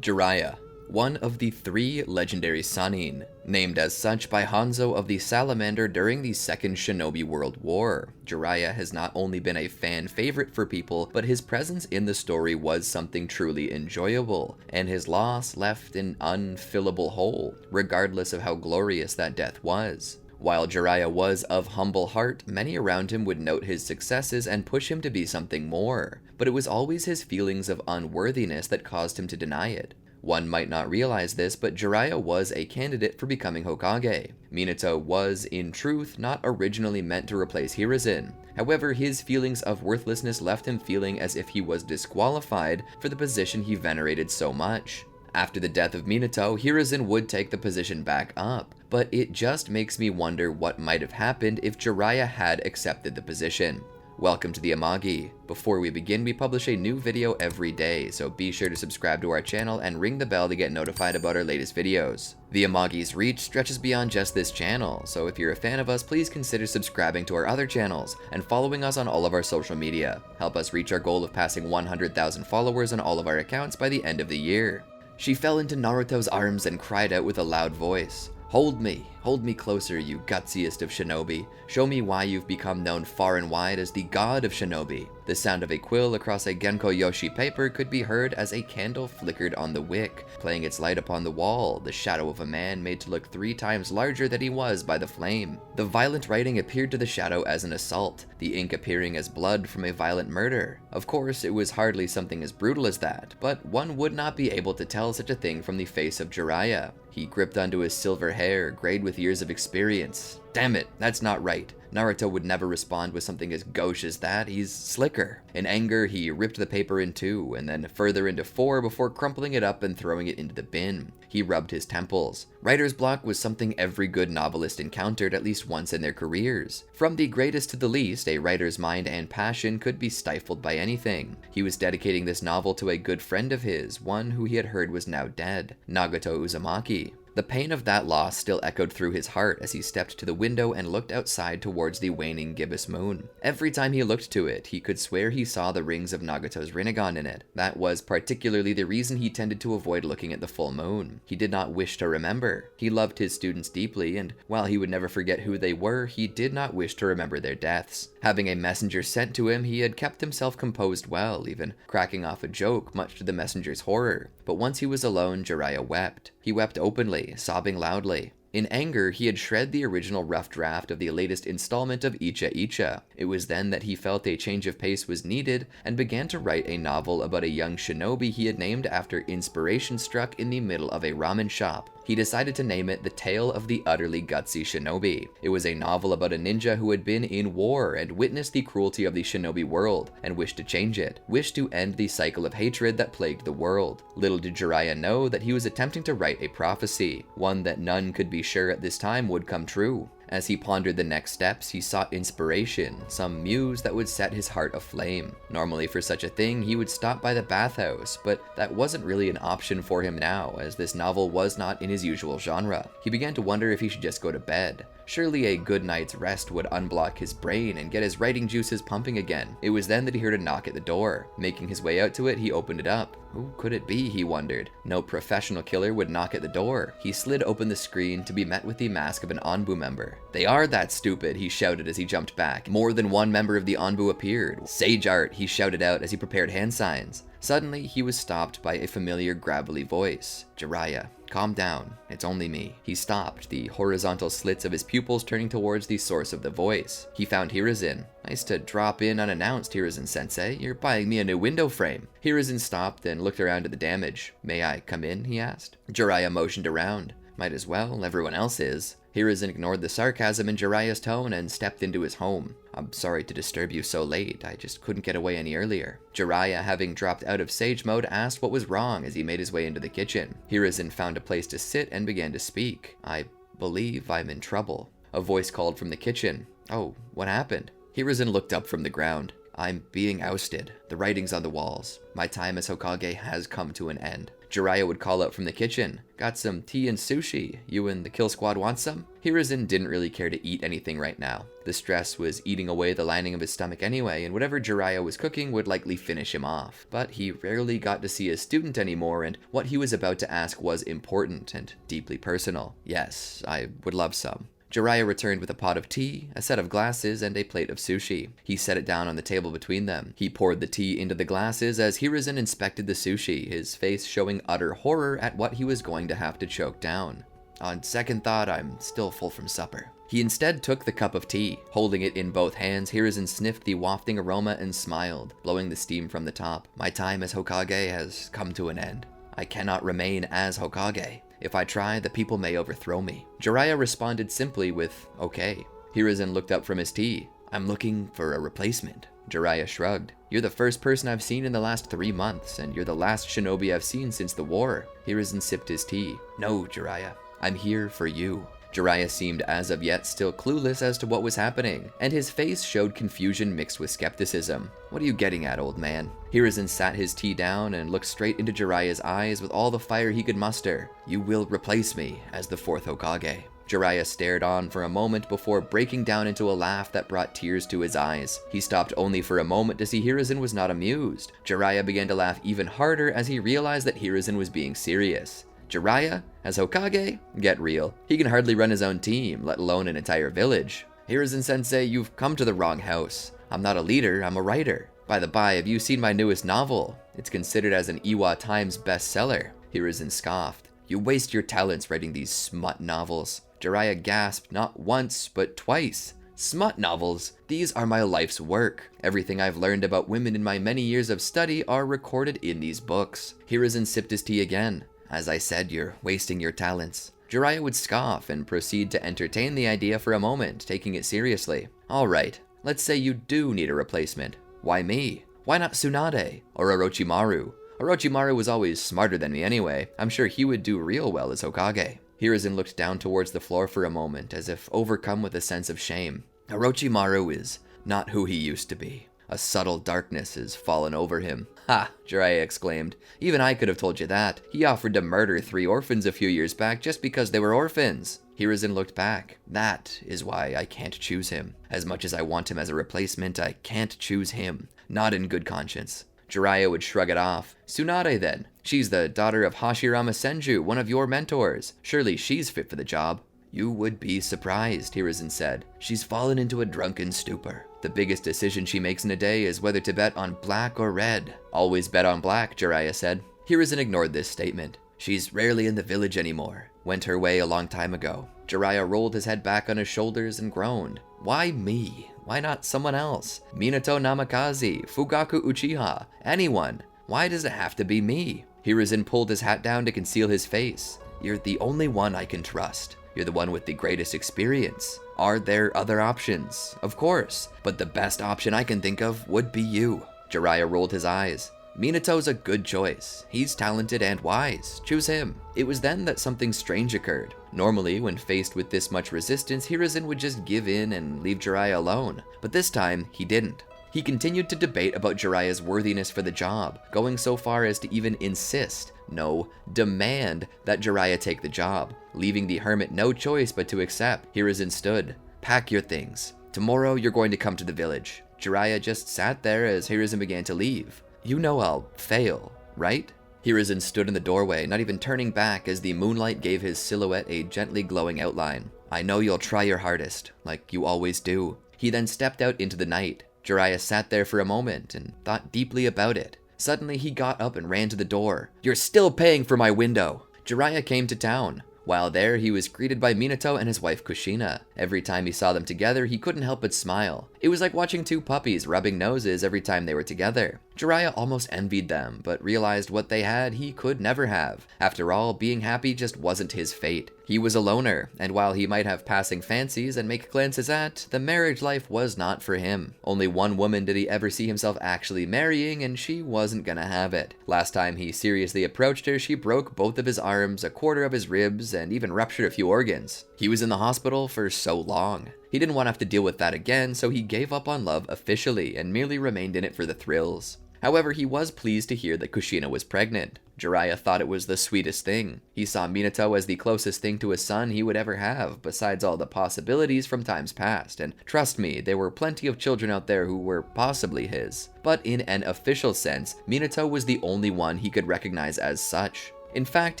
Jiraiya, one of the 3 legendary sannin, named as such by Hanzo of the Salamander during the Second Shinobi World War. Jiraiya has not only been a fan favorite for people, but his presence in the story was something truly enjoyable, and his loss left an unfillable hole, regardless of how glorious that death was. While Jiraiya was of humble heart, many around him would note his successes and push him to be something more, but it was always his feelings of unworthiness that caused him to deny it. One might not realize this, but Jiraiya was a candidate for becoming Hokage. Minato was, in truth, not originally meant to replace Hiruzen. However, his feelings of worthlessness left him feeling as if he was disqualified for the position he venerated so much. After the death of Minato, Hiruzen would take the position back up, but it just makes me wonder what might have happened if Jiraiya had accepted the position. Welcome to the Amagi. Before we begin, we publish a new video every day, so be sure to subscribe to our channel and ring the bell to get notified about our latest videos. The Amagi's reach stretches beyond just this channel, so if you're a fan of us, please consider subscribing to our other channels and following us on all of our social media. Help us reach our goal of passing 100,000 followers on all of our accounts by the end of the year. She fell into Naruto's arms and cried out with a loud voice, hold me closer, you gutsiest of shinobi. Show me why you've become known far and wide as the god of shinobi." The sound of a quill across a Genko Yoshi paper could be heard as a candle flickered on the wick, playing its light upon the wall, the shadow of a man made to look 3 times larger than he was by the flame. The violent writing appeared to the shadow as an assault, the ink appearing as blood from a violent murder. Of course, it was hardly something as brutal as that, but one would not be able to tell such a thing from the face of Jiraiya. He gripped onto his silver hair, grayed with years of experience. Damn it, that's not right. Naruto would never respond with something as gauche as that. He's slicker. In anger, he ripped the paper in 2, and then further into 4 before crumpling it up and throwing it into the bin. He rubbed his temples. Writer's block was something every good novelist encountered at least once in their careers. From the greatest to the least, a writer's mind and passion could be stifled by anything. He was dedicating this novel to a good friend of his, one who he had heard was now dead, Nagato Uzumaki. The pain of that loss still echoed through his heart as he stepped to the window and looked outside towards the waning gibbous moon. Every time he looked to it, he could swear he saw the rings of Nagato's Rinnegan in it. That was particularly the reason he tended to avoid looking at the full moon. He did not wish to remember. He loved his students deeply, and while he would never forget who they were, he did not wish to remember their deaths. Having a messenger sent to him, he had kept himself composed well, even cracking off a joke, much to the messenger's horror. But once he was alone, Jiraiya wept. He wept openly, sobbing loudly. In anger, he had shred the original rough draft of the latest installment of Icha Icha. It was then that he felt a change of pace was needed and began to write a novel about a young shinobi he had named after inspiration struck in the middle of a ramen shop. He decided to name it The Tale of the Utterly Gutsy Shinobi. It was a novel about a ninja who had been in war and witnessed the cruelty of the shinobi world and wished to change it, wished to end the cycle of hatred that plagued the world. Little did Jiraiya know that he was attempting to write a prophecy, one that none could be sure at this time would come true. As he pondered the next steps, he sought inspiration, some muse that would set his heart aflame. Normally for such a thing, he would stop by the bathhouse, but that wasn't really an option for him now, as this novel was not in his usual genre. He began to wonder if he should just go to bed. Surely a good night's rest would unblock his brain and get his writing juices pumping again. It was then that he heard a knock at the door. Making his way out to it, he opened it up. Who could it be, he wondered. No professional killer would knock at the door. He slid open the screen to be met with the mask of an Anbu member. "They are that stupid," he shouted as he jumped back. More than one member of the Anbu appeared. "Sage art," he shouted out as he prepared hand signs. Suddenly, he was stopped by a familiar gravelly voice. "Jiraiya, calm down. It's only me." He stopped, the horizontal slits of his pupils turning towards the source of the voice. He found Hiruzen. "Nice to drop in unannounced, Hiruzen-sensei. You're buying me a new window frame." Hiruzen stopped and looked around at the damage. "May I come in?" he asked. Jiraiya motioned around. "Might as well, everyone else is." Hiruzen ignored the sarcasm in Jiraiya's tone and stepped into his home. "I'm sorry to disturb you so late. I just couldn't get away any earlier." Jiraiya, having dropped out of sage mode, asked what was wrong as he made his way into the kitchen. Hiruzen found a place to sit and began to speak. "I believe I'm in trouble." A voice called from the kitchen. "Oh, what happened?" Hiruzen looked up from the ground. I'm being ousted. The writing's on the walls. My time as Hokage has come to an end. Jiraiya would call out from the kitchen. Got some tea and sushi. You and the kill squad want some? Hiruzen didn't really care to eat anything right now. The stress was eating away the lining of his stomach anyway, and whatever Jiraiya was cooking would likely finish him off. But he rarely got to see his student anymore, and what he was about to ask was important and deeply personal. Yes, I would love some. Jiraiya returned with a pot of tea, a set of glasses, and a plate of sushi. He set it down on the table between them. He poured the tea into the glasses as Hiruzen inspected the sushi, his face showing utter horror at what he was going to have to choke down. On second thought, I'm still full from supper. He instead took the cup of tea. Holding it in both hands, Hiruzen sniffed the wafting aroma and smiled, blowing the steam from the top. My time as Hokage has come to an end. I cannot remain as Hokage. If I try, the people may overthrow me. Jiraiya responded simply with, okay. Hiruzen looked up from his tea. I'm looking for a replacement. Jiraiya shrugged. You're the first person I've seen in the last 3 months, and you're the last shinobi I've seen since the war. Hiruzen sipped his tea. No, Jiraiya. I'm here for you. Jiraiya seemed as of yet still clueless as to what was happening, and his face showed confusion mixed with skepticism. What are you getting at, old man? Hiruzen sat his tea down and looked straight into Jiraiya's eyes with all the fire he could muster. You will replace me as the 4th Hokage. Jiraiya stared on for a moment before breaking down into a laugh that brought tears to his eyes. He stopped only for a moment to see Hiruzen was not amused. Jiraiya began to laugh even harder as he realized that Hiruzen was being serious. Jiraiya, as Hokage? Get real. He can hardly run his own team, let alone an entire village. Hiruzen-sensei, you've come to the wrong house. I'm not a leader, I'm a writer. By the by, have you seen my newest novel? It's considered as an Iwa Times bestseller. Hiruzen scoffed. You waste your talents writing these smut novels. Jiraiya gasped not once, but twice. Smut novels? These are my life's work. Everything I've learned about women in my many years of study are recorded in these books. Hiruzen sipped his tea again. As I said, you're wasting your talents. Jiraiya would scoff and proceed to entertain the idea for a moment, taking it seriously. Alright, let's say you do need a replacement. Why me? Why not Tsunade or Orochimaru? Orochimaru was always smarter than me anyway. I'm sure he would do real well as Hokage. Hiruzen looked down towards the floor for a moment, as if overcome with a sense of shame. Orochimaru is not who he used to be. A subtle darkness has fallen over him. Ha! Jiraiya exclaimed. Even I could have told you that. He offered to murder 3 orphans a few years back just because they were orphans. Hiruzen looked back. That is why I can't choose him. As much as I want him as a replacement, I can't choose him. Not in good conscience. Jiraiya would shrug it off. Tsunade then. She's the daughter of Hashirama Senju, one of your mentors. Surely she's fit for the job. You would be surprised, Hiruzen said. She's fallen into a drunken stupor. The biggest decision she makes in a day is whether to bet on black or red. Always bet on black, Jiraiya said. Hiruzen ignored this statement. She's rarely in the village anymore. Went her way a long time ago. Jiraiya rolled his head back on his shoulders and groaned. Why me? Why not someone else? Minato Namikaze, Fugaku Uchiha, anyone. Why does it have to be me? Hiruzen pulled his hat down to conceal his face. You're the only one I can trust. You're the one with the greatest experience. Are there other options? Of course, but the best option I can think of would be you. Jiraiya rolled his eyes. Minato's a good choice. He's talented and wise. Choose him. It was then that something strange occurred. Normally, when faced with this much resistance, Hiruzen would just give in and leave Jiraiya alone. But this time, he didn't. He continued to debate about Jiraiya's worthiness for the job, going so far as to even insist, no, demand that Jiraiya take the job, leaving the hermit no choice but to accept. Hiruzen stood. Pack your things. Tomorrow you're going to come to the village. Jiraiya just sat there as Hiruzen began to leave. You know I'll fail, right? Hiruzen stood in the doorway, not even turning back as the moonlight gave his silhouette a gently glowing outline. I know you'll try your hardest, like you always do. He then stepped out into the night. Jiraiya sat there for a moment and thought deeply about it. Suddenly he got up and ran to the door. You're still paying for my window! Jiraiya came to town. While there, he was greeted by Minato and his wife Kushina. Every time he saw them together, he couldn't help but smile. It was like watching 2 puppies rubbing noses every time they were together. Jiraiya almost envied them, but realized what they had he could never have. After all, being happy just wasn't his fate. He was a loner, and while he might have passing fancies and make glances at, the marriage life was not for him. Only one woman did he ever see himself actually marrying, and she wasn't gonna have it. Last time he seriously approached her, she broke both of his arms, a quarter of his ribs, and even ruptured a few organs. He was in the hospital for so long. He didn't want to have to deal with that again, so he gave up on love officially and merely remained in it for the thrills. However, he was pleased to hear that Kushina was pregnant. Jiraiya thought it was the sweetest thing. He saw Minato as the closest thing to a son he would ever have, besides all the possibilities from times past, and trust me, there were plenty of children out there who were possibly his. But in an official sense, Minato was the only one he could recognize as such. In fact,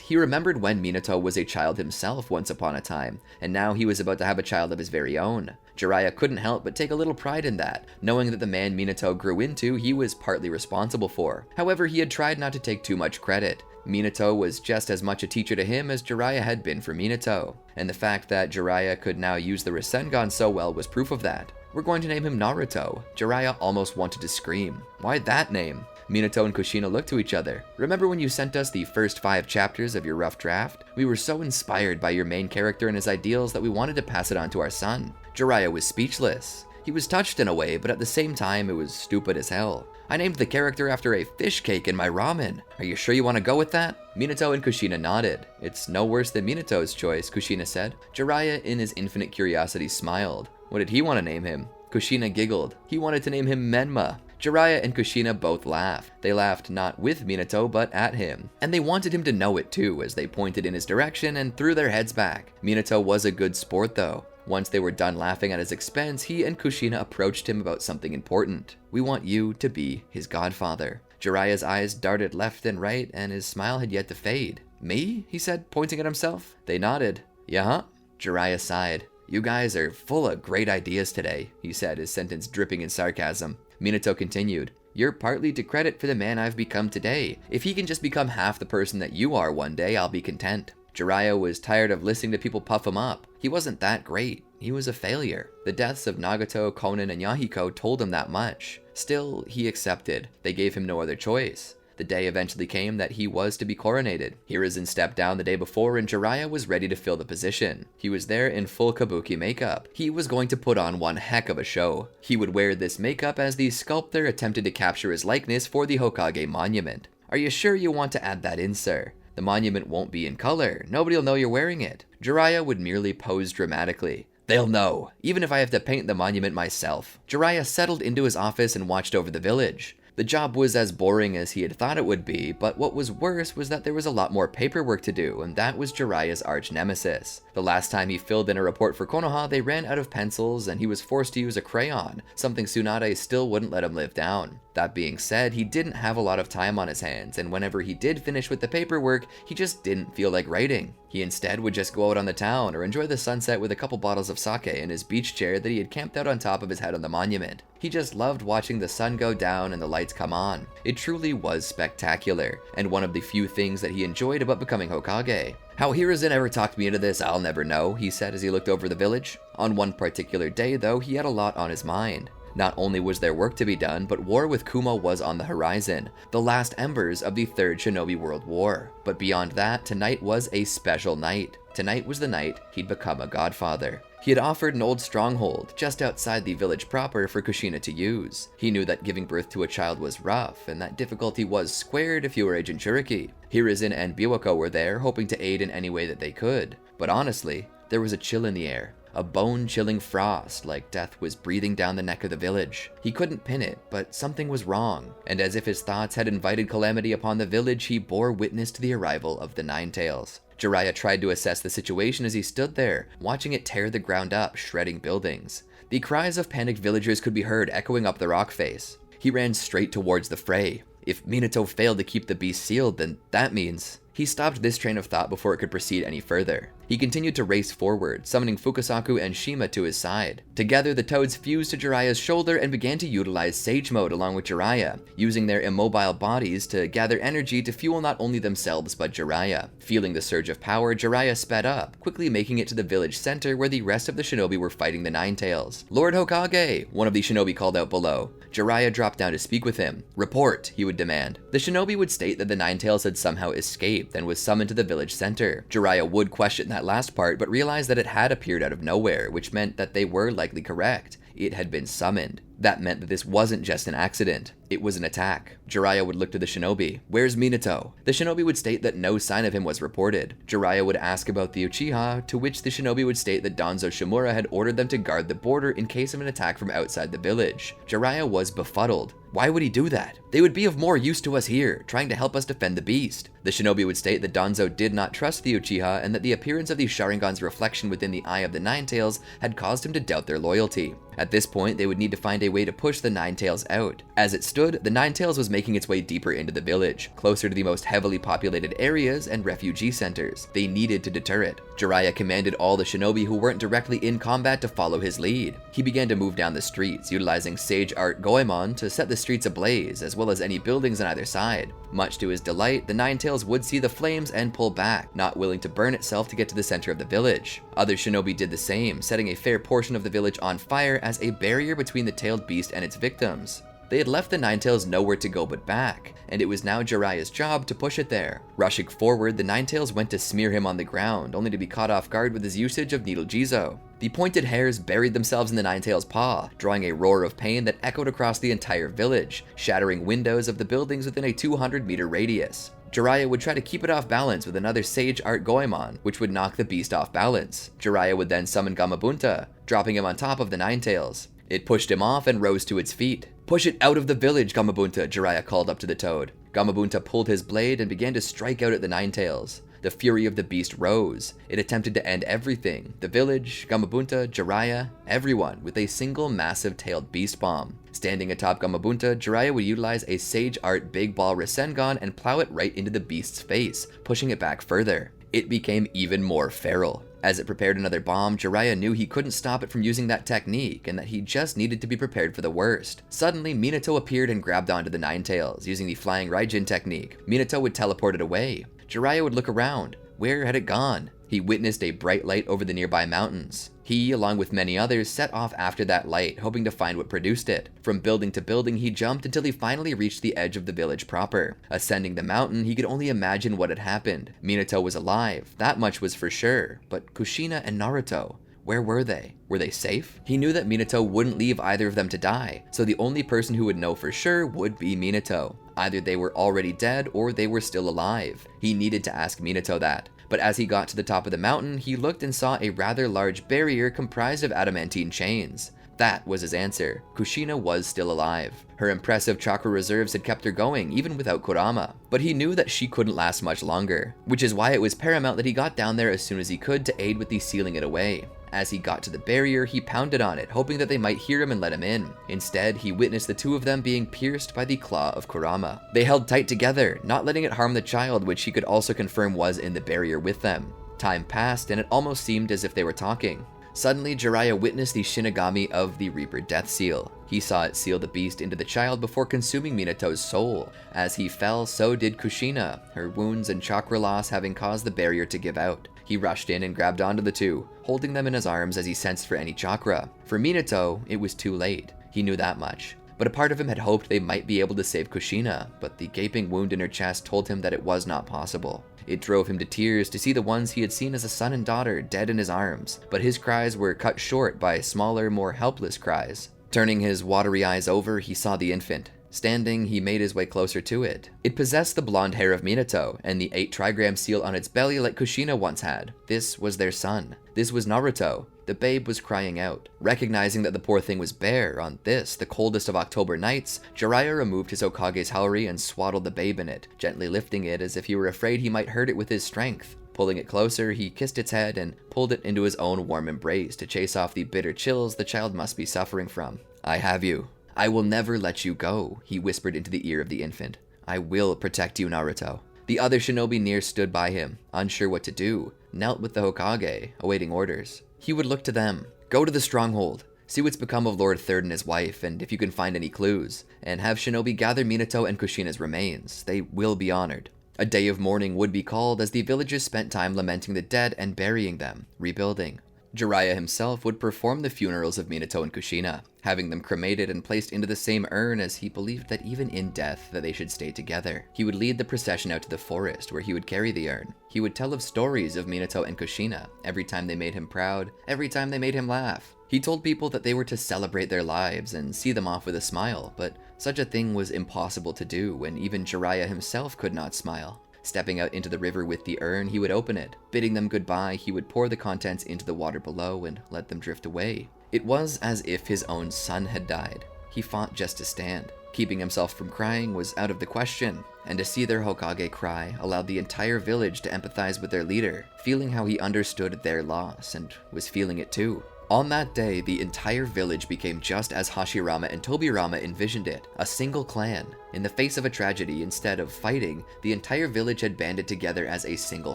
he remembered when Minato was a child himself once upon a time, and now he was about to have a child of his very own. Jiraiya couldn't help but take a little pride in that, knowing that the man Minato grew into he was partly responsible for. However, he had tried not to take too much credit. Minato was just as much a teacher to him as Jiraiya had been for Minato, and the fact that Jiraiya could now use the Rasengan so well was proof of that. We're going to name him Naruto. Jiraiya almost wanted to scream. Why that name? Minato and Kushina looked to each other. Remember when you sent us the first 5 chapters of your rough draft? We were so inspired by your main character and his ideals that we wanted to pass it on to our son. Jiraiya was speechless. He was touched in a way, but at the same time, it was stupid as hell. I named the character after a fish cake in my ramen. Are you sure you want to go with that? Minato and Kushina nodded. It's no worse than Minato's choice, Kushina said. Jiraiya, in his infinite curiosity, smiled. What did he want to name him? Kushina giggled. He wanted to name him Menma. Jiraiya and Kushina both laughed. They laughed not with Minato, but at him. And they wanted him to know it too, as they pointed in his direction and threw their heads back. Minato was a good sport though. Once they were done laughing at his expense, he and Kushina approached him about something important. We want you to be his godfather. Jiraiya's eyes darted left and right, and his smile had yet to fade. Me? He said, pointing at himself. They nodded. Yeah? Jiraiya sighed. You guys are full of great ideas today, he said, his sentence dripping in sarcasm. Minato continued. You're partly to credit for the man I've become today. If he can just become half the person that you are one day, I'll be content. Jiraiya was tired of listening to people puff him up. He wasn't that great. He was a failure. The deaths of Nagato, Konan, and Yahiko told him that much. Still, he accepted. They gave him no other choice. The day eventually came that he was to be coronated. Hiruzen stepped down the day before and Jiraiya was ready to fill the position. He was there in full kabuki makeup. He was going to put on one heck of a show. He would wear this makeup as the sculptor attempted to capture his likeness for the Hokage monument. Are you sure you want to add that in, sir? The monument won't be in color. Nobody'll know you're wearing it. Jiraiya would merely pose dramatically. They'll know, even if I have to paint the monument myself. Jiraiya settled into his office and watched over the village. The job was as boring as he had thought it would be, but what was worse was that there was a lot more paperwork to do, and that was Jiraiya's arch nemesis. The last time he filled in a report for Konoha, they ran out of pencils, and he was forced to use a crayon, something Tsunade still wouldn't let him live down. That being said, he didn't have a lot of time on his hands, and whenever he did finish with the paperwork, he just didn't feel like writing. He instead would just go out on the town or enjoy the sunset with a couple bottles of sake in his beach chair that he had camped out on top of his head on the monument. He just loved watching the sun go down and the lights come on. It truly was spectacular, and one of the few things that he enjoyed about becoming Hokage. How Hiruzen ever talked me into this, I'll never know, he said as he looked over the village. On one particular day, though, he had a lot on his mind. Not only was there work to be done, but war with Kuma was on the horizon, the last embers of the Third Shinobi World War. But beyond that, tonight was a special night. Tonight was the night he'd become a godfather. He had offered an old stronghold just outside the village proper for Kushina to use. He knew that giving birth to a child was rough, and that difficulty was squared if you were a Jinchuriki. Hiruzen and Biwako were there, hoping to aid in any way that they could. But honestly, there was a chill in the air. A bone-chilling frost, like death was breathing down the neck of the village. He couldn't pin it, but something was wrong, and as if his thoughts had invited calamity upon the village, he bore witness to the arrival of the Nine Tails. Jiraiya tried to assess the situation as he stood there, watching it tear the ground up, shredding buildings. The cries of panicked villagers could be heard echoing up the rock face. He ran straight towards the fray. If Minato failed to keep the beast sealed, then that means... He stopped this train of thought before it could proceed any further. He continued to race forward, summoning Fukasaku and Shima to his side. Together, the toads fused to Jiraiya's shoulder and began to utilize Sage Mode along with Jiraiya, using their immobile bodies to gather energy to fuel not only themselves but Jiraiya. Feeling the surge of power, Jiraiya sped up, quickly making it to the village center where the rest of the shinobi were fighting the Nine Tails. "Lord Hokage!" one of the shinobi called out below. Jiraiya dropped down to speak with him. "Report," he would demand. The shinobi would state that the Nine Tails had somehow escaped and was summoned to the village center. Jiraiya would question that last part, but realized that it had appeared out of nowhere, which meant that they were likely correct. It had been summoned. That meant that this wasn't just an accident. It was an attack. Jiraiya would look to the shinobi. "Where's Minato?" The shinobi would state that no sign of him was reported. Jiraiya would ask about the Uchiha, to which the shinobi would state that Danzo Shimura had ordered them to guard the border in case of an attack from outside the village. Jiraiya was befuddled. Why would he do that? They would be of more use to us here, trying to help us defend the beast. The shinobi would state that Danzo did not trust the Uchiha and that the appearance of the Sharingan's reflection within the eye of the Ninetales had caused him to doubt their loyalty. At this point, they would need to find a way to push the Ninetales out. As it stood, the Ninetales was making its way deeper into the village, closer to the most heavily populated areas and refugee centers. They needed to deter it. Jiraiya commanded all the shinobi who weren't directly in combat to follow his lead. He began to move down the streets, utilizing sage art goemon to set the streets ablaze, as well as any buildings on either side. Much to his delight, the Ninetales would see the flames and pull back, not willing to burn itself to get to the center of the village. Other shinobi did the same, setting a fair portion of the village on fire as a barrier between the tailed beast and its victims. They had left the Ninetales nowhere to go but back, and it was now Jiraiya's job to push it there. Rushing forward, the Ninetales went to smear him on the ground, only to be caught off guard with his usage of Needle Jizo. The pointed hairs buried themselves in the Ninetales' paw, drawing a roar of pain that echoed across the entire village, shattering windows of the buildings within a 200-meter radius. Jiraiya would try to keep it off balance with another Sage Art Goemon, which would knock the beast off balance. Jiraiya would then summon Gamabunta, dropping him on top of the Ninetales. It pushed him off and rose to its feet. "Push it out of the village, Gamabunta," Jiraiya called up to the toad. Gamabunta pulled his blade and began to strike out at the Ninetales. The fury of the beast rose. It attempted to end everything, the village, Gamabunta, Jiraiya, everyone, with a single massive tailed beast bomb. Standing atop Gamabunta, Jiraiya would utilize a Sage Art Big Ball Rasengan and plow it right into the beast's face, pushing it back further. It became even more feral. As it prepared another bomb, Jiraiya knew he couldn't stop it from using that technique, and that he just needed to be prepared for the worst. Suddenly, Minato appeared and grabbed onto the Ninetales, using the Flying Raijin technique. Minato would teleport it away. Jiraiya would look around. Where had it gone? He witnessed a bright light over the nearby mountains. He, along with many others, set off after that light, hoping to find what produced it. From building to building, he jumped until he finally reached the edge of the village proper. Ascending the mountain, he could only imagine what had happened. Minato was alive, that much was for sure, but Kushina and Naruto, where were they? Were they safe? He knew that Minato wouldn't leave either of them to die, so the only person who would know for sure would be Minato. Either they were already dead or they were still alive. He needed to ask Minato that. But as he got to the top of the mountain, he looked and saw a rather large barrier comprised of adamantine chains. That was his answer. Kushina was still alive. Her impressive chakra reserves had kept her going, even without Kurama. But he knew that she couldn't last much longer, which is why it was paramount that he got down there as soon as he could to aid with the sealing it away. As he got to the barrier, he pounded on it, hoping that they might hear him and let him in. Instead, he witnessed the two of them being pierced by the claw of Kurama. They held tight together, not letting it harm the child, which he could also confirm was in the barrier with them. Time passed, and it almost seemed as if they were talking. Suddenly, Jiraiya witnessed the Shinigami of the Reaper Death Seal. He saw it seal the beast into the child before consuming Minato's soul. As he fell, so did Kushina, her wounds and chakra loss having caused the barrier to give out. He rushed in and grabbed onto the two, holding them in his arms as he sensed for any chakra. For Minato, it was too late. He knew that much. But a part of him had hoped they might be able to save Kushina, but the gaping wound in her chest told him that it was not possible. It drove him to tears to see the ones he had seen as a son and daughter dead in his arms, but his cries were cut short by smaller, more helpless cries. Turning his watery eyes over, he saw the infant. Standing, he made his way closer to it. It possessed the blonde hair of Minato, and the 8 trigram seal on its belly like Kushina once had. This was their son. This was Naruto. The babe was crying out. Recognizing that the poor thing was bare, on this, the coldest of October nights, Jiraiya removed his Hokage's haori and swaddled the babe in it, gently lifting it as if he were afraid he might hurt it with his strength. Pulling it closer, he kissed its head and pulled it into his own warm embrace to chase off the bitter chills the child must be suffering from. "I have you. I will never let you go," he whispered into the ear of the infant. "I will protect you, Naruto." The other shinobi near stood by him, unsure what to do, knelt with the Hokage, awaiting orders. He would look to them. "Go to the stronghold. See what's become of Lord Third and his wife, and if you can find any clues. And have shinobi gather Minato and Kushina's remains. They will be honored." A day of mourning would be called as the villagers spent time lamenting the dead and burying them, rebuilding. Jiraiya himself would perform the funerals of Minato and Kushina, having them cremated and placed into the same urn as he believed that even in death that they should stay together. He would lead the procession out to the forest where he would carry the urn. He would tell of stories of Minato and Kushina, every time they made him proud, every time they made him laugh. He told people that they were to celebrate their lives and see them off with a smile, but such a thing was impossible to do when even Jiraiya himself could not smile. Stepping out into the river with the urn, he would open it. Bidding them goodbye, he would pour the contents into the water below and let them drift away. It was as if his own son had died. He fought just to stand. Keeping himself from crying was out of the question, and to see their Hokage cry allowed the entire village to empathize with their leader, feeling how he understood their loss and was feeling it too. On that day, the entire village became just as Hashirama and Tobirama envisioned it, a single clan. In the face of a tragedy, instead of fighting, the entire village had banded together as a single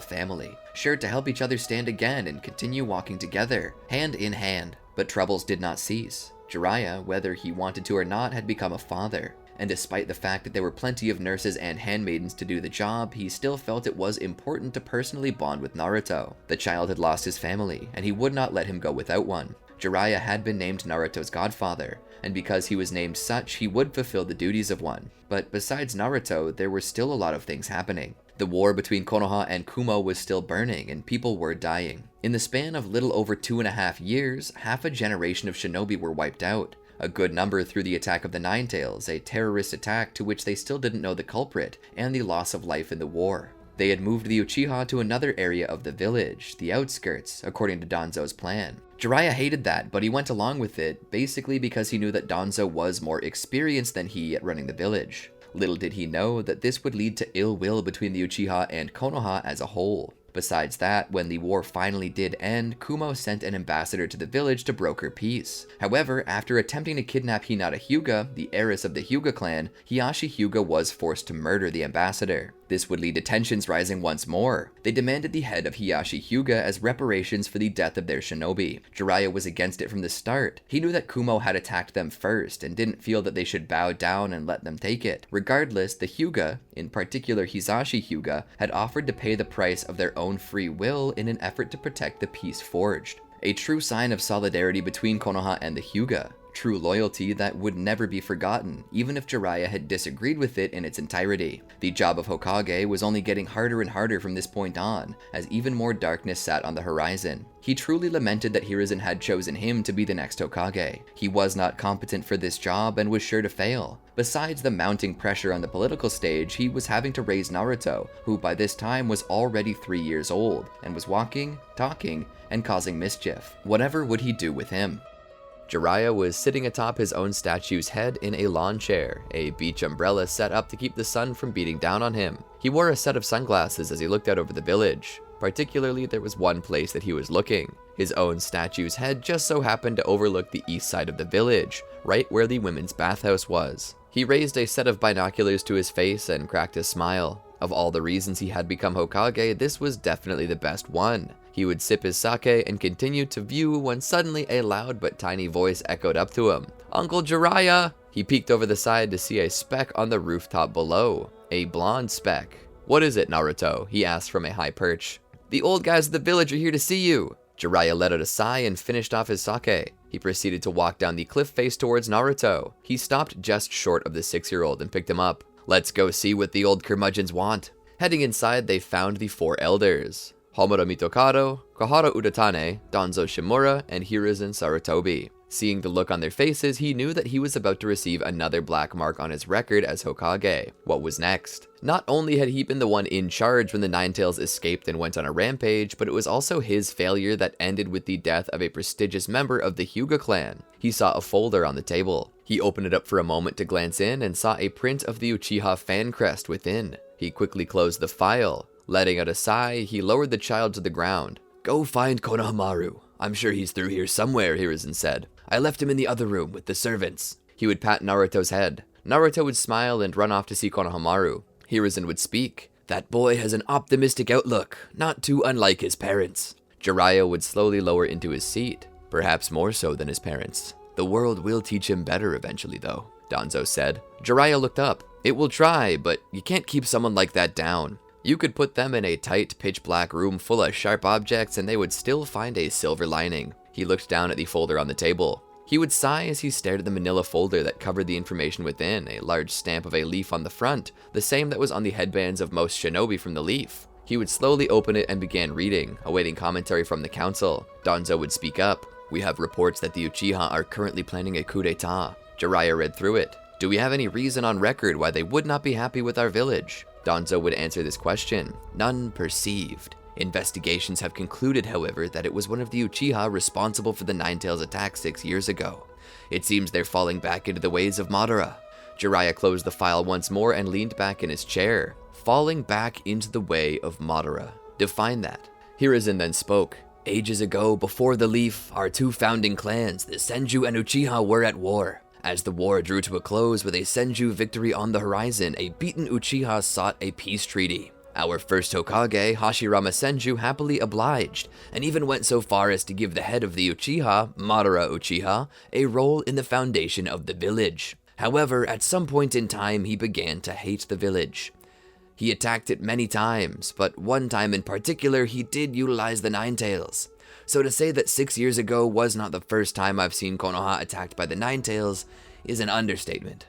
family, sure to help each other stand again and continue walking together, hand in hand. But troubles did not cease. Jiraiya, whether he wanted to or not, had become a father. And despite the fact that there were plenty of nurses and handmaidens to do the job, he still felt it was important to personally bond with Naruto. The child had lost his family, and he would not let him go without one. Jiraiya had been named Naruto's godfather, and because he was named such, he would fulfill the duties of one. But besides Naruto, there were still a lot of things happening. The war between Konoha and Kumo was still burning, and people were dying. In the span of little over 2.5 years, half a generation of shinobi were wiped out. A good number through the attack of the Nine Tails, a terrorist attack to which they still didn't know the culprit, and the loss of life in the war. They had moved the Uchiha to another area of the village, the outskirts, according to Danzo's plan. Jiraiya hated that, but he went along with it, basically because he knew that Danzo was more experienced than he at running the village. Little did he know that this would lead to ill will between the Uchiha and Konoha as a whole. Besides that, when the war finally did end, Kumo sent an ambassador to the village to broker peace. However, after attempting to kidnap Hinata Hyuga, the heiress of the Hyuga clan, Hiyashi Hyuga was forced to murder the ambassador. This would lead to tensions rising once more. They demanded the head of Hiyashi Hyuga as reparations for the death of their shinobi. Jiraiya was against it from the start. He knew that Kumo had attacked them first and didn't feel that they should bow down and let them take it. Regardless, the Hyuga, in particular Hisashi Hyuga, had offered to pay the price of their own free will in an effort to protect the peace forged. A true sign of solidarity between Konoha and the Hyuga. True loyalty that would never be forgotten, even if Jiraiya had disagreed with it in its entirety. The job of Hokage was only getting harder and harder from this point on, as even more darkness sat on the horizon. He truly lamented that Hiruzen had chosen him to be the next Hokage. He was not competent for this job and was sure to fail. Besides the mounting pressure on the political stage, he was having to raise Naruto, who by this time was already 3 years old, and was walking, talking, and causing mischief. Whatever would he do with him? Jiraiya was sitting atop his own statue's head in a lawn chair, a beach umbrella set up to keep the sun from beating down on him. He wore a set of sunglasses as he looked out over the village. Particularly, there was one place that he was looking. His own statue's head just so happened to overlook the east side of the village, right where the women's bathhouse was. He raised a set of binoculars to his face and cracked a smile. Of all the reasons he had become Hokage, this was definitely the best one. He would sip his sake and continue to view when suddenly a loud but tiny voice echoed up to him. "Uncle Jiraiya!" He peeked over the side to see a speck on the rooftop below. A blonde speck. "What is it, Naruto?" he asked from a high perch. "The old guys of the village are here to see you." Jiraiya let out a sigh and finished off his sake. He proceeded to walk down the cliff face towards Naruto. He stopped just short of the 6-year-old and picked him up. "Let's go see what the old curmudgeons want." Heading inside, they found the 4 elders. Homura Mitokado, Kohara Udatane, Danzo Shimura, and Hiruzen Sarutobi. Seeing the look on their faces, he knew that he was about to receive another black mark on his record as Hokage. What was next? Not only had he been the one in charge when the Nine Tails escaped and went on a rampage, but it was also his failure that ended with the death of a prestigious member of the Hyuga clan. He saw a folder on the table. He opened it up for a moment to glance in and saw a print of the Uchiha fan crest within. He quickly closed the file. Letting out a sigh, he lowered the child to the ground. "Go find Konohamaru. I'm sure he's through here somewhere," Hiruzen said. "I left him in the other room with the servants." He would pat Naruto's head. Naruto would smile and run off to see Konohamaru. Hiruzen would speak. "That boy has an optimistic outlook, not too unlike his parents." Jiraiya would slowly lower into his seat, perhaps more so than his parents. "The world will teach him better eventually, though," Danzo said. Jiraiya looked up. "It will try, but you can't keep someone like that down. You could put them in a tight, pitch-black room full of sharp objects and they would still find a silver lining." He looked down at the folder on the table. He would sigh as he stared at the manila folder that covered the information within, a large stamp of a leaf on the front, the same that was on the headbands of most shinobi from the leaf. He would slowly open it and began reading, awaiting commentary from the council. Danzo would speak up. We have reports that the Uchiha are currently planning a coup d'etat. Jiraiya read through it. Do we have any reason on record why they would not be happy with our village? Danzo would answer this question. None perceived. Investigations have concluded, however, that it was one of the Uchiha responsible for the Nine-Tails attack 6 years ago. It seems they're falling back into the ways of Madara. Jiraiya closed the file once more and leaned back in his chair. Falling back into the way of Madara. Define that. Hiruzen then spoke. Ages ago, before the Leaf, our two founding clans, the Senju and Uchiha, were at war. As the war drew to a close with a Senju victory on the horizon, a beaten Uchiha sought a peace treaty. Our first Hokage, Hashirama Senju, happily obliged, and even went so far as to give the head of the Uchiha, Madara Uchiha, a role in the foundation of the village. However, at some point in time, he began to hate the village. He attacked it many times, but one time in particular, he did utilize the Nine-Tails. So to say that 6 years ago was not the first time I've seen Konoha attacked by the Nine-Tails is an understatement.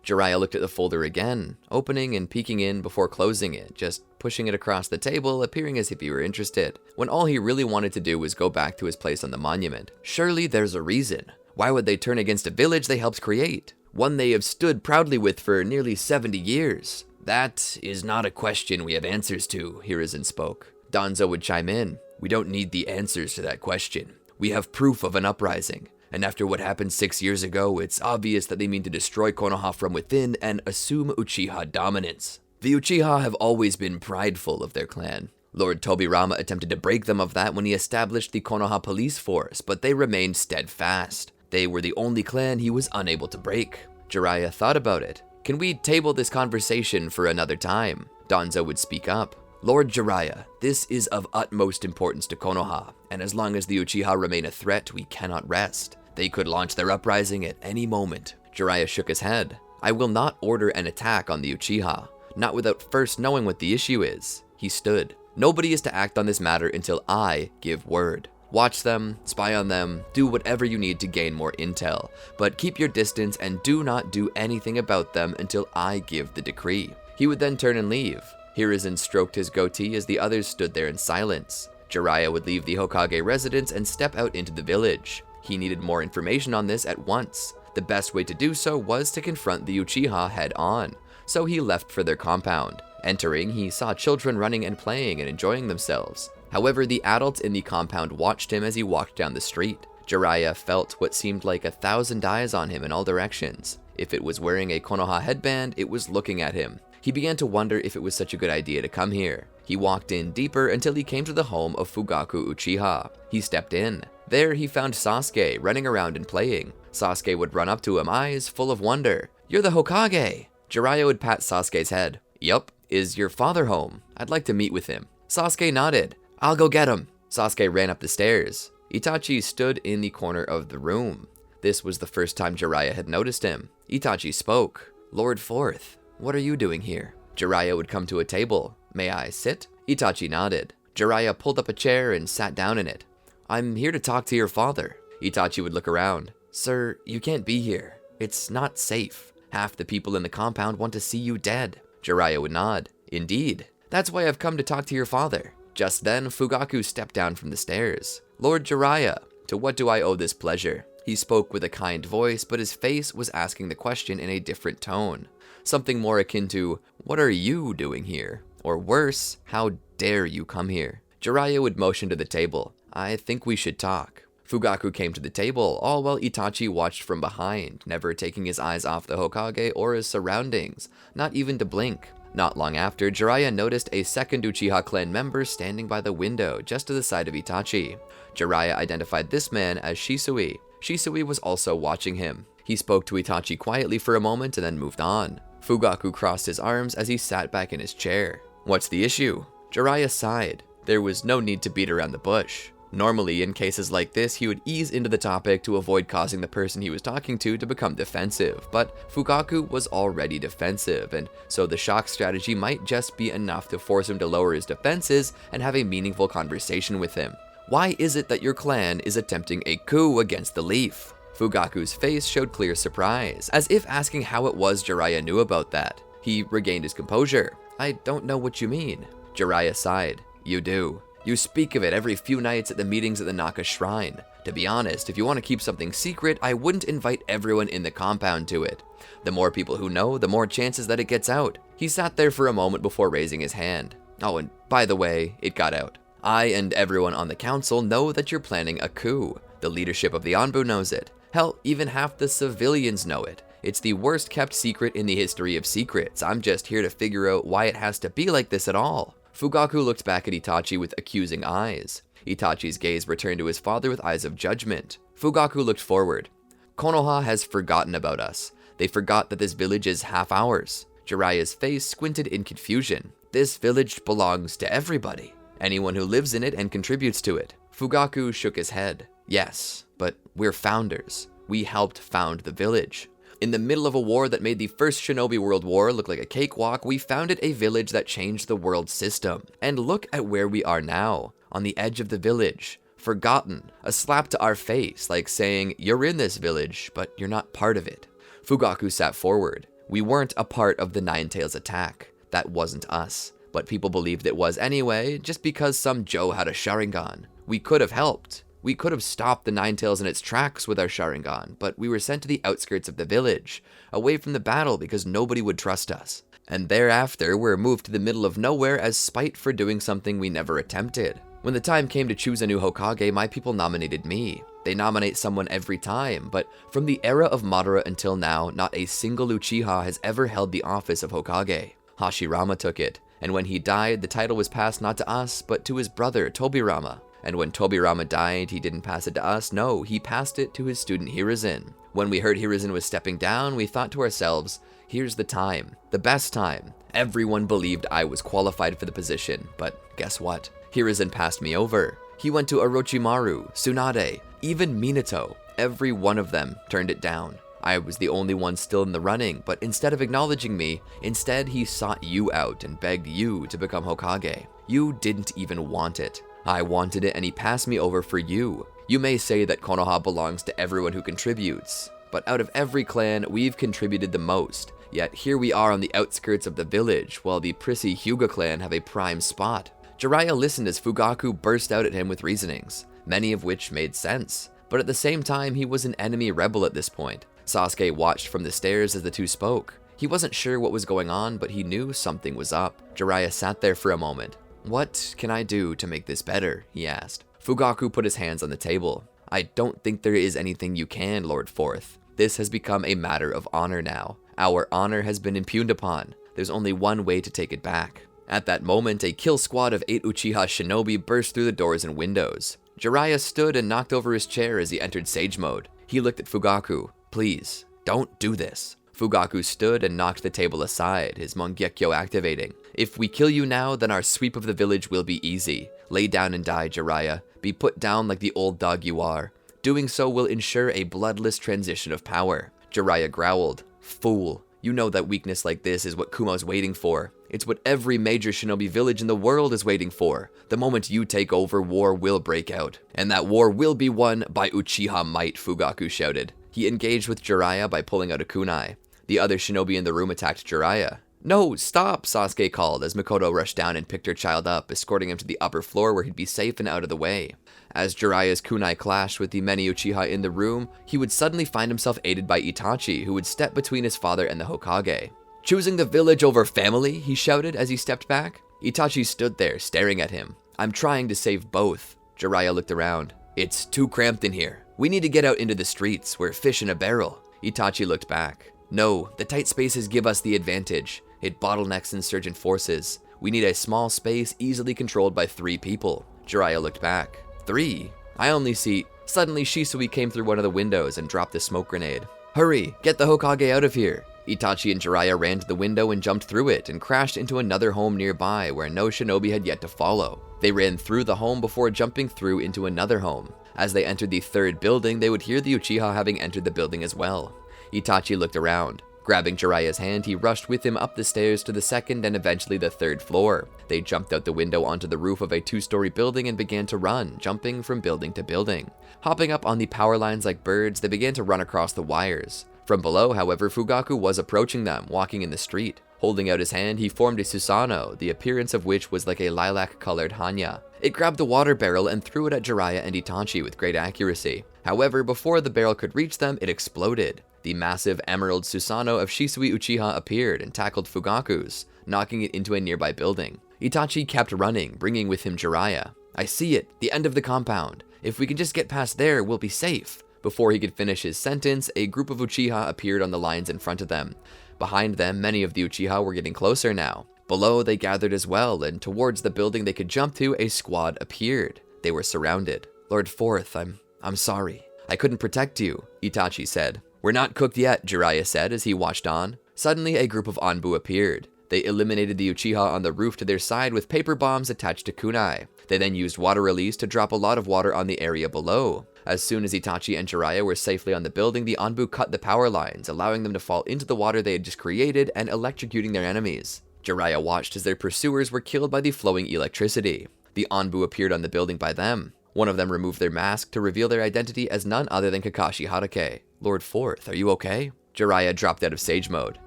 Jiraiya looked at the folder again, opening and peeking in before closing it, just pushing it across the table, appearing as if he were interested, when all he really wanted to do was go back to his place on the monument. Surely there's a reason. Why would they turn against a village they helped create? One they have stood proudly with for nearly 70 years. That is not a question we have answers to, Hiruzen spoke. Danzo would chime in. We don't need the answers to that question. We have proof of an uprising. And after what happened 6 years ago, it's obvious that they mean to destroy Konoha from within and assume Uchiha dominance. The Uchiha have always been prideful of their clan. Lord Tobirama attempted to break them of that when he established the Konoha police force, but they remained steadfast. They were the only clan he was unable to break. Jiraiya thought about it. Can we table this conversation for another time? Danzo would speak up. Lord Jiraiya, this is of utmost importance to Konoha, and as long as the Uchiha remain a threat, we cannot rest. They could launch their uprising at any moment. Jiraiya shook his head. I will not order an attack on the Uchiha, not without first knowing what the issue is. He stood. Nobody is to act on this matter until I give word. Watch them, spy on them, do whatever you need to gain more intel, but keep your distance and do not do anything about them until I give the decree. He would then turn and leave. Hiruzen stroked his goatee as the others stood there in silence. Jiraiya would leave the Hokage residence and step out into the village. He needed more information on this at once. The best way to do so was to confront the Uchiha head on, so he left for their compound. Entering, he saw children running and playing and enjoying themselves. However, the adults in the compound watched him as he walked down the street. Jiraiya felt what seemed like 1,000 eyes on him in all directions. If it was wearing a Konoha headband, it was looking at him. He began to wonder if it was such a good idea to come here. He walked in deeper until he came to the home of Fugaku Uchiha. He stepped in. There he found Sasuke running around and playing. Sasuke would run up to him, eyes full of wonder. You're the Hokage! Jiraiya would pat Sasuke's head. Yup. Is your father home? I'd like to meet with him. Sasuke nodded. I'll go get him. Sasuke ran up the stairs. Itachi stood in the corner of the room. This was the first time Jiraiya had noticed him. Itachi spoke. Lord Fourth, what are you doing here? Jiraiya would come to a table. May I sit? Itachi nodded. Jiraiya pulled up a chair and sat down in it. I'm here to talk to your father. Itachi would look around. Sir, you can't be here. It's not safe. Half the people in the compound want to see you dead. Jiraiya would nod. Indeed. That's why I've come to talk to your father. Just then, Fugaku stepped down from the stairs. Lord Jiraiya, to what do I owe this pleasure? He spoke with a kind voice, but his face was asking the question in a different tone. Something more akin to, what are you doing here? Or worse, how dare you come here? Jiraiya would motion to the table. I think we should talk. Fugaku came to the table, all while Itachi watched from behind, never taking his eyes off the Hokage or his surroundings, not even to blink. Not long after, Jiraiya noticed a second Uchiha clan member standing by the window just to the side of Itachi. Jiraiya identified this man as Shisui. Shisui was also watching him. He spoke to Itachi quietly for a moment and then moved on. Fugaku crossed his arms as he sat back in his chair. What's the issue? Jiraiya sighed. There was no need to beat around the bush. Normally, in cases like this, he would ease into the topic to avoid causing the person he was talking to become defensive, but Fugaku was already defensive, and so the shock strategy might just be enough to force him to lower his defenses and have a meaningful conversation with him. Why is it that your clan is attempting a coup against the Leaf? Fugaku's face showed clear surprise, as if asking how it was Jiraiya knew about that. He regained his composure. I don't know what you mean. Jiraiya sighed. You do. You speak of it every few nights at the meetings at the Naka Shrine. To be honest, if you want to keep something secret, I wouldn't invite everyone in the compound to it. The more people who know, the more chances that it gets out. He sat there for a moment before raising his hand. Oh, and by the way, it got out. I and everyone on the council know that you're planning a coup. The leadership of the Anbu knows it. Hell, even half the civilians know it. It's the worst kept secret in the history of secrets. I'm just here to figure out why it has to be like this at all. Fugaku looked back at Itachi with accusing eyes. Itachi's gaze returned to his father with eyes of judgment. Fugaku looked forward. Konoha has forgotten about us. They forgot that this village is half ours. Jiraiya's face squinted in confusion. This village belongs to everybody. Anyone who lives in it and contributes to it. Fugaku shook his head. Yes, but we're founders. We helped found the village. In the middle of a war that made the First Shinobi World War look like a cakewalk, we founded a village that changed the world system. And look at where we are now, on the edge of the village. Forgotten, a slap to our face, like saying, you're in this village, but you're not part of it. Fugaku sat forward. We weren't a part of the Nine Tails attack. That wasn't us. But people believed it was anyway, just because some Joe had a Sharingan. We could have helped. We could have stopped the Nine Tails in its tracks with our Sharingan, but we were sent to the outskirts of the village, away from the battle because nobody would trust us. And thereafter, we're moved to the middle of nowhere as spite for doing something we never attempted. When the time came to choose a new Hokage, my people nominated me. They nominate someone every time, but from the era of Madara until now, not a single Uchiha has ever held the office of Hokage. Hashirama took it, and when he died, the title was passed not to us, but to his brother, Tobirama. And when Tobirama died, he didn't pass it to us, no, he passed it to his student Hiruzen. When we heard Hiruzen was stepping down, we thought to ourselves, here's the time, the best time. Everyone believed I was qualified for the position, but guess what? Hiruzen passed me over. He went to Orochimaru, Tsunade, even Minato. Every one of them turned it down. I was the only one still in the running, but instead of acknowledging me, instead he sought you out and begged you to become Hokage. You didn't even want it. I wanted it and he passed me over for you. You may say that Konoha belongs to everyone who contributes, but out of every clan, we've contributed the most. Yet here we are on the outskirts of the village, while the prissy Hyuga clan have a prime spot. Jiraiya listened as Fugaku burst out at him with reasonings, many of which made sense. But at the same time, he was an enemy rebel at this point. Sasuke watched from the stairs as the two spoke. He wasn't sure what was going on, but he knew something was up. Jiraiya sat there for a moment. What can I do to make this better? He asked. Fugaku put his hands on the table. I don't think there is anything you can, Lord Fourth. This has become a matter of honor now. Our honor has been impugned upon. There's only one way to take it back. At that moment, a kill squad of 8 Uchiha shinobi burst through the doors and windows. Jiraiya stood and knocked over his chair as he entered sage mode. He looked at Fugaku. Please, don't do this. Fugaku stood and knocked the table aside, his Mangekyo activating. If we kill you now, then our sweep of the village will be easy. Lay down and die, Jiraiya. Be put down like the old dog you are. Doing so will ensure a bloodless transition of power. Jiraiya growled. Fool. You know that weakness like this is what Kumo's waiting for. It's what every major shinobi village in the world is waiting for. The moment you take over, war will break out. And that war will be won by Uchiha might, Fugaku shouted. He engaged with Jiraiya by pulling out a kunai. The other shinobi in the room attacked Jiraiya. No, stop, Sasuke called as Mikoto rushed down and picked her child up, escorting him to the upper floor where he'd be safe and out of the way. As Jiraiya's kunai clashed with the many Uchiha in the room, he would suddenly find himself aided by Itachi, who would step between his father and the Hokage. Choosing the village over family, he shouted as he stepped back. Itachi stood there, staring at him. I'm trying to save both. Jiraiya looked around. It's too cramped in here. We need to get out into the streets. We're fish in a barrel. Itachi looked back. No, the tight spaces give us the advantage. It bottlenecks insurgent forces. We need a small space easily controlled by 3 people. Jiraiya looked back. 3? I only see... Suddenly, Shisui came through one of the windows and dropped a smoke grenade. Hurry, get the Hokage out of here. Itachi and Jiraiya ran to the window and jumped through it and crashed into another home nearby where no shinobi had yet to follow. They ran through the home before jumping through into another home. As they entered the 3rd building, they would hear the Uchiha having entered the building as well. Itachi looked around. Grabbing Jiraiya's hand, he rushed with him up the stairs to the 2nd and eventually the 3rd floor. They jumped out the window onto the roof of a 2-story building and began to run, jumping from building to building. Hopping up on the power lines like birds, they began to run across the wires. From below, however, Fugaku was approaching them, walking in the street. Holding out his hand, he formed a Susanoo, the appearance of which was like a lilac-colored Hanya. It grabbed a water barrel and threw it at Jiraiya and Itachi with great accuracy. However, before the barrel could reach them, it exploded. The massive Emerald Susanoo of Shisui Uchiha appeared and tackled Fugaku's, knocking it into a nearby building. Itachi kept running, bringing with him Jiraiya. "I see it, the end of the compound. If we can just get past there, we'll be safe." Before he could finish his sentence, a group of Uchiha appeared on the lines in front of them. Behind them, many of the Uchiha were getting closer now. Below, they gathered as well, and towards the building they could jump to, a squad appeared. They were surrounded. "Lord Fourth, I'm sorry. I couldn't protect you," Itachi said. "We're not cooked yet," Jiraiya said as he watched on. Suddenly, a group of Anbu appeared. They eliminated the Uchiha on the roof to their side with paper bombs attached to kunai. They then used water release to drop a lot of water on the area below. As soon as Itachi and Jiraiya were safely on the building, the Anbu cut the power lines, allowing them to fall into the water they had just created and electrocuting their enemies. Jiraiya watched as their pursuers were killed by the flowing electricity. The Anbu appeared on the building by them. One of them removed their mask to reveal their identity as none other than Kakashi Hatake. "Lord Fourth, are you okay?" Jiraiya dropped out of sage mode.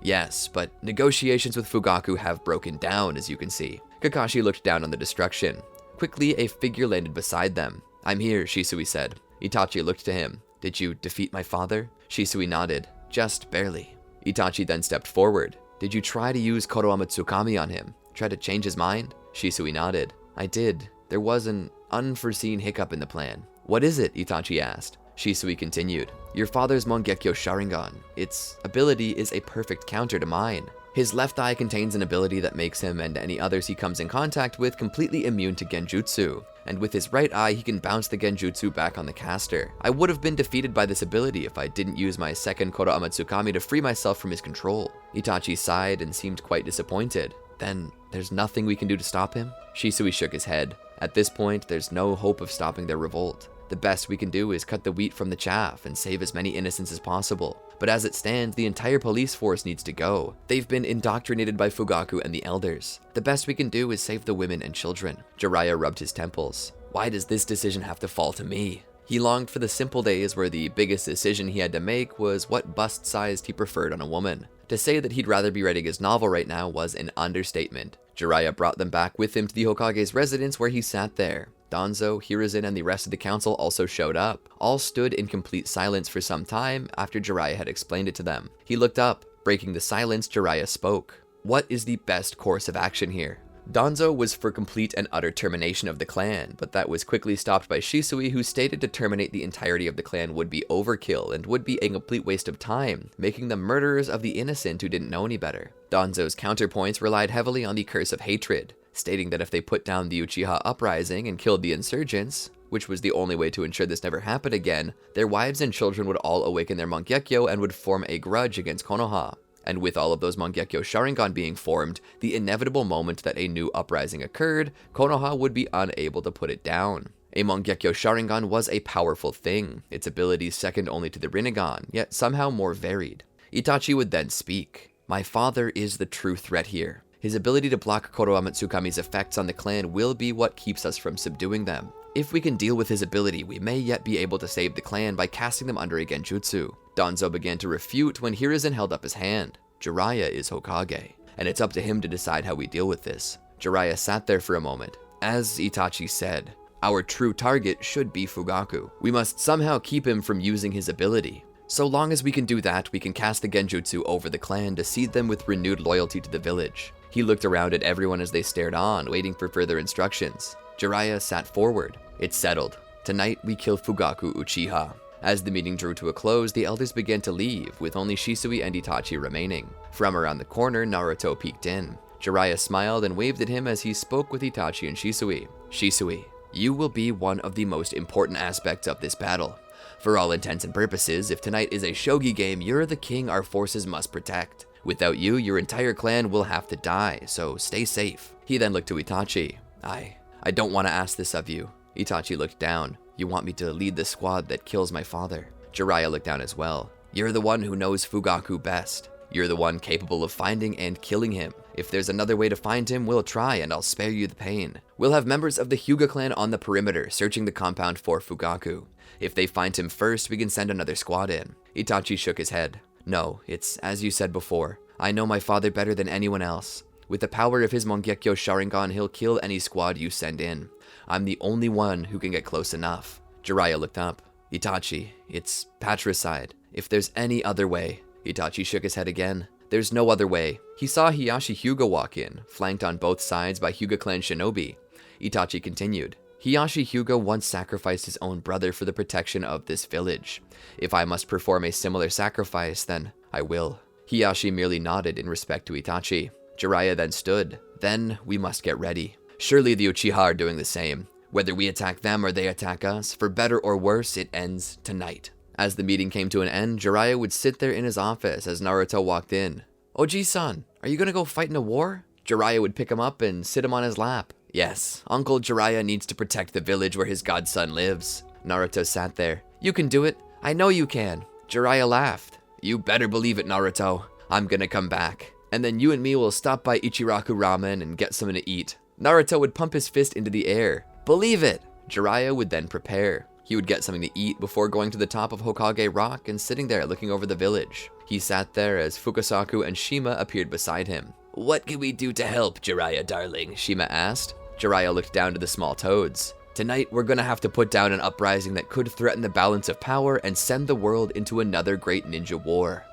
"Yes, but negotiations with Fugaku have broken down, as you can see." Kakashi looked down on the destruction. Quickly, a figure landed beside them. "I'm here," Shisui said. Itachi looked to him. "Did you defeat my father?" Shisui nodded. "Just barely." Itachi then stepped forward. "Did you try to use Kodoama Tsukami on him? Try to change his mind?" Shisui nodded. "I did. There was an unforeseen hiccup in the plan." "What is it?" Itachi asked. Shisui continued. "Your father's Mangekyo Sharingan. Its ability is a perfect counter to mine. His left eye contains an ability that makes him and any others he comes in contact with completely immune to genjutsu, and with his right eye he can bounce the genjutsu back on the caster. I would have been defeated by this ability if I didn't use my second Kodoama Tsukami to free myself from his control." Itachi sighed and seemed quite disappointed. "Then there's nothing we can do to stop him?" Shisui shook his head. "At this point, there's no hope of stopping their revolt. The best we can do is cut the wheat from the chaff and save as many innocents as possible. But as it stands, the entire police force needs to go. They've been indoctrinated by Fugaku and the elders. The best we can do is save the women and children." Jiraiya rubbed his temples. "Why does this decision have to fall to me?" He longed for the simple days where the biggest decision he had to make was what bust size he preferred on a woman. To say that he'd rather be writing his novel right now was an understatement. Jiraiya brought them back with him to the Hokage's residence where he sat there. Hanzo, Hiruzen, and the rest of the council also showed up. All stood in complete silence for some time after Jiraiya had explained it to them. He looked up. Breaking the silence, Jiraiya spoke. "What is the best course of action here?" Hanzo was for complete and utter termination of the clan, but that was quickly stopped by Shisui, who stated to terminate the entirety of the clan would be overkill and would be a complete waste of time, making them murderers of the innocent who didn't know any better. Hanzo's counterpoints relied heavily on the curse of hatred, stating that if they put down the Uchiha uprising and killed the insurgents, which was the only way to ensure this never happened again, their wives and children would all awaken their Mangekyo and would form a grudge against Konoha. And with all of those Mangekyo Sharingan being formed, the inevitable moment that a new uprising occurred, Konoha would be unable to put it down. A Mangekyo Sharingan was a powerful thing, its abilities second only to the Rinnegan, yet somehow more varied. Itachi would then speak. "My father is the true threat here. His ability to block Kodoama Tsukami's effects on the clan will be what keeps us from subduing them. If we can deal with his ability, we may yet be able to save the clan by casting them under a genjutsu." Hanzo began to refute when Hiruzen held up his hand. "Jiraiya is Hokage, and it's up to him to decide how we deal with this." Jiraiya sat there for a moment. "As Itachi said, our true target should be Fugaku. We must somehow keep him from using his ability. So long as we can do that, we can cast the genjutsu over the clan to seed them with renewed loyalty to the village." He looked around at everyone as they stared on, waiting for further instructions. Jiraiya sat forward. "It's settled. Tonight we kill Fugaku Uchiha." As the meeting drew to a close, the elders began to leave, with only Shisui and Itachi remaining. From around the corner, Naruto peeked in. Jiraiya smiled and waved at him as he spoke with Itachi and Shisui. "Shisui, you will be one of the most important aspects of this battle. For all intents and purposes, if tonight is a shogi game, you're the king our forces must protect. Without you, your entire clan will have to die, so stay safe." He then looked to Itachi. I don't want to ask this of you." Itachi looked down. "You want me to lead the squad that kills my father?" Jiraiya looked down as well. "You're the one who knows Fugaku best. You're the one capable of finding and killing him. If there's another way to find him, we'll try and I'll spare you the pain. We'll have members of the Hyuga clan on the perimeter searching the compound for Fugaku. If they find him first, we can send another squad in." Itachi shook his head. "No, it's as you said before. I know my father better than anyone else. With the power of his Mangekyo Sharingan, he'll kill any squad you send in. I'm the only one who can get close enough. Jiraiya looked up. Itachi, it's patricide. If there's any other way. Itachi shook his head again. There's no other way. He saw Hiyashi Hyuga walk in, flanked on both sides by Hyuga clan shinobi. Itachi continued. Hiyashi Hyuga once sacrificed his own brother for the protection of this village. If I must perform a similar sacrifice, then I will. Hiyashi merely nodded in respect to Itachi. Jiraiya then stood. Then we must get ready. Surely the Uchiha are doing the same. Whether we attack them or they attack us, for better or worse, it ends tonight. As the meeting came to an end, Jiraiya would sit there in his office as Naruto walked in. Oji-san, are you gonna go fight in a war? Jiraiya would pick him up and sit him on his lap. Yes, Uncle Jiraiya needs to protect the village where his godson lives. Naruto sat there. You can do it. I know you can. Jiraiya laughed. You better believe it, Naruto. I'm gonna come back. And then you and me will stop by Ichiraku Ramen and get something to eat. Naruto would pump his fist into the air. Believe it! Jiraiya would then prepare. He would get something to eat before going to the top of Hokage Rock and sitting there looking over the village. He sat there as Fukasaku and Shima appeared beside him. What can we do to help, Jiraiya darling? Shima asked. Jiraiya looked down to the small toads. Tonight, we're gonna have to put down an uprising that could threaten the balance of power and send the world into another great ninja war.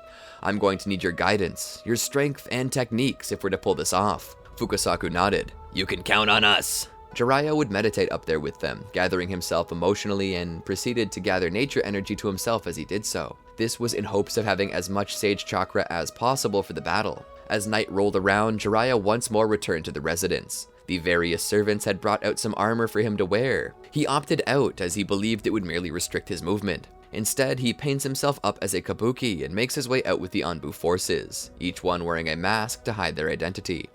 I'm going to need your guidance, your strength, and techniques if we're to pull this off. Fukasaku nodded. You can count on us. Jiraiya would meditate up there with them, gathering himself emotionally and proceeded to gather nature energy to himself as he did so. This was in hopes of having as much sage chakra as possible for the battle. As night rolled around, Jiraiya once more returned to the residence. The various servants had brought out some armor for him to wear. He opted out as he believed it would merely restrict his movement. Instead, he paints himself up as a kabuki and makes his way out with the Anbu forces, each one wearing a mask to hide their identity.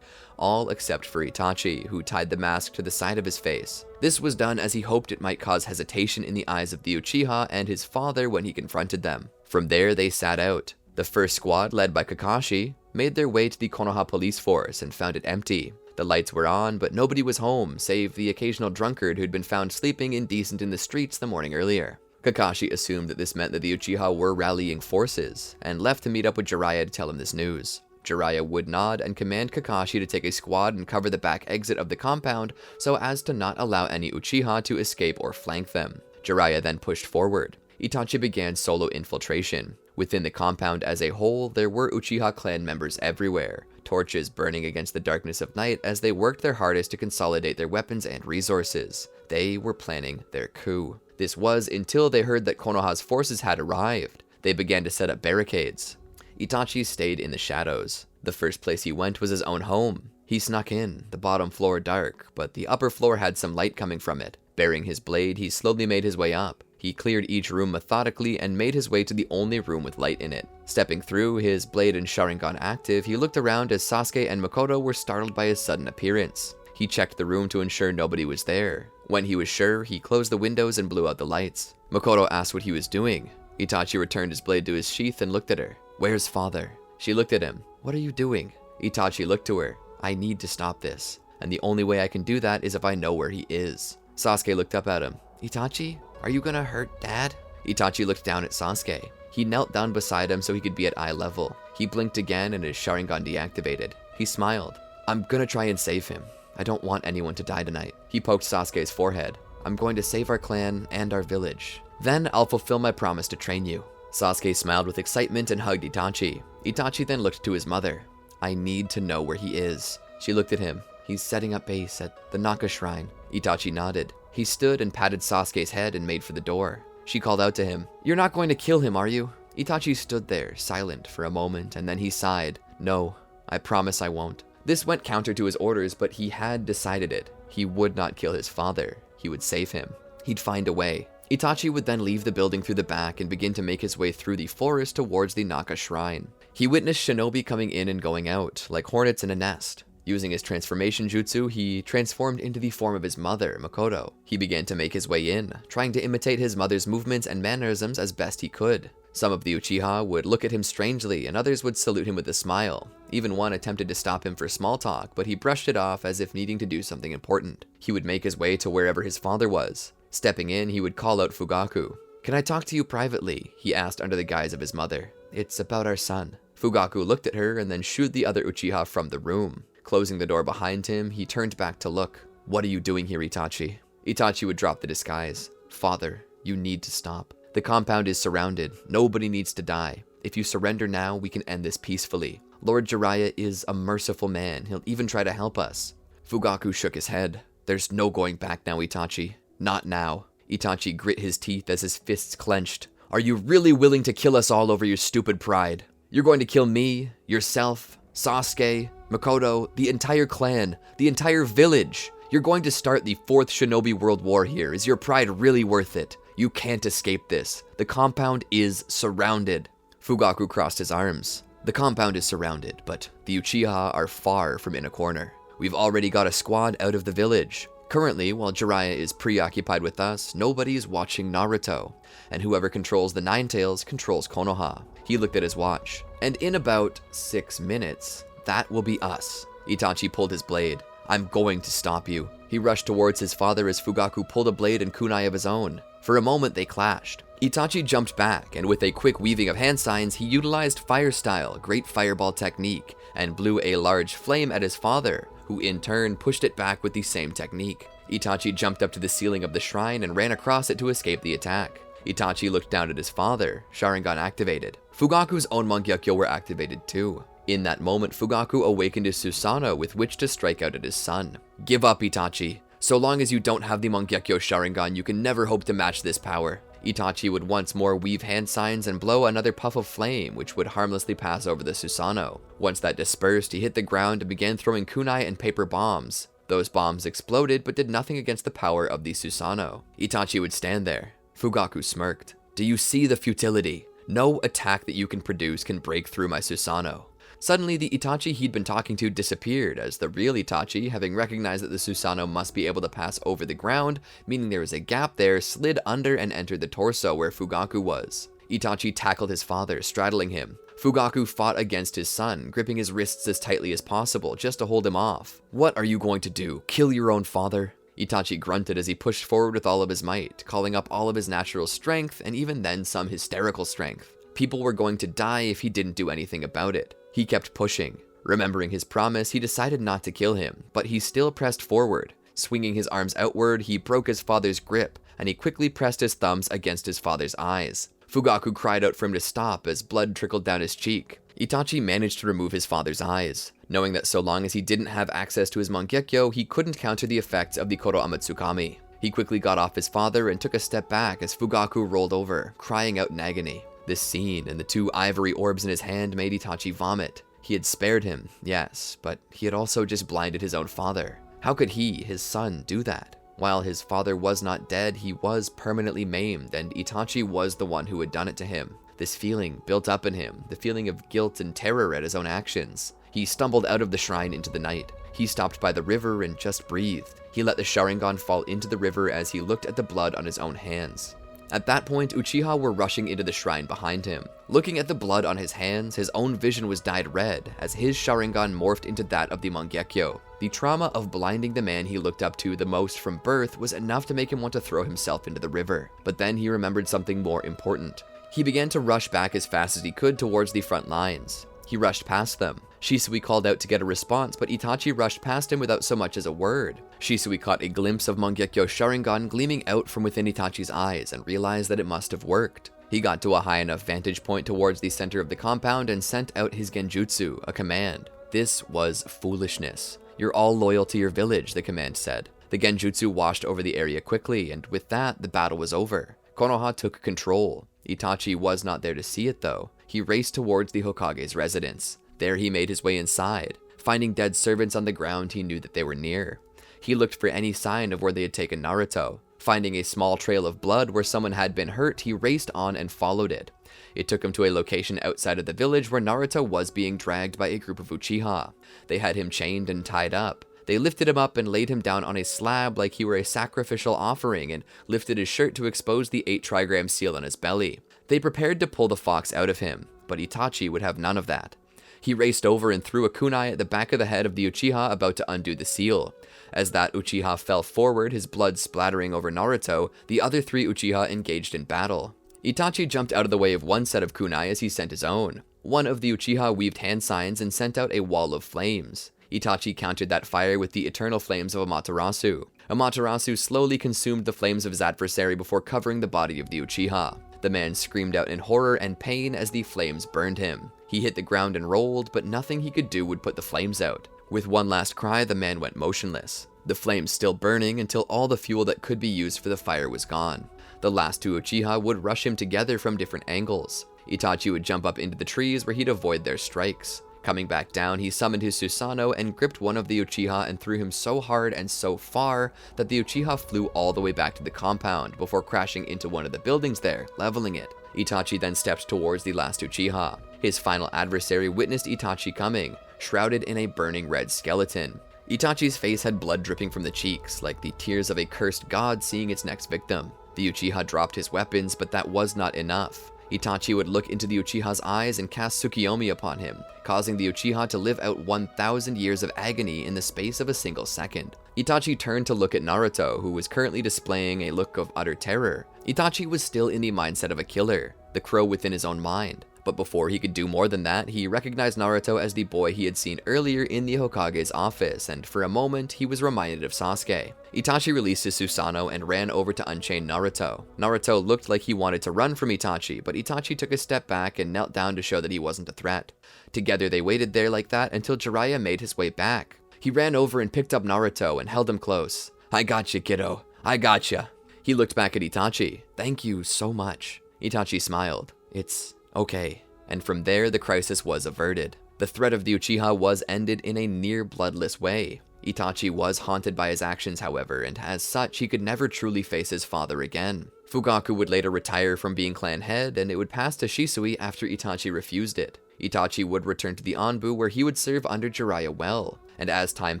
All except for Itachi, who tied the mask to the side of his face. This was done as he hoped it might cause hesitation in the eyes of the Uchiha and his father when he confronted them. From there, they sat out. The first squad, led by Kakashi, made their way to the Konoha police force and found it empty. The lights were on, but nobody was home, save the occasional drunkard who'd been found sleeping indecent in the streets the morning earlier. Kakashi assumed that this meant that the Uchiha were rallying forces, and left to meet up with Jiraiya to tell him this news. Jiraiya would nod and command Kakashi to take a squad and cover the back exit of the compound so as to not allow any Uchiha to escape or flank them. Jiraiya then pushed forward. Itachi began solo infiltration. Within the compound as a whole, there were Uchiha clan members everywhere, torches burning against the darkness of night as they worked their hardest to consolidate their weapons and resources. They were planning their coup. This was until they heard that Konoha's forces had arrived. They began to set up barricades. Itachi stayed in the shadows. The first place he went was his own home. He snuck in, the bottom floor dark, but the upper floor had some light coming from it. Bearing his blade, he slowly made his way up. He cleared each room methodically and made his way to the only room with light in it. Stepping through, his blade and Sharingan active, he looked around as Sasuke and Makoto were startled by his sudden appearance. He checked the room to ensure nobody was there. When he was sure, he closed the windows and blew out the lights. Makoto asked what he was doing. Itachi returned his blade to his sheath and looked at her. Where's father? She looked at him. What are you doing? Itachi looked to her. I need to stop this. And the only way I can do that is if I know where he is. Sasuke looked up at him. Itachi, are you gonna hurt Dad? Itachi looked down at Sasuke. He knelt down beside him so he could be at eye level. He blinked again and his Sharingan deactivated. He smiled. I'm gonna try and save him. I don't want anyone to die tonight. He poked Sasuke's forehead. I'm going to save our clan and our village. Then I'll fulfill my promise to train you. Sasuke smiled with excitement and hugged Itachi. Itachi then looked to his mother. I need to know where he is. She looked at him. He's setting up base at the Naka Shrine. Itachi nodded. He stood and patted Sasuke's head and made for the door. She called out to him. You're not going to kill him, are you? Itachi stood there, silent for a moment, and then he sighed. No, I promise I won't. This went counter to his orders, but he had decided it. He would not kill his father. He would save him. He'd find a way. Itachi would then leave the building through the back and begin to make his way through the forest towards the Naka Shrine. He witnessed shinobi coming in and going out, like hornets in a nest. Using his transformation jutsu, he transformed into the form of his mother, Makoto. He began to make his way in, trying to imitate his mother's movements and mannerisms as best he could. Some of the Uchiha would look at him strangely, and others would salute him with a smile. Even one attempted to stop him for small talk, but he brushed it off as if needing to do something important. He would make his way to wherever his father was. Stepping in, he would call out Fugaku. Can I talk to you privately? He asked under the guise of his mother. It's about our son. Fugaku looked at her and then shooed the other Uchiha from the room. Closing the door behind him, he turned back to look. "What are you doing here, Itachi?" Itachi would drop the disguise. "Father, you need to stop. The compound is surrounded. Nobody needs to die. If you surrender now, we can end this peacefully. Lord Jiraiya is a merciful man. He'll even try to help us." Fugaku shook his head. "There's no going back now, Itachi. Not now." Itachi grit his teeth as his fists clenched. "Are you really willing to kill us all over your stupid pride? You're going to kill me, yourself, Sasuke, Makoto, the entire clan, the entire village. You're going to start the 4th Shinobi World War here. Is your pride really worth it? You can't escape this. The compound is surrounded." Fugaku crossed his arms. "The compound is surrounded, but the Uchiha are far from in a corner. We've already got a squad out of the village. Currently, while Jiraiya is preoccupied with us, nobody's watching Naruto. And whoever controls the Nine Tails controls Konoha." He looked at his watch. "And in about 6 minutes, that will be us." Itachi pulled his blade. "I'm going to stop you." He rushed towards his father as Fugaku pulled a blade and kunai of his own. For a moment, they clashed. Itachi jumped back, and with a quick weaving of hand signs, he utilized fire style, great fireball technique, and blew a large flame at his father, who in turn pushed it back with the same technique. Itachi jumped up to the ceiling of the shrine and ran across it to escape the attack. Itachi looked down at his father, Sharingan activated. Fugaku's own Mangekyou were activated too. In that moment, Fugaku awakened his Susanoo with which to strike out at his son. "Give up, Itachi. So long as you don't have the Mangekyou Sharingan, you can never hope to match this power." Itachi would once more weave hand signs and blow another puff of flame, which would harmlessly pass over the Susanoo. Once that dispersed, he hit the ground and began throwing kunai and paper bombs. Those bombs exploded, but did nothing against the power of the Susanoo. Itachi would stand there. Fugaku smirked. "Do you see the futility? No attack that you can produce can break through my Susanoo." Suddenly, the Itachi he'd been talking to disappeared, as the real Itachi, having recognized that the Susanoo must be able to pass over the ground, meaning there was a gap there, slid under and entered the torso where Fugaku was. Itachi tackled his father, straddling him. Fugaku fought against his son, gripping his wrists as tightly as possible, just to hold him off. "What are you going to do? Kill your own father?" Itachi grunted as he pushed forward with all of his might, calling up all of his natural strength, and even then some hysterical strength. People were going to die if he didn't do anything about it. He kept pushing. Remembering his promise, he decided not to kill him, but he still pressed forward. Swinging his arms outward, he broke his father's grip, and he quickly pressed his thumbs against his father's eyes. Fugaku cried out for him to stop as blood trickled down his cheek. Itachi managed to remove his father's eyes, knowing that so long as he didn't have access to his Mangekyou, he couldn't counter the effects of the Koro Amatsukami. He quickly got off his father and took a step back as Fugaku rolled over, crying out in agony. This scene and the 2 ivory orbs in his hand made Itachi vomit. He had spared him, yes, but he had also just blinded his own father. How could he, his son, do that? While his father was not dead, he was permanently maimed, and Itachi was the one who had done it to him. This feeling built up in him, the feeling of guilt and terror at his own actions. He stumbled out of the shrine into the night. He stopped by the river and just breathed. He let the Sharingan fall into the river as he looked at the blood on his own hands. At that point, Uchiha were rushing into the shrine behind him. Looking at the blood on his hands, his own vision was dyed red, as his Sharingan morphed into that of the Mangekyou. The trauma of blinding the man he looked up to the most from birth was enough to make him want to throw himself into the river. But then he remembered something more important. He began to rush back as fast as he could towards the front lines. He rushed past them. Shisui called out to get a response, but Itachi rushed past him without so much as a word. Shisui caught a glimpse of Mangekyou Sharingan gleaming out from within Itachi's eyes and realized that it must have worked. He got to a high enough vantage point towards the center of the compound and sent out his genjutsu, a command. This was foolishness. "You're all loyal to your village," the command said. The genjutsu washed over the area quickly, and with that, the battle was over. Konoha took control. Itachi was not there to see it though. He raced towards the Hokage's residence. There he made his way inside. Finding dead servants on the ground, he knew that they were near. He looked for any sign of where they had taken Naruto. Finding a small trail of blood where someone had been hurt, he raced on and followed it. It took him to a location outside of the village where Naruto was being dragged by a group of Uchiha. They had him chained and tied up. They lifted him up and laid him down on a slab like he were a sacrificial offering and lifted his shirt to expose the 8 trigram seal on his belly. They prepared to pull the fox out of him, but Itachi would have none of that. He raced over and threw a kunai at the back of the head of the Uchiha about to undo the seal. As that Uchiha fell forward, his blood splattering over Naruto, the other 3 Uchiha engaged in battle. Itachi jumped out of the way of one set of kunai as he sent his own. One of the Uchiha weaved hand signs and sent out a wall of flames. Itachi countered that fire with the eternal flames of Amaterasu. Amaterasu slowly consumed the flames of his adversary before covering the body of the Uchiha. The man screamed out in horror and pain as the flames burned him. He hit the ground and rolled, but nothing he could do would put the flames out. With one last cry, the man went motionless, the flames still burning until all the fuel that could be used for the fire was gone. The last two Uchiha would rush him together from different angles. Itachi would jump up into the trees where he'd avoid their strikes. Coming back down, he summoned his Susanoo and gripped one of the Uchiha and threw him so hard and so far that the Uchiha flew all the way back to the compound before crashing into one of the buildings there, leveling it. Itachi then stepped towards the last Uchiha. His final adversary witnessed Itachi coming, shrouded in a burning red skeleton. Itachi's face had blood dripping from the cheeks, like the tears of a cursed god seeing its next victim. The Uchiha dropped his weapons, but that was not enough. Itachi would look into the Uchiha's eyes and cast Tsukiyomi upon him, causing the Uchiha to live out 1,000 years of agony in the space of a single second. Itachi turned to look at Naruto, who was currently displaying a look of utter terror. Itachi was still in the mindset of a killer, the crow within his own mind. But before he could do more than that, he recognized Naruto as the boy he had seen earlier in the Hokage's office, and for a moment, he was reminded of Sasuke. Itachi released his Susanoo and ran over to unchain Naruto. Naruto looked like he wanted to run from Itachi, but Itachi took a step back and knelt down to show that he wasn't a threat. Together they waited there like that until Jiraiya made his way back. He ran over and picked up Naruto and held him close. "I gotcha, kiddo. I gotcha." He looked back at Itachi. "Thank you so much." Itachi smiled. "It's okay." And from there, the crisis was averted. The threat of the Uchiha was ended in a near bloodless way. Itachi was haunted by his actions, however, and as such, he could never truly face his father again. Fugaku would later retire from being clan head, and it would pass to Shisui after Itachi refused it. Itachi would return to the Anbu, where he would serve under Jiraiya well. And as time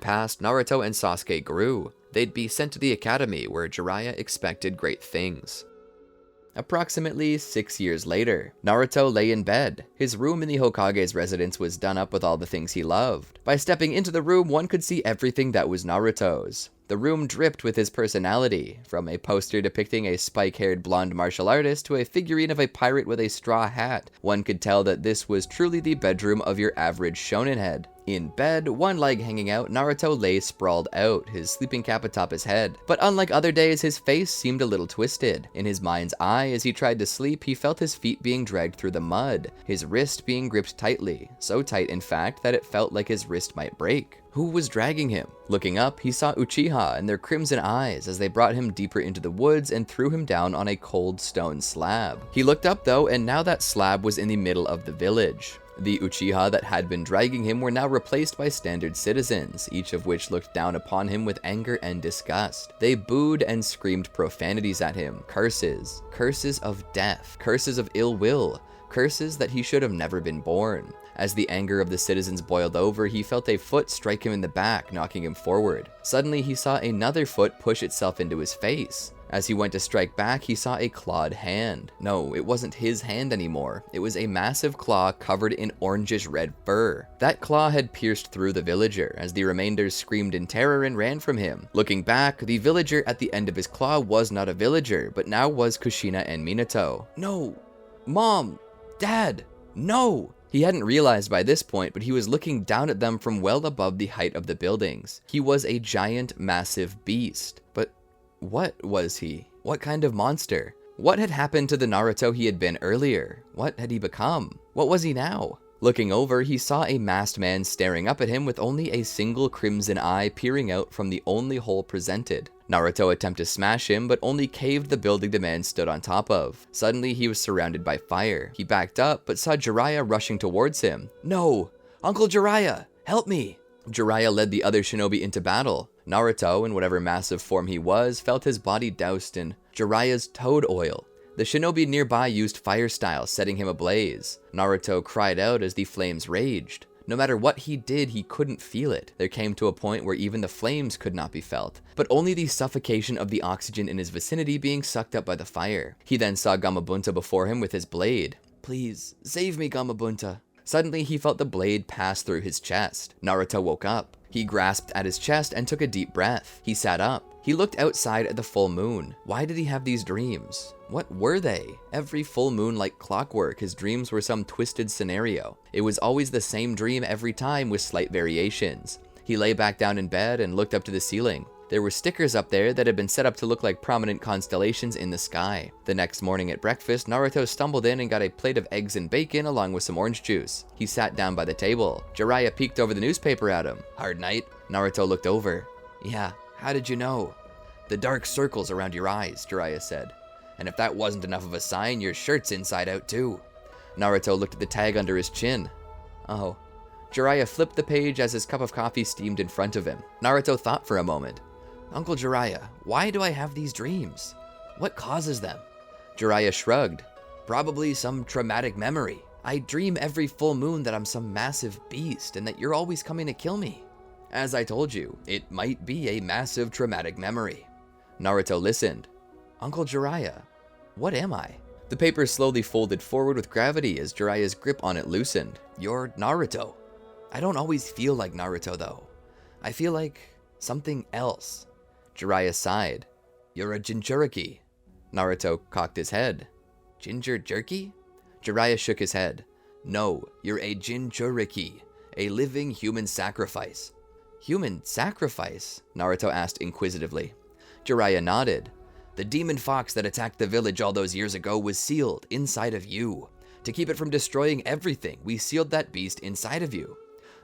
passed, Naruto and Sasuke grew. They'd be sent to the academy, where Jiraiya expected great things. Approximately 6 years later, Naruto lay in bed. His room in the Hokage's residence was done up with all the things he loved. By stepping into the room, one could see everything that was Naruto's. The room dripped with his personality, from a poster depicting a spike-haired blonde martial artist to a figurine of a pirate with a straw hat. One could tell that this was truly the bedroom of your average shonen head. In bed, one leg hanging out, Naruto lay sprawled out, his sleeping cap atop his head. But unlike other days, his face seemed a little twisted. In his mind's eye, as he tried to sleep, he felt his feet being dragged through the mud, his wrist being gripped tightly, so tight in fact that it felt like his wrist might break. Who was dragging him? Looking up, he saw Uchiha and their crimson eyes as they brought him deeper into the woods and threw him down on a cold stone slab. He looked up though, and now that slab was in the middle of the village. The Uchiha that had been dragging him were now replaced by standard citizens, each of which looked down upon him with anger and disgust. They booed and screamed profanities at him, curses, curses of death, curses of ill will, curses that he should have never been born. As the anger of the citizens boiled over, he felt a foot strike him in the back, knocking him forward. Suddenly, he saw another foot push itself into his face. As he went to strike back, he saw a clawed hand. No, it wasn't his hand anymore. It was a massive claw covered in orangish red fur. That claw had pierced through the villager, as the remainders screamed in terror and ran from him. Looking back, the villager at the end of his claw was not a villager, but now was Kushina and Minato. "No! Mom! Dad! No!" He hadn't realized by this point, but he was looking down at them from well above the height of the buildings. He was a giant, massive beast. But what was he? What kind of monster? What had happened to the Naruto he had been earlier? What had he become? What was he now? Looking over, he saw a masked man staring up at him with only a single crimson eye peering out from the only hole presented. Naruto attempted to smash him, but only caved the building the man stood on top of. Suddenly, he was surrounded by fire. He backed up, but saw Jiraiya rushing towards him. "No! Uncle Jiraiya! Help me!" Jiraiya led the other shinobi into battle. Naruto, in whatever massive form he was, felt his body doused in Jiraiya's toad oil. The shinobi nearby used fire style, setting him ablaze. Naruto cried out as the flames raged. No matter what he did, he couldn't feel it. There came to a point where even the flames could not be felt, but only the suffocation of the oxygen in his vicinity being sucked up by the fire. He then saw Gamabunta before him with his blade. "Please, save me, Gamabunta." Suddenly, he felt the blade pass through his chest. Naruto woke up. He grasped at his chest and took a deep breath. He sat up. He looked outside at the full moon. Why did he have these dreams? What were they? Every full moon like clockwork, his dreams were some twisted scenario. It was always the same dream every time with slight variations. He lay back down in bed and looked up to the ceiling. There were stickers up there that had been set up to look like prominent constellations in the sky. The next morning at breakfast, Naruto stumbled in and got a plate of eggs and bacon along with some orange juice. He sat down by the table. Jiraiya peeked over the newspaper at him. "Hard night?" Naruto looked over. "Yeah, how did you know?" "The dark circles around your eyes," Jiraiya said. "And if that wasn't enough of a sign, your shirt's inside out too." Naruto looked at the tag under his chin. "Oh." Jiraiya flipped the page as his cup of coffee steamed in front of him. Naruto thought for a moment. "Uncle Jiraiya, why do I have these dreams? What causes them?" Jiraiya shrugged. "Probably some traumatic memory. I dream every full moon that I'm some massive beast and that you're always coming to kill me. As I told you, it might be a massive traumatic memory." Naruto listened. "Uncle Jiraiya, what am I?" The paper slowly folded forward with gravity as Jiraiya's grip on it loosened. "You're Naruto." "I don't always feel like Naruto, though. I feel like something else." Jiraiya sighed. "You're a Jinchuriki." Naruto cocked his head. "Ginger jerky?" Jiraiya shook his head. "No, you're a Jinchuriki, a living human sacrifice." "Human sacrifice?" Naruto asked inquisitively. Jiraiya nodded. "The demon fox that attacked the village all those years ago was sealed inside of you. To keep it from destroying everything, we sealed that beast inside of you."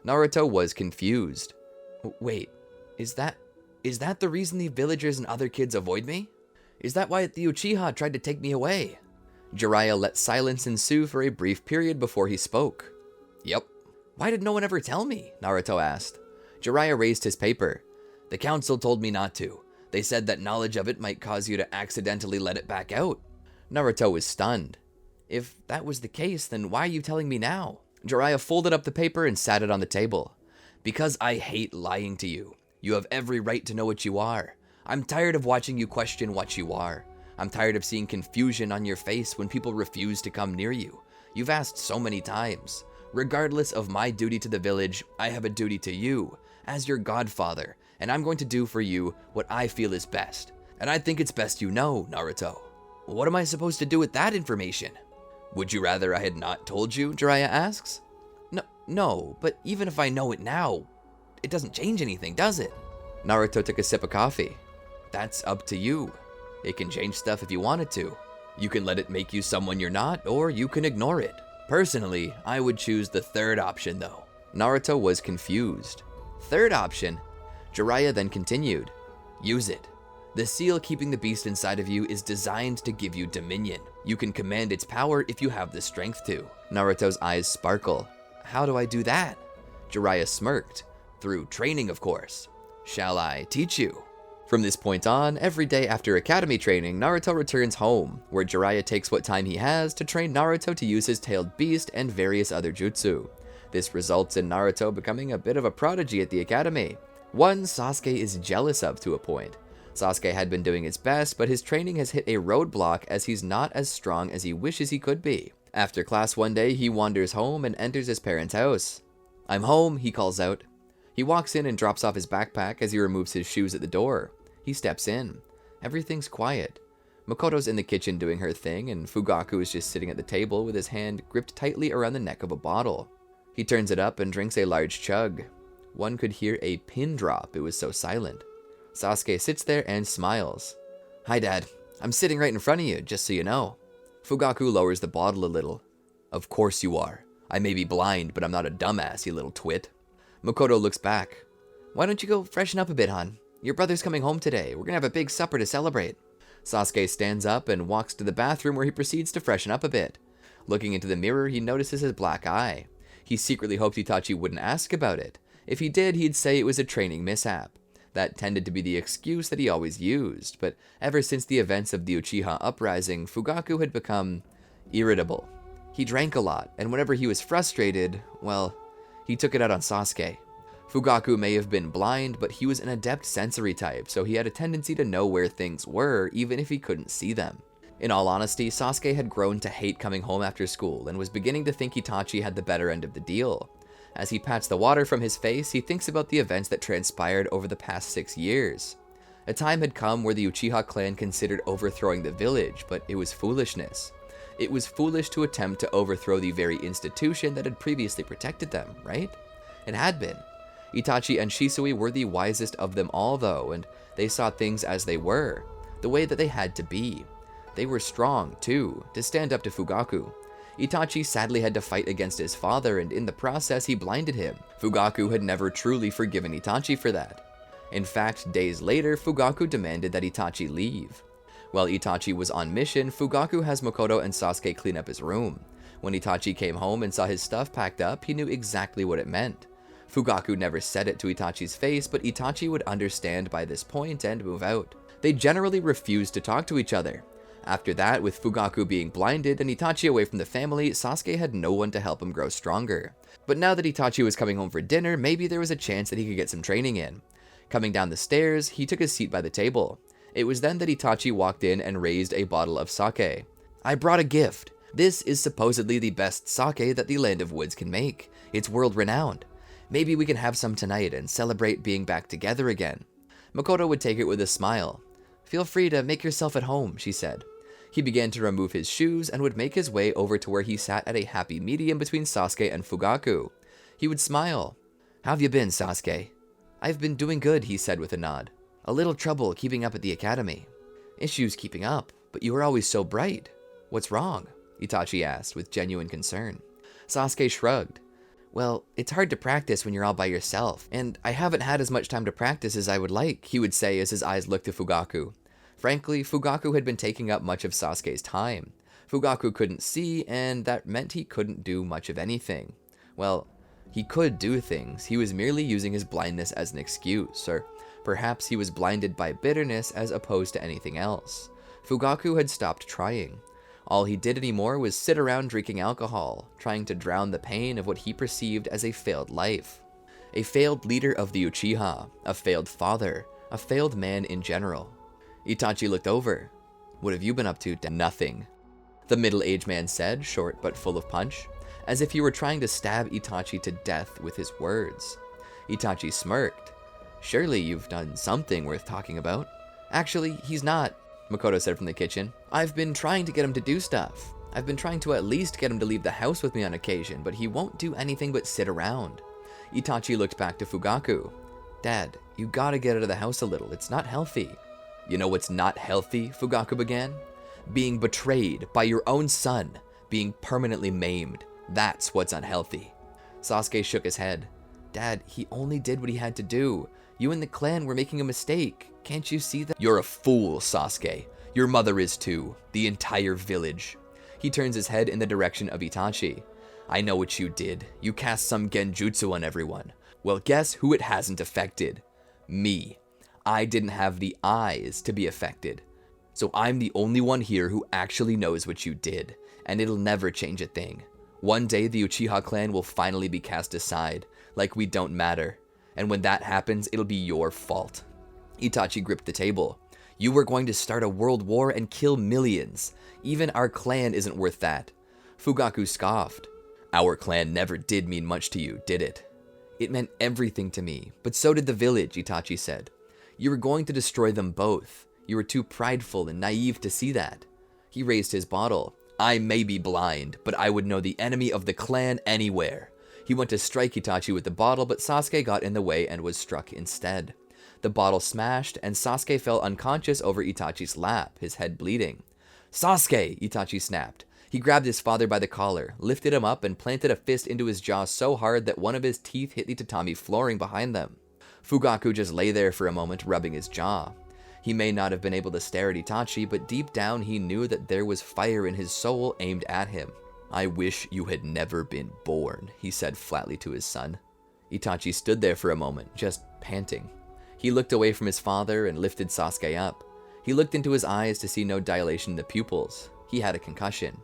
Naruto was confused. "Wait, is that the reason the villagers and other kids avoid me? Is that why the Uchiha tried to take me away?" Jiraiya let silence ensue for a brief period before he spoke. "Yep." "Why did no one ever tell me?" Naruto asked. Jiraiya raised his paper. "The council told me not to. They said that knowledge of it might cause you to accidentally let it back out." Naruto was stunned. "If that was the case, then why are you telling me now?" Jiraiya folded up the paper and sat it on the table. "Because I hate lying to you. You have every right to know what you are. I'm tired of watching you question what you are. I'm tired of seeing confusion on your face when people refuse to come near you. You've asked so many times. Regardless of my duty to the village, I have a duty to you, as your godfather, and I'm going to do for you what I feel is best. And I think it's best you know, Naruto." "What am I supposed to do with that information?" "Would you rather I had not told you?" Jiraiya asks. No, but even if I know it now, it doesn't change anything, does it?" Naruto took a sip of coffee. "That's up to you. It can change stuff if you want it to. You can let it make you someone you're not, or you can ignore it. Personally, I would choose the third option, though." Naruto was confused. "Third option?" Jiraiya then continued. "Use it. The seal keeping the beast inside of you is designed to give you dominion. You can command its power if you have the strength to." Naruto's eyes sparkle. "How do I do that?" Jiraiya smirked. "Through training, of course. Shall I teach you?" From this point on, every day after academy training, Naruto returns home, where Jiraiya takes what time he has to train Naruto to use his tailed beast and various other jutsu. This results in Naruto becoming a bit of a prodigy at the academy, one Sasuke is jealous of to a point. Sasuke had been doing his best, but his training has hit a roadblock as he's not as strong as he wishes he could be. After class one day, he wanders home and enters his parents' house. "I'm home," he calls out. He walks in and drops off his backpack as he removes his shoes at the door. He steps in. Everything's quiet. Makoto's in the kitchen doing her thing, and Fugaku is just sitting at the table with his hand gripped tightly around the neck of a bottle. He turns it up and drinks a large chug. One could hear a pin drop, it was so silent. Sasuke sits there and smiles. "Hi, Dad. I'm sitting right in front of you, just so you know." Fugaku lowers the bottle a little. "Of course you are. I may be blind, but I'm not a dumbass, you little twit." Makoto looks back. "Why don't you go freshen up a bit, hon? Your brother's coming home today. We're gonna have a big supper to celebrate." Sasuke stands up and walks to the bathroom where he proceeds to freshen up a bit. Looking into the mirror, he notices his black eye. He secretly hoped Itachi wouldn't ask about it. If he did, he'd say it was a training mishap. That tended to be the excuse that he always used, but ever since the events of the Uchiha uprising, Fugaku had become irritable. He drank a lot, and whenever he was frustrated, well, he took it out on Sasuke. Fugaku may have been blind, but he was an adept sensory type, so he had a tendency to know where things were, even if he couldn't see them. In all honesty, Sasuke had grown to hate coming home after school, and was beginning to think Itachi had the better end of the deal. As he pats the water from his face, he thinks about the events that transpired over the past 6 years. A time had come where the Uchiha clan considered overthrowing the village, but it was foolishness. It was foolish to attempt to overthrow the very institution that had previously protected them, right? It had been. Itachi and Shisui were the wisest of them all though, and they saw things as they were, the way that they had to be. They were strong, too, to stand up to Fugaku. Itachi sadly had to fight against his father, and in the process he blinded him. Fugaku had never truly forgiven Itachi for that. In fact, days later, Fugaku demanded that Itachi leave. While Itachi was on mission, Fugaku has Makoto and Sasuke clean up his room. When Itachi came home and saw his stuff packed up, he knew exactly what it meant. Fugaku never said it to Itachi's face, but Itachi would understand by this point and move out. They generally refused to talk to each other. After that, with Fugaku being blinded and Itachi away from the family, Sasuke had no one to help him grow stronger. But now that Itachi was coming home for dinner, maybe there was a chance that he could get some training in. Coming down the stairs, he took his seat by the table. It was then that Itachi walked in and raised a bottle of sake. "I brought a gift. This is supposedly the best sake that the Land of Woods can make. It's world-renowned. Maybe we can have some tonight and celebrate being back together again." Makoto would take it with a smile. "Feel free to make yourself at home," she said. He began to remove his shoes and would make his way over to where he sat at a happy medium between Sasuke and Fugaku. He would smile. "How have you been, Sasuke?" "I've been doing good," he said with a nod. "A little trouble keeping up at the academy." "Issues keeping up, but you were always so bright. What's wrong?" Itachi asked with genuine concern. Sasuke shrugged. "Well, it's hard to practice when you're all by yourself, and I haven't had as much time to practice as I would like," he would say as his eyes looked to Fugaku. Frankly, Fugaku had been taking up much of Sasuke's time. Fugaku couldn't see, and that meant he couldn't do much of anything. Well, he could do things, he was merely using his blindness as an excuse, or perhaps he was blinded by bitterness as opposed to anything else. Fugaku had stopped trying. All he did anymore was sit around drinking alcohol, trying to drown the pain of what he perceived as a failed life. A failed leader of the Uchiha, a failed father, a failed man in general. Itachi looked over. "What have you been up to?" "Nothing," the middle-aged man said, short but full of punch, as if he were trying to stab Itachi to death with his words. Itachi smirked. "Surely you've done something worth talking about." "Actually, he's not," Makoto said from the kitchen. "I've been trying to get him to do stuff. I've been trying to at least get him to leave the house with me on occasion, but he won't do anything but sit around." Itachi looked back to Fugaku. "Dad, you gotta get out of the house a little. It's not healthy." "You know what's not healthy?" Fugaku began. "Being betrayed by your own son, being permanently maimed. That's what's unhealthy." Sasuke shook his head. "Dad, he only did what he had to do. You and the clan were making a mistake. Can't you see that?" "You're a fool, Sasuke. Your mother is too. The entire village." He turns his head in the direction of Itachi. "I know what you did. You cast some genjutsu on everyone. Well, guess who it hasn't affected? Me. I didn't have the eyes to be affected. So I'm the only one here who actually knows what you did, and it'll never change a thing. One day the Uchiha clan will finally be cast aside, like we don't matter. And when that happens, it'll be your fault." Itachi gripped the table. "You were going to start a world war and kill millions. Even our clan isn't worth that." Fugaku scoffed. "Our clan never did mean much to you, did it?" "It meant everything to me, but so did the village," Itachi said. "You were going to destroy them both. You were too prideful and naive to see that." He raised his bottle. "I may be blind, but I would know the enemy of the clan anywhere." He went to strike Itachi with the bottle, but Sasuke got in the way and was struck instead. The bottle smashed, and Sasuke fell unconscious over Itachi's lap, his head bleeding. "Sasuke!" Itachi snapped. He grabbed his father by the collar, lifted him up, and planted a fist into his jaw so hard that one of his teeth hit the tatami flooring behind them. Fugaku just lay there for a moment, rubbing his jaw. He may not have been able to stare at Itachi, but deep down he knew that there was fire in his soul aimed at him. "I wish you had never been born," he said flatly to his son. Itachi stood there for a moment, just panting. He looked away from his father and lifted Sasuke up. He looked into his eyes to see no dilation in the pupils. He had a concussion.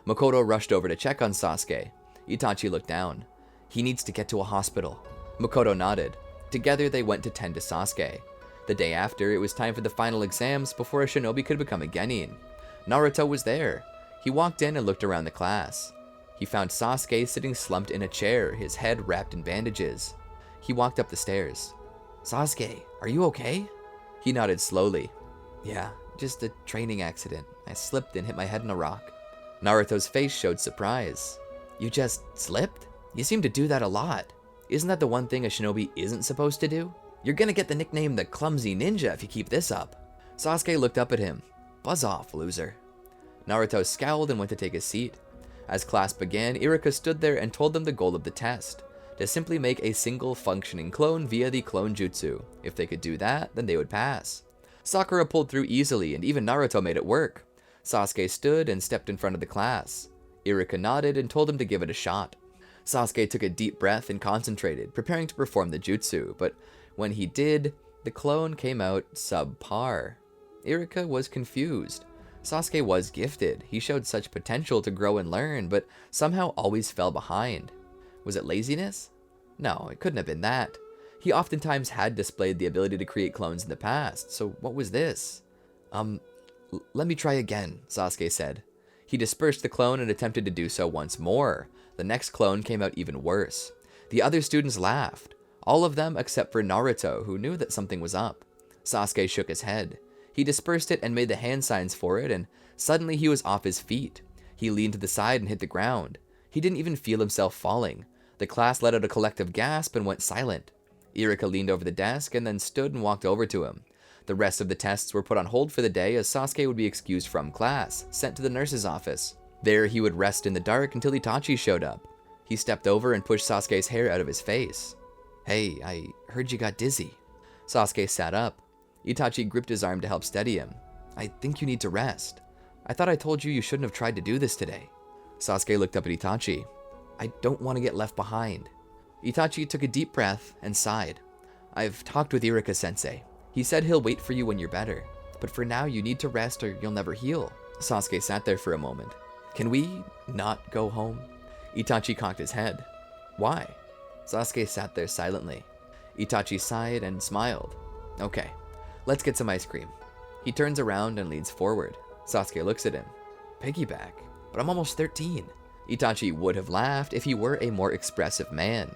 Makoto rushed over to check on Sasuke. Itachi looked down. "He needs to get to a hospital." Makoto nodded. Together they went to tend to Sasuke. The day after, it was time for the final exams before a shinobi could become a genin. Naruto was there. He walked in and looked around the class. He found Sasuke sitting slumped in a chair, his head wrapped in bandages. He walked up the stairs. "Sasuke, are you okay?" He nodded slowly. "Yeah, just a training accident. I slipped and hit my head on a rock." Naruto's face showed surprise. "You just slipped? You seem to do that a lot." Isn't that the one thing a shinobi isn't supposed to do? You're gonna get the nickname the Clumsy Ninja if you keep this up. Sasuke looked up at him. Buzz off, loser. Naruto scowled and went to take his seat. As class began, Iruka stood there and told them the goal of the test, to simply make a single functioning clone via the clone jutsu. If they could do that, then they would pass. Sakura pulled through easily, and even Naruto made it work. Sasuke stood and stepped in front of the class. Iruka nodded and told him to give it a shot. Sasuke took a deep breath and concentrated, preparing to perform the jutsu, but when he did, the clone came out subpar. Iruka was confused. Sasuke was gifted. He showed such potential to grow and learn, but somehow always fell behind. Was it laziness? No, it couldn't have been that. He oftentimes had displayed the ability to create clones in the past, so what was this? Let me try again, Sasuke said. He dispersed the clone and attempted to do so once more. The next clone came out even worse. The other students laughed. All of them except for Naruto, who knew that something was up. Sasuke shook his head. He dispersed it and made the hand signs for it, and suddenly he was off his feet. He leaned to the side and hit the ground. He didn't even feel himself falling. The class let out a collective gasp and went silent. Iruka leaned over the desk and then stood and walked over to him. The rest of the tests were put on hold for the day as Sasuke would be excused from class, sent to the nurse's office. There he would rest in the dark until Itachi showed up. He stepped over and pushed Sasuke's hair out of his face. Hey, I heard you got dizzy. Sasuke sat up. Itachi gripped his arm to help steady him. I think you need to rest. I thought I told you you shouldn't have tried to do this today. Sasuke looked up at Itachi. I don't want to get left behind. Itachi took a deep breath and sighed. I've talked with Iruka-sensei. He said he'll wait for you when you're better. But for now, you need to rest or you'll never heal. Sasuke sat there for a moment. Can we not go home? Itachi cocked his head. Why? Sasuke sat there silently. Itachi sighed and smiled. Okay, let's get some ice cream. He turns around and leans forward. Sasuke looks at him. Piggyback? But I'm almost 13. Itachi would have laughed if he were a more expressive man.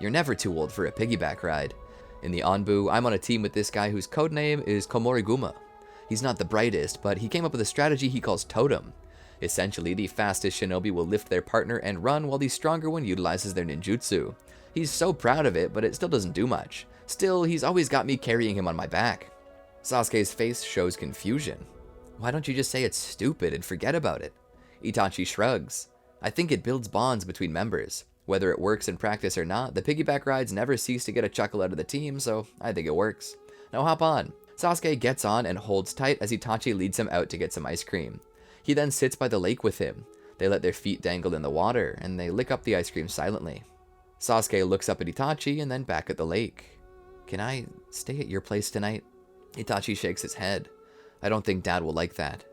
You're never too old for a piggyback ride. In the Anbu, I'm on a team with this guy whose codename is Komoriguma. He's not the brightest, but he came up with a strategy he calls Totem. Essentially, the fastest shinobi will lift their partner and run while the stronger one utilizes their ninjutsu. He's so proud of it, but it still doesn't do much. Still, he's always got me carrying him on my back. Sasuke's face shows confusion. Why don't you just say it's stupid and forget about it? Itachi shrugs. I think it builds bonds between members. Whether it works in practice or not, the piggyback rides never cease to get a chuckle out of the team, so I think it works. Now hop on. Sasuke gets on and holds tight as Itachi leads him out to get some ice cream. He then sits by the lake with him. They let their feet dangle in the water, and they lick up the ice cream silently. Sasuke looks up at Itachi and then back at the lake. Can I stay at your place tonight? Itachi shakes his head. I don't think Dad will like that.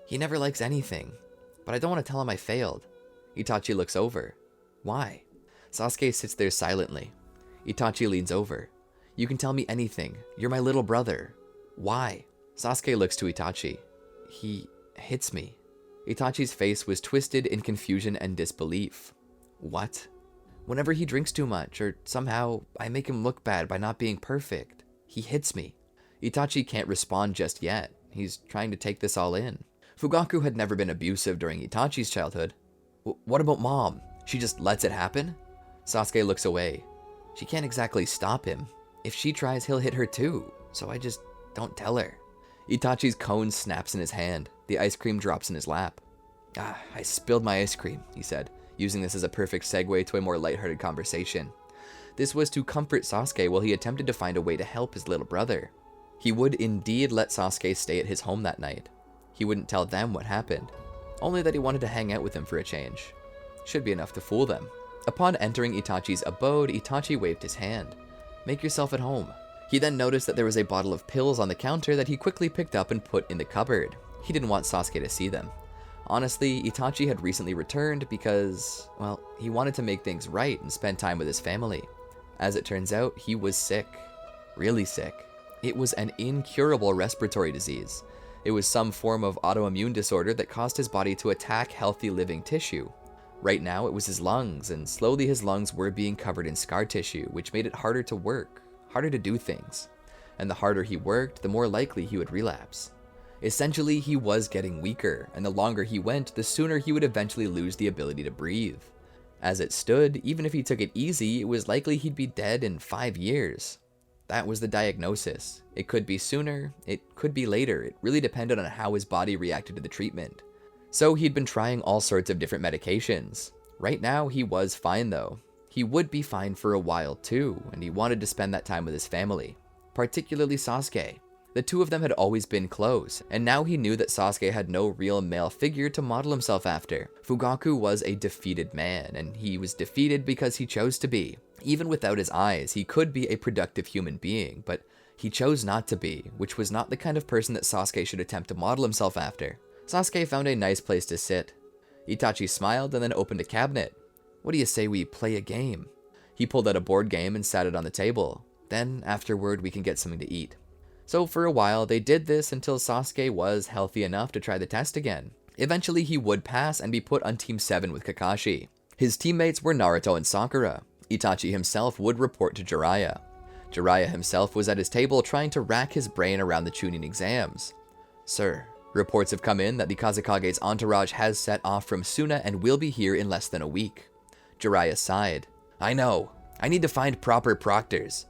He never likes anything, but I don't want to tell him I failed. Itachi looks over. Why? Sasuke sits there silently. Itachi leans over. You can tell me anything. You're my little brother. Why? Sasuke looks to Itachi. He hits me. Itachi's face was twisted in confusion and disbelief. What? Whenever he drinks too much, or somehow I make him look bad by not being perfect, he hits me. Itachi can't respond just yet. He's trying to take this all in. Fugaku had never been abusive during Itachi's childhood. What about Mom? She just lets it happen? Sasuke looks away. She can't exactly stop him. If she tries, he'll hit her too, so I just don't tell her. Itachi's cone snaps in his hand. The ice cream drops in his lap. I spilled my ice cream, he said, using this as a perfect segue to a more lighthearted conversation. This was to comfort Sasuke while he attempted to find a way to help his little brother. He would indeed let Sasuke stay at his home that night. He wouldn't tell them what happened, only that he wanted to hang out with him for a change. Should be enough to fool them. Upon entering Itachi's abode, Itachi waved his hand. Make yourself at home. He then noticed that there was a bottle of pills on the counter that he quickly picked up and put in the cupboard. He didn't want Sasuke to see them. Honestly, Itachi had recently returned because, well, he wanted to make things right and spend time with his family. As it turns out, he was sick. Really sick. It was an incurable respiratory disease. It was some form of autoimmune disorder that caused his body to attack healthy living tissue. Right now, it was his lungs, and slowly his lungs were being covered in scar tissue, which made it harder to work, harder to do things. And the harder he worked, the more likely he would relapse. Essentially, he was getting weaker, and the longer he went, the sooner he would eventually lose the ability to breathe. As it stood, even if he took it easy, it was likely he'd be dead in 5 years. That was the diagnosis. It could be sooner, it could be later. It really depended on how his body reacted to the treatment. So he'd been trying all sorts of different medications. Right now, he was fine though. He would be fine for a while too, and he wanted to spend that time with his family, particularly Sasuke. The two of them had always been close, and now he knew that Sasuke had no real male figure to model himself after. Fugaku was a defeated man, and he was defeated because he chose to be. Even without his eyes, he could be a productive human being, but he chose not to be, which was not the kind of person that Sasuke should attempt to model himself after. Sasuke found a nice place to sit. Itachi smiled and then opened a cabinet. "What do you say we play a game?" He pulled out a board game and sat it on the table. "Then, afterward, we can get something to eat." So for a while, they did this until Sasuke was healthy enough to try the test again. Eventually, he would pass and be put on Team 7 with Kakashi. His teammates were Naruto and Sakura. Itachi himself would report to Jiraiya. Jiraiya himself was at his table trying to rack his brain around the Chunin exams. "Sir, reports have come in that the Kazekage's entourage has set off from Suna and will be here in less than a week." Jiraiya sighed. "I know. I need to find proper proctors.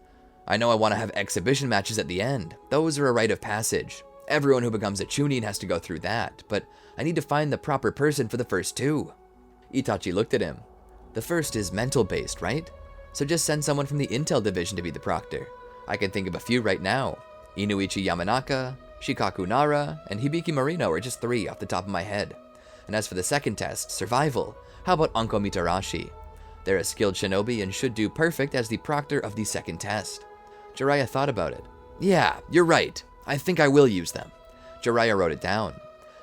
I know I want to have exhibition matches at the end. Those are a rite of passage. Everyone who becomes a Chunin has to go through that, but I need to find the proper person for the first two." Itachi looked at him. "The first is mental-based, right? So just send someone from the Intel division to be the proctor. I can think of a few right now. Inuichi Yamanaka, Shikaku Nara, and Hibiki Marino are just 3 off the top of my head. And as for the second test, survival, how about Anko Mitarashi? They're a skilled shinobi and should do perfect as the proctor of the second test." Jiraiya thought about it. "Yeah, you're right. I think I will use them." Jiraiya wrote it down.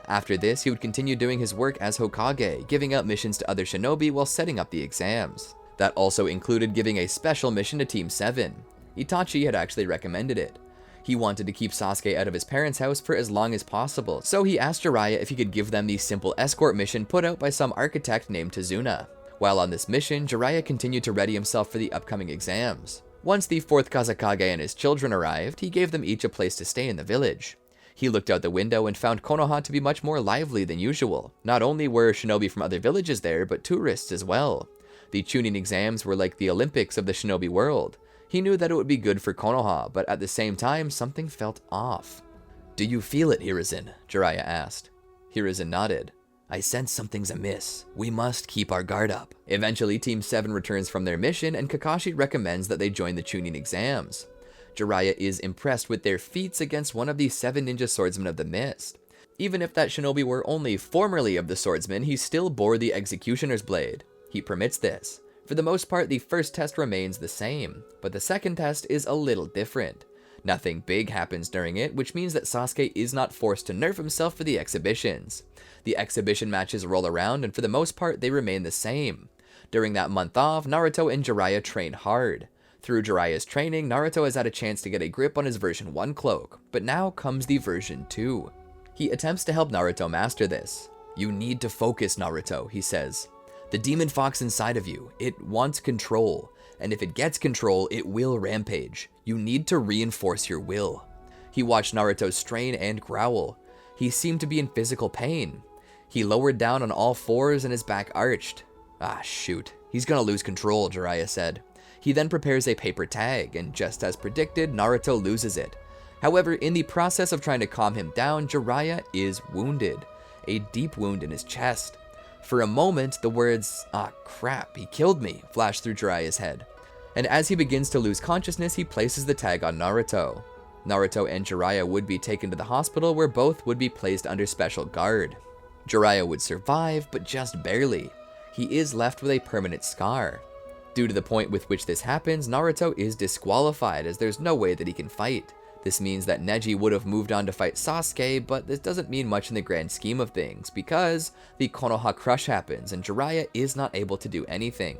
After this, he would continue doing his work as Hokage, giving out missions to other shinobi while setting up the exams. That also included giving a special mission to Team 7. Itachi had actually recommended it. He wanted to keep Sasuke out of his parents' house for as long as possible, so he asked Jiraiya if he could give them the simple escort mission put out by some architect named Tazuna. While on this mission, Jiraiya continued to ready himself for the upcoming exams. Once the 4th Kazekage and his children arrived, he gave them each a place to stay in the village. He looked out the window and found Konoha to be much more lively than usual. Not only were shinobi from other villages there, but tourists as well. The Chunin exams were like the Olympics of the shinobi world. He knew that it would be good for Konoha, but at the same time, something felt off. "Do you feel it, Hiruzen?" Jiraiya asked. Hiruzen nodded. "I sense something's amiss. We must keep our guard up." Eventually, Team 7 returns from their mission, and Kakashi recommends that they join the Chunin exams. Jiraiya is impressed with their feats against one of the 7 ninja swordsmen of the mist. Even if that shinobi were only formerly of the swordsman, he still bore the executioner's blade. He permits this. For the most part, the first test remains the same, but the second test is a little different. Nothing big happens during it, which means that Sasuke is not forced to nerf himself for the exhibitions. The exhibition matches roll around, and for the most part, they remain the same. During that month off, Naruto and Jiraiya train hard. Through Jiraiya's training, Naruto has had a chance to get a grip on his version 1 cloak, but now comes the version 2. He attempts to help Naruto master this. "You need to focus, Naruto," he says. "The demon fox inside of you, it wants control, and if it gets control, it will rampage. You need to reinforce your will." He watched Naruto strain and growl. He seemed to be in physical pain. He lowered down on all fours and his back arched. "Ah, shoot. He's gonna lose control," Jiraiya said. He then prepares a paper tag, and just as predicted, Naruto loses it. However, in the process of trying to calm him down, Jiraiya is wounded. A deep wound in his chest. For a moment, the words, "Ah, crap, he killed me," flash through Jiraiya's head. And as he begins to lose consciousness, he places the tag on Naruto. Naruto and Jiraiya would be taken to the hospital, where both would be placed under special guard. Jiraiya would survive, but just barely. He is left with a permanent scar. Due to the point with which this happens, Naruto is disqualified, as there's no way that he can fight. This means that Neji would have moved on to fight Sasuke, but this doesn't mean much in the grand scheme of things, because the Konoha Crush happens, and Jiraiya is not able to do anything.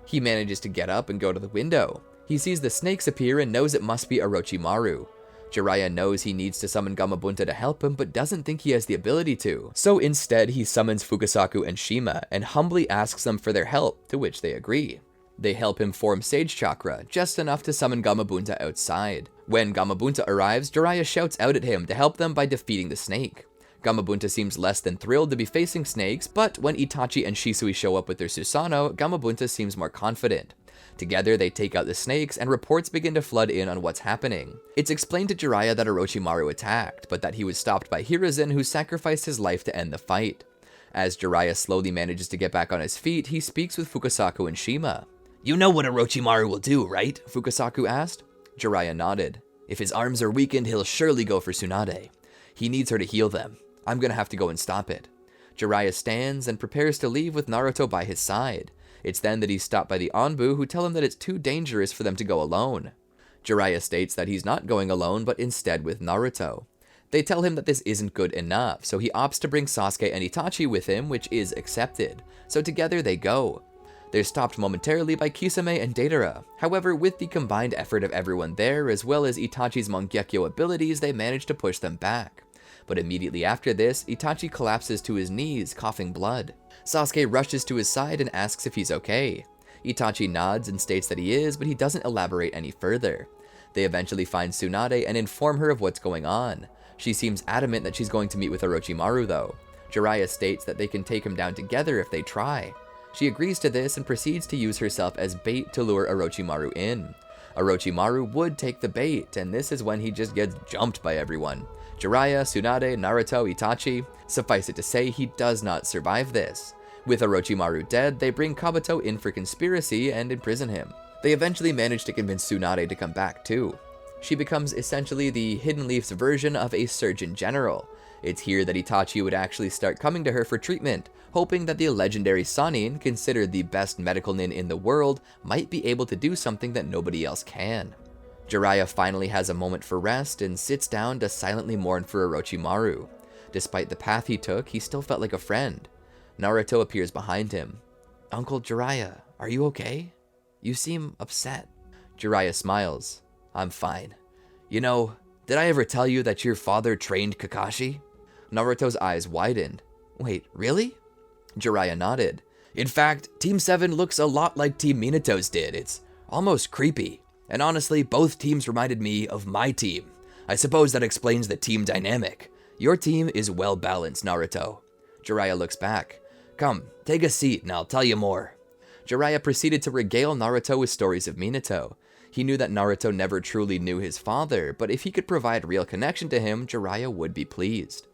He manages to get up and go to the window. He sees the snakes appear and knows it must be Orochimaru. Jiraiya knows he needs to summon Gamabunta to help him, but doesn't think he has the ability to. So instead, he summons Fukasaku and Shima, and humbly asks them for their help, to which they agree. They help him form Sage Chakra, just enough to summon Gamabunta outside. When Gamabunta arrives, Jiraiya shouts out at him to help them by defeating the snake. Gamabunta seems less than thrilled to be facing snakes, but when Itachi and Shisui show up with their Susanoo, Gamabunta seems more confident. Together, they take out the snakes, and reports begin to flood in on what's happening. It's explained to Jiraiya that Orochimaru attacked, but that he was stopped by Hiruzen, who sacrificed his life to end the fight. As Jiraiya slowly manages to get back on his feet, he speaks with Fukasaku and Shima. "You know what Orochimaru will do, right?" Fukasaku asked. Jiraiya nodded. "If his arms are weakened, he'll surely go for Tsunade. He needs her to heal them. I'm gonna have to go and stop it." Jiraiya stands and prepares to leave with Naruto by his side. It's then that he's stopped by the Anbu, who tell him that it's too dangerous for them to go alone. Jiraiya states that he's not going alone, but instead with Naruto. They tell him that this isn't good enough, so he opts to bring Sasuke and Itachi with him, which is accepted. So together they go. They're stopped momentarily by Kisame and Deidara. However, with the combined effort of everyone there, as well as Itachi's Mangekyo abilities, they manage to push them back. But immediately after this, Itachi collapses to his knees, coughing blood. Sasuke rushes to his side and asks if he's okay. Itachi nods and states that he is, but he doesn't elaborate any further. They eventually find Tsunade and inform her of what's going on. She seems adamant that she's going to meet with Orochimaru though. Jiraiya states that they can take him down together if they try. She agrees to this and proceeds to use herself as bait to lure Orochimaru in. Orochimaru would take the bait, and this is when he just gets jumped by everyone. Jiraiya, Tsunade, Naruto, Itachi. Suffice it to say, he does not survive this. With Orochimaru dead, they bring Kabuto in for conspiracy and imprison him. They eventually manage to convince Tsunade to come back too. She becomes essentially the Hidden Leaf's version of a Surgeon General. It's here that Itachi would actually start coming to her for treatment, hoping that the legendary Sannin, considered the best medical nin in the world, might be able to do something that nobody else can. Jiraiya finally has a moment for rest and sits down to silently mourn for Orochimaru. Despite the path he took, he still felt like a friend. Naruto appears behind him. "Uncle Jiraiya, are you okay? You seem upset." Jiraiya smiles. "I'm fine. You know, did I ever tell you that your father trained Kakashi?" Naruto's eyes widened. "Wait, really?" Jiraiya nodded. "In fact, Team 7 looks a lot like Team Minato's did. It's almost creepy. And honestly, both teams reminded me of my team. I suppose that explains the team dynamic. Your team is well balanced, Naruto." Jiraiya looks back. "Come, take a seat and I'll tell you more." Jiraiya proceeded to regale Naruto with stories of Minato. He knew that Naruto never truly knew his father, but if he could provide real connection to him, Jiraiya would be pleased.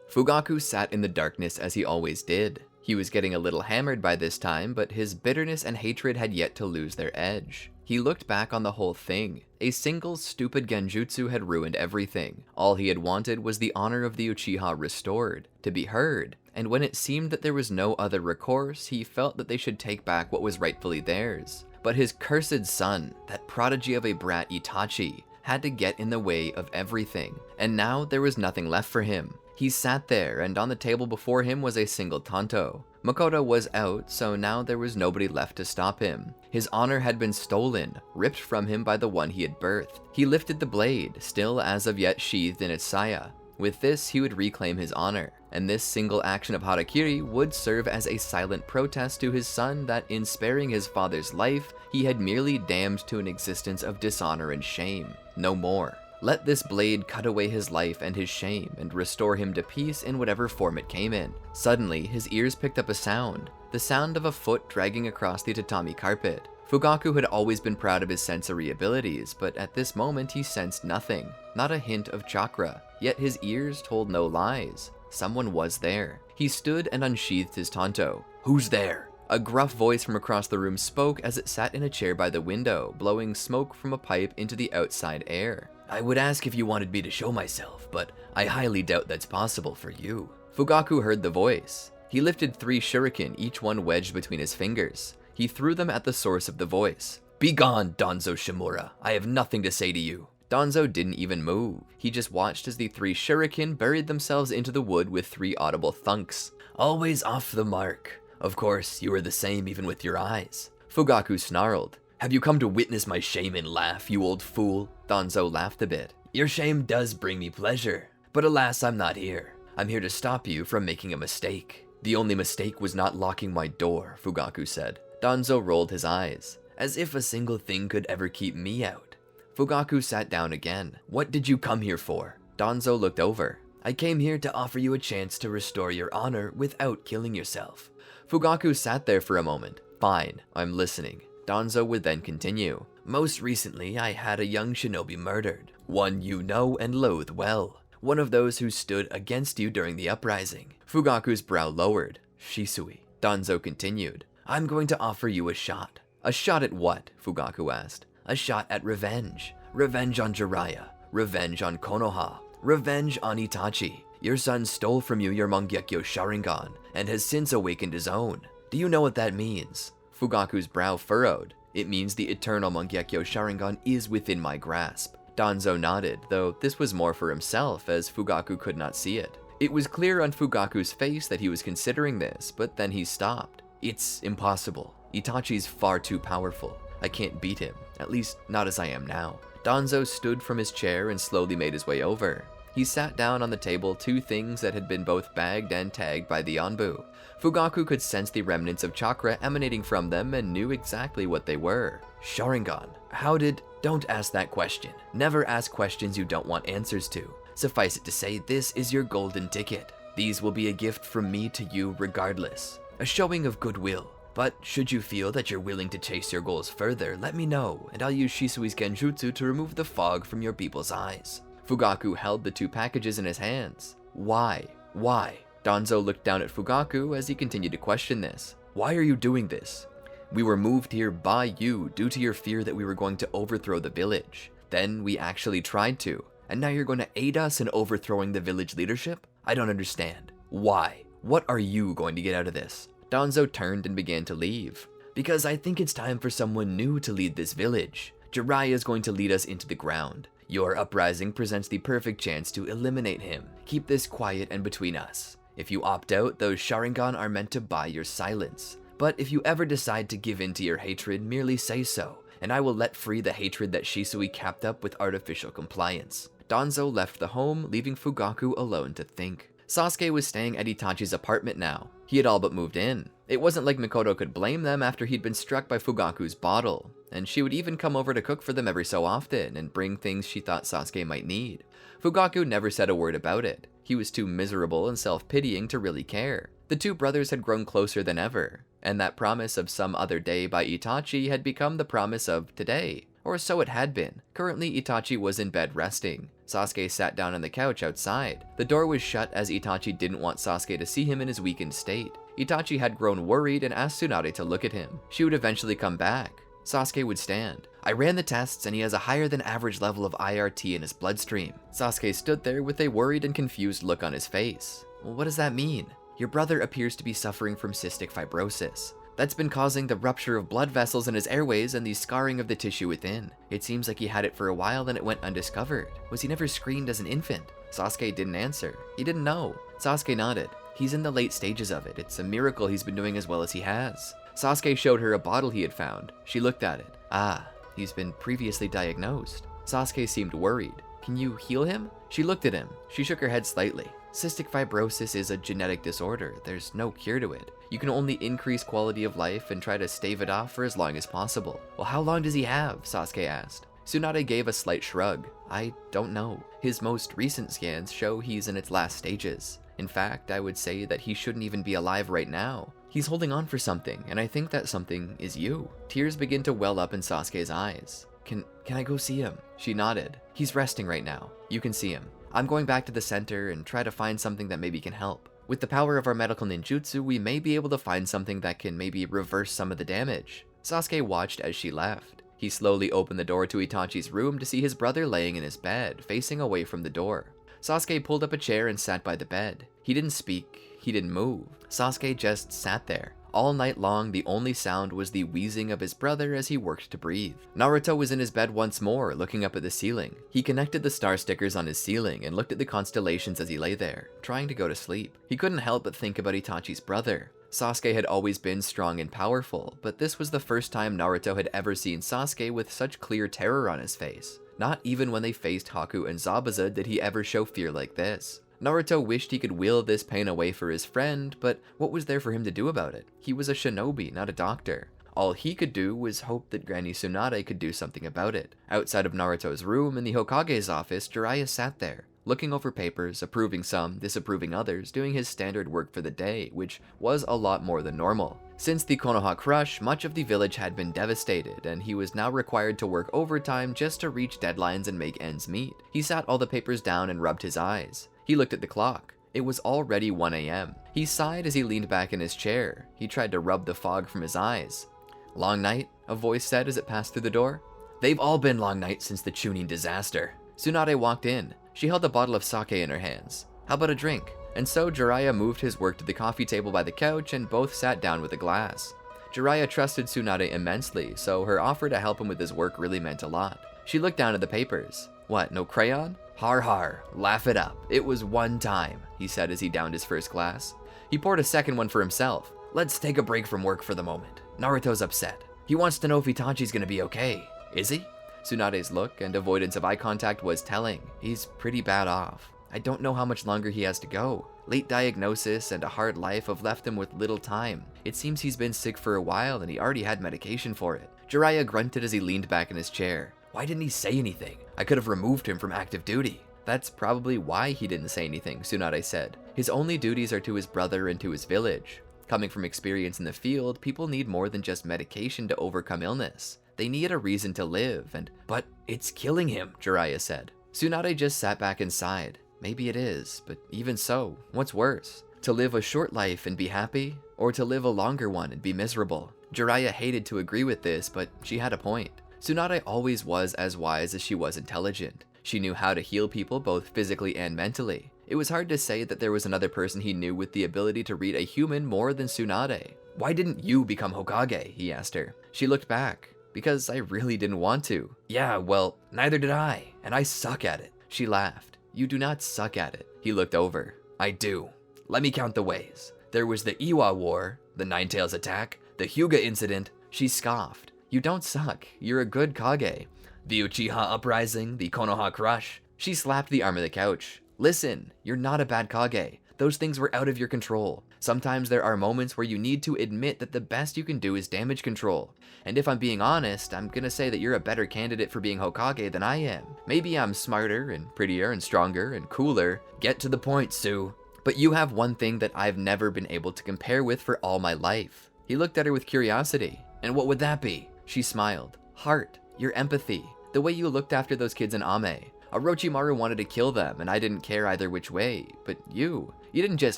Fugaku sat in the darkness as he always did. He was getting a little hammered by this time, but his bitterness and hatred had yet to lose their edge. He looked back on the whole thing. A single stupid genjutsu had ruined everything. All he had wanted was the honor of the Uchiha restored, to be heard, and when it seemed that there was no other recourse, he felt that they should take back what was rightfully theirs. But his cursed son, that prodigy of a brat Itachi, had to get in the way of everything, and now there was nothing left for him. He sat there, and on the table before him was a single tanto. Makoto was out, so now there was nobody left to stop him. His honor had been stolen, ripped from him by the one he had birthed. He lifted the blade, still as of yet sheathed in its saya. With this, he would reclaim his honor, and this single action of harakiri would serve as a silent protest to his son that in sparing his father's life, he had merely damned to an existence of dishonor and shame. No more. Let this blade cut away his life and his shame and restore him to peace in whatever form it came in. Suddenly, his ears picked up a sound, the sound of a foot dragging across the tatami carpet. Fugaku had always been proud of his sensory abilities, but at this moment he sensed nothing, not a hint of chakra, yet his ears told no lies. Someone was there. He stood and unsheathed his tanto. "Who's there?" A gruff voice from across the room spoke as it sat in a chair by the window, blowing smoke from a pipe into the outside air. "I would ask if you wanted me to show myself, but I highly doubt that's possible for you." Fugaku heard the voice. He lifted 3 shuriken, each one wedged between his fingers. He threw them at the source of the voice. "Begone, Danzo Shimura. I have nothing to say to you." Danzo didn't even move. He just watched as the 3 shuriken buried themselves into the wood with 3 audible thunks. "Always off the mark. Of course, you are the same even with your eyes." Fugaku snarled. "Have you come to witness my shame and laugh, you old fool?" Danzo laughed a bit. "Your shame does bring me pleasure, but alas, I'm not here. I'm here to stop you from making a mistake." "The only mistake was not locking my door," Fugaku said. Danzo rolled his eyes. "As if a single thing could ever keep me out." Fugaku sat down again. "What did you come here for?" Danzo looked over. I came here to offer you a chance to restore your honor without killing yourself. Fugaku sat there for a moment. Fine, I'm listening. Danzo would then continue. Most recently, I had a young shinobi murdered. One you know and loathe well. One of those who stood against you during the uprising. Fugaku's brow lowered. Shisui. Danzo continued. I'm going to offer you a shot. A shot at what? Fugaku asked. A shot at revenge. Revenge on Jiraiya. Revenge on Konoha. Revenge on Itachi. Your son stole from you your Mangekyou Sharingan and has since awakened his own. Do you know what that means? Fugaku's brow furrowed. It means the eternal Mangekyou Sharingan is within my grasp. Danzo nodded, though this was more for himself as Fugaku could not see it. It was clear on Fugaku's face that he was considering this, but then he stopped. It's impossible. Itachi's far too powerful. I can't beat him, at least not as I am now. Danzo stood from his chair and slowly made his way over. He sat down on the table two things that had been both bagged and tagged by the Anbu. Fugaku could sense the remnants of chakra emanating from them and knew exactly what they were. Sharingan. How did... Don't ask that question. Never ask questions you don't want answers to. Suffice it to say, this is your golden ticket. These will be a gift from me to you regardless. A showing of goodwill. But should you feel that you're willing to chase your goals further, let me know, and I'll use Shisui's genjutsu to remove the fog from your people's eyes. Fugaku held the two packages in his hands. Why? Why? Danzo looked down at Fugaku as he continued to question this. Why are you doing this? We were moved here by you due to your fear that we were going to overthrow the village. Then we actually tried to, and now you're going to aid us in overthrowing the village leadership? I don't understand. Why? What are you going to get out of this? Danzo turned and began to leave. Because I think it's time for someone new to lead this village. Jiraiya is going to lead us into the ground. Your uprising presents the perfect chance to eliminate him. Keep this quiet and between us. If you opt out, those Sharingan are meant to buy your silence. But if you ever decide to give in to your hatred, merely say so, and I will let free the hatred that Shisui capped up with artificial compliance. Danzo left the home, leaving Fugaku alone to think. Sasuke was staying at Itachi's apartment now. He had all but moved in. It wasn't like Mikoto could blame them after he'd been struck by Fugaku's bottle, and she would even come over to cook for them every so often and bring things she thought Sasuke might need. Fugaku never said a word about it. He was too miserable and self-pitying to really care. The two brothers had grown closer than ever, and that promise of some other day by Itachi had become the promise of today. Or so it had been. Currently, Itachi was in bed resting. Sasuke sat down on the couch outside. The door was shut as Itachi didn't want Sasuke to see him in his weakened state. Itachi had grown worried and asked Tsunade to look at him. She would eventually come back. Sasuke would stand. I ran the tests and he has a higher than average level of IRT in his bloodstream. Sasuke stood there with a worried and confused look on his face. Well, what does that mean? Your brother appears to be suffering from cystic fibrosis. That's been causing the rupture of blood vessels in his airways and the scarring of the tissue within. It seems like he had it for a while and it went undiscovered. Was he never screened as an infant? Sasuke didn't answer. He didn't know. Sasuke nodded. He's in the late stages of it. It's a miracle he's been doing as well as he has. Sasuke showed her a bottle he had found. She looked at it. Ah, he's been previously diagnosed. Sasuke seemed worried. Can you heal him? She looked at him. She shook her head slightly. Cystic fibrosis is a genetic disorder. There's no cure to it. You can only increase quality of life and try to stave it off for as long as possible. Well, how long does he have? Sasuke asked. Tsunade gave a slight shrug. I don't know. His most recent scans show he's in its last stages. In fact, I would say that he shouldn't even be alive right now. He's holding on for something, and I think that something is you. Tears begin to well up in Sasuke's eyes. Can I go see him? She nodded. He's resting right now. You can see him. I'm going back to the center and try to find something that maybe can help. With the power of our medical ninjutsu, we may be able to find something that can maybe reverse some of the damage. Sasuke watched as she left. He slowly opened the door to Itachi's room to see his brother laying in his bed, facing away from the door. Sasuke pulled up a chair and sat by the bed. He didn't speak. He didn't move. Sasuke just sat there. All night long, the only sound was the wheezing of his brother as he worked to breathe. Naruto was in his bed once more, looking up at the ceiling. He connected the star stickers on his ceiling and looked at the constellations as he lay there, trying to go to sleep. He couldn't help but think about Itachi's brother. Sasuke had always been strong and powerful, but this was the first time Naruto had ever seen Sasuke with such clear terror on his face. Not even when they faced Haku and Zabuza did he ever show fear like this. Naruto wished he could will this pain away for his friend, but what was there for him to do about it? He was a shinobi, not a doctor. All he could do was hope that Granny Tsunade could do something about it. Outside of Naruto's room in the Hokage's office, Jiraiya sat there, looking over papers, approving some, disapproving others, doing his standard work for the day, which was a lot more than normal. Since the Konoha crush, much of the village had been devastated, and he was now required to work overtime just to reach deadlines and make ends meet. He sat all the papers down and rubbed his eyes. He looked at the clock. It was already 1 a.m. He sighed as he leaned back in his chair. He tried to rub the fog from his eyes. "Long night?" a voice said as it passed through the door. "They've all been long nights since the Chunin disaster." Tsunade walked in. She held a bottle of sake in her hands. "How about a drink?" And so Jiraiya moved his work to the coffee table by the couch and both sat down with a glass. Jiraiya trusted Tsunade immensely, so her offer to help him with his work really meant a lot. She looked down at the papers. "What, no crayon?" "Har har, laugh it up. It was one time," he said as he downed his first glass. He poured a second one for himself. "Let's take a break from work for the moment. Naruto's upset. He wants to know if Itachi's gonna be okay. Is he?" Tsunade's look and avoidance of eye contact was telling. He's pretty bad off. I don't know how much longer he has to go. Late diagnosis and a hard life have left him with little time. It seems he's been sick for a while and he already had medication for it. Jiraiya grunted as he leaned back in his chair. "Why didn't he say anything? I could have removed him from active duty." "That's probably why he didn't say anything," Tsunade said. "His only duties are to his brother and to his village. Coming from experience in the field, people need more than just medication to overcome illness. They need a reason to live, and— But it's killing him," Jiraiya said. Tsunade just sat back and sighed. "Maybe it is, but even so, what's worse? To live a short life and be happy, or to live a longer one and be miserable?" Jiraiya hated to agree with this, but she had a point. Tsunade always was as wise as she was intelligent. She knew how to heal people both physically and mentally. It was hard to say that there was another person he knew with the ability to read a human more than Tsunade. "Why didn't you become Hokage?" he asked her. She looked back. "Because I really didn't want to." "Yeah, well, neither did I, and I suck at it." She laughed. "You do not suck at it." He looked over. "I do. Let me count the ways. There was the Iwa War, the Ninetales attack, the Hyuga incident." She scoffed. "You don't suck. You're a good Kage." "The Uchiha uprising, the Konoha crush." She slapped the arm of the couch. "Listen, you're not a bad Kage. Those things were out of your control. Sometimes there are moments where you need to admit that the best you can do is damage control. And if I'm being honest, I'm gonna say that you're a better candidate for being Hokage than I am. Maybe I'm smarter and prettier and stronger and cooler." "Get to the point, Sue." "But you have one thing that I've never been able to compare with for all my life." He looked at her with curiosity. "And what would that be?" She smiled. "Heart, your empathy, the way you looked after those kids in Ame. Orochimaru wanted to kill them, and I didn't care either which way. But you didn't just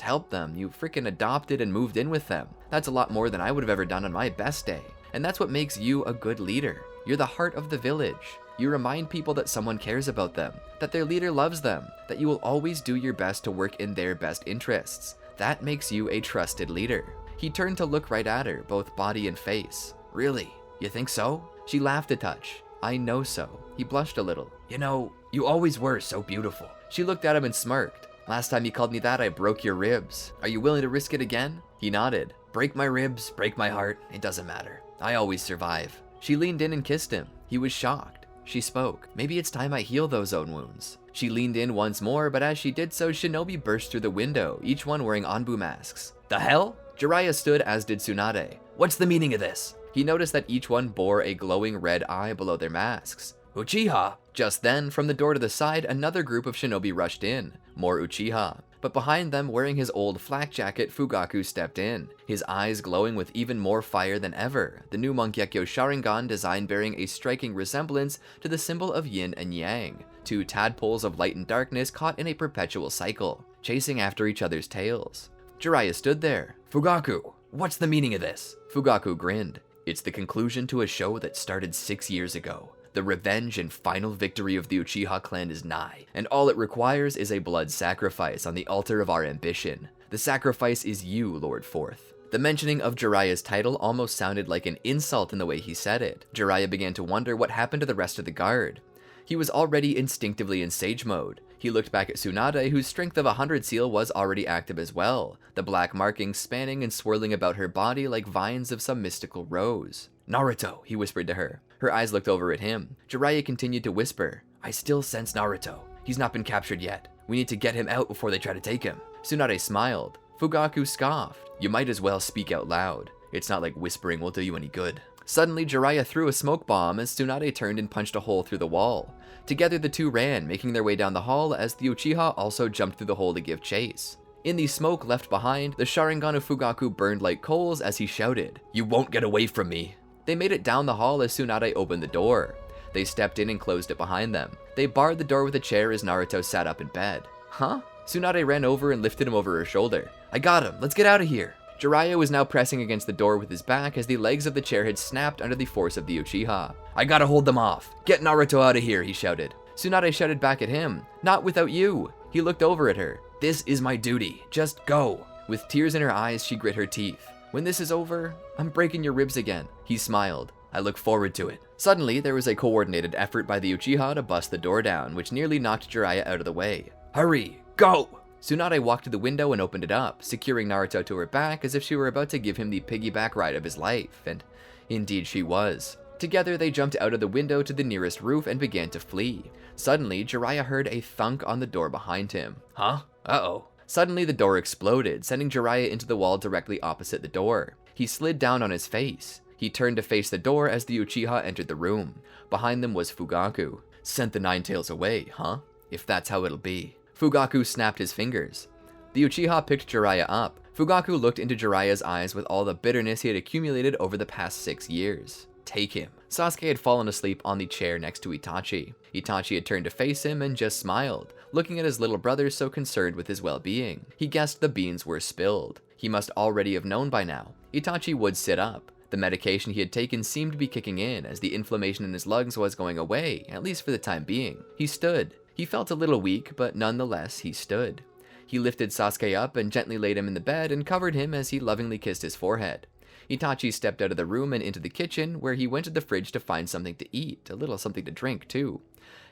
help them, you frickin' adopted and moved in with them. That's a lot more than I would have ever done on my best day. And that's what makes you a good leader. You're the heart of the village. You remind people that someone cares about them, that their leader loves them, that you will always do your best to work in their best interests. That makes you a trusted leader." He turned to look right at her, both body and face. "Really? You think so?" She laughed a touch. "I know so." He blushed a little. "You know, you always were so beautiful." She looked at him and smirked. "Last time you called me that, I broke your ribs. Are you willing to risk it again?" He nodded. "Break my ribs, break my heart, it doesn't matter. I always survive." She leaned in and kissed him. He was shocked. She spoke. "Maybe it's time I heal those own wounds." She leaned in once more, but as she did so, shinobi burst through the window, each one wearing Anbu masks. "The hell?" Jiraiya stood, as did Tsunade. "What's the meaning of this?" He noticed that each one bore a glowing red eye below their masks. "Uchiha!" Just then, from the door to the side, another group of shinobi rushed in. More Uchiha. But behind them, wearing his old flak jacket, Fugaku stepped in, his eyes glowing with even more fire than ever, the new Mangekyou Sharingan design bearing a striking resemblance to the symbol of yin and yang, two tadpoles of light and darkness caught in a perpetual cycle, chasing after each other's tails. Jiraiya stood there. "Fugaku, what's the meaning of this?" Fugaku grinned. "It's the conclusion to a show that started 6 years ago. The revenge and final victory of the Uchiha clan is nigh, and all it requires is a blood sacrifice on the altar of our ambition. The sacrifice is you, Lord Fourth." The mentioning of Jiraiya's title almost sounded like an insult in the way he said it. Jiraiya began to wonder what happened to the rest of the guard. He was already instinctively in sage mode. He looked back at Tsunade, whose strength of 100 seal was already active as well, the black markings spanning and swirling about her body like vines of some mystical rose. "Naruto," he whispered to her. Her eyes looked over at him. Jiraiya continued to whisper, "I still sense Naruto. He's not been captured yet. We need to get him out before they try to take him." Tsunade smiled. Fugaku scoffed. "You might as well speak out loud. It's not like whispering will do you any good." Suddenly, Jiraiya threw a smoke bomb as Tsunade turned and punched a hole through the wall. Together, the two ran, making their way down the hall as the Uchiha also jumped through the hole to give chase. In the smoke left behind, the Sharingan of Fugaku burned like coals as he shouted, "You won't get away from me!" They made it down the hall as Tsunade opened the door. They stepped in and closed it behind them. They barred the door with a chair as Naruto sat up in bed. Huh? Tsunade ran over and lifted him over her shoulder. "I got him! Let's get out of here!" Jiraiya was now pressing against the door with his back as the legs of the chair had snapped under the force of the Uchiha. "I gotta hold them off! Get Naruto out of here!" he shouted. Tsunade shouted back at him, "Not without you!" He looked over at her. "This is my duty. Just go!" With tears in her eyes, she grit her teeth. "When this is over, I'm breaking your ribs again." He smiled. "I look forward to it." Suddenly, there was a coordinated effort by the Uchiha to bust the door down, which nearly knocked Jiraiya out of the way. "Hurry! Go!" Tsunade walked to the window and opened it up, securing Naruto to her back as if she were about to give him the piggyback ride of his life, and indeed she was. Together, they jumped out of the window to the nearest roof and began to flee. Suddenly, Jiraiya heard a thunk on the door behind him. Huh? Uh-oh. Suddenly, the door exploded, sending Jiraiya into the wall directly opposite the door. He slid down on his face. He turned to face the door as the Uchiha entered the room. Behind them was Fugaku. "Sent the Nine Tails away, huh? If that's how it'll be." Fugaku snapped his fingers. The Uchiha picked Jiraiya up. Fugaku looked into Jiraiya's eyes with all the bitterness he had accumulated over the past 6 years. "Take him." Sasuke had fallen asleep on the chair next to Itachi. Itachi had turned to face him and just smiled, looking at his little brother so concerned with his well-being. He guessed the beans were spilled. He must already have known by now. Itachi would sit up. The medication he had taken seemed to be kicking in as the inflammation in his lungs was going away, at least for the time being. He stood. He felt a little weak, but nonetheless, he stood. He lifted Sasuke up and gently laid him in the bed and covered him as he lovingly kissed his forehead. Itachi stepped out of the room and into the kitchen, where he went to the fridge to find something to eat, a little something to drink, too.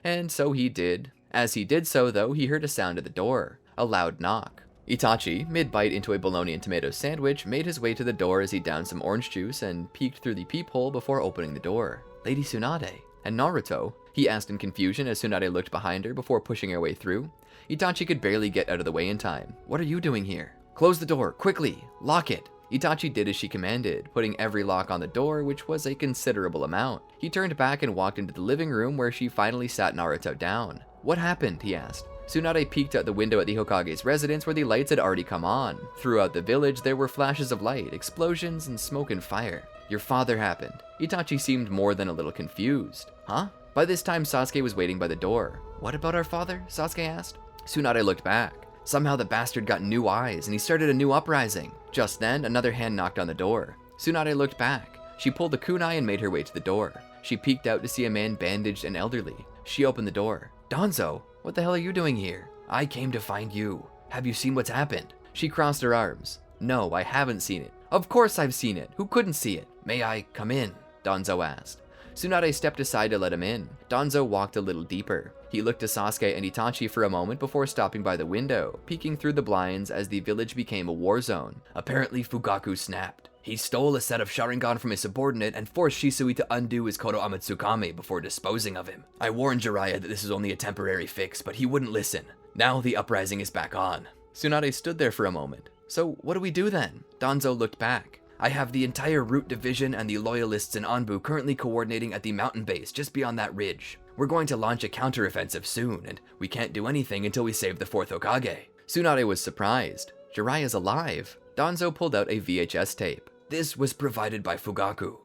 And so he did. As he did so, though, he heard a sound at the door. A loud knock. Itachi, mid-bite into a bologna and tomato sandwich, made his way to the door as he downed some orange juice and peeked through the peephole before opening the door. "Lady Tsunade? And Naruto?" he asked in confusion as Tsunade looked behind her before pushing her way through. Itachi could barely get out of the way in time. "What are you doing here?" "Close the door, quickly! Lock it!" Itachi did as she commanded, putting every lock on the door, which was a considerable amount. He turned back and walked into the living room where she finally sat Naruto down. "What happened?" he asked. Tsunade peeked out the window at the Hokage's residence where the lights had already come on. Throughout the village, there were flashes of light, explosions, and smoke and fire. "Your father happened." Itachi seemed more than a little confused. "Huh?" By this time, Sasuke was waiting by the door. "What about our father?" Sasuke asked. Tsunade looked back. Somehow the bastard got new eyes, and he started a new uprising. Just then, another hand knocked on the door. Tsunade looked back. She pulled the kunai and made her way to the door. She peeked out to see a man bandaged and elderly. She opened the door. "Danzo, what the hell are you doing here?" "I came to find you. Have you seen what's happened?" She crossed her arms. "No, I haven't seen it." "Of course I've seen it. Who couldn't see it?" "May I come in?" Danzo asked. Tsunade stepped aside to let him in. Danzo walked a little deeper. He looked to Sasuke and Itachi for a moment before stopping by the window, peeking through the blinds as the village became a war zone. "Apparently Fugaku snapped. He stole a set of Sharingan from his subordinate and forced Shisui to undo his Kodo Amatsukame before disposing of him. I warned Jiraiya that this is only a temporary fix, but he wouldn't listen. Now the uprising is back on." Tsunade stood there for a moment. "So what do we do then?" Danzo looked back. "I have the entire Root Division and the Loyalists in Anbu currently coordinating at the mountain base just beyond that ridge. We're going to launch a counteroffensive soon, and we can't do anything until we save the 4th Hokage." Tsunade was surprised. "Jiraiya's alive." Danzo pulled out a VHS tape. "This was provided by Fugaku."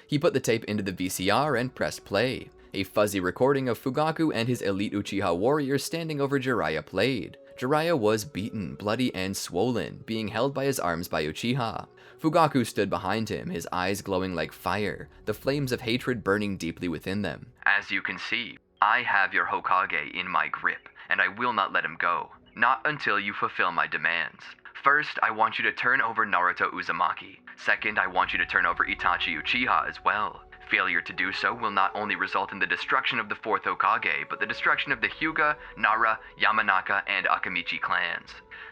He put the tape into the VCR and pressed play. A fuzzy recording of Fugaku and his elite Uchiha warriors standing over Jiraiya played. Jiraiya was beaten, bloody, and swollen, being held by his arms by Uchiha. Fugaku stood behind him, his eyes glowing like fire, the flames of hatred burning deeply within them. "As you can see, I have your Hokage in my grip, and I will not let him go. Not until you fulfill my demands. First, I want you to turn over Naruto Uzumaki. Second, I want you to turn over Itachi Uchiha as well. Failure to do so will not only result in the destruction of the 4th Hokage, but the destruction of the Hyuga, Nara, Yamanaka, and Akamichi clans.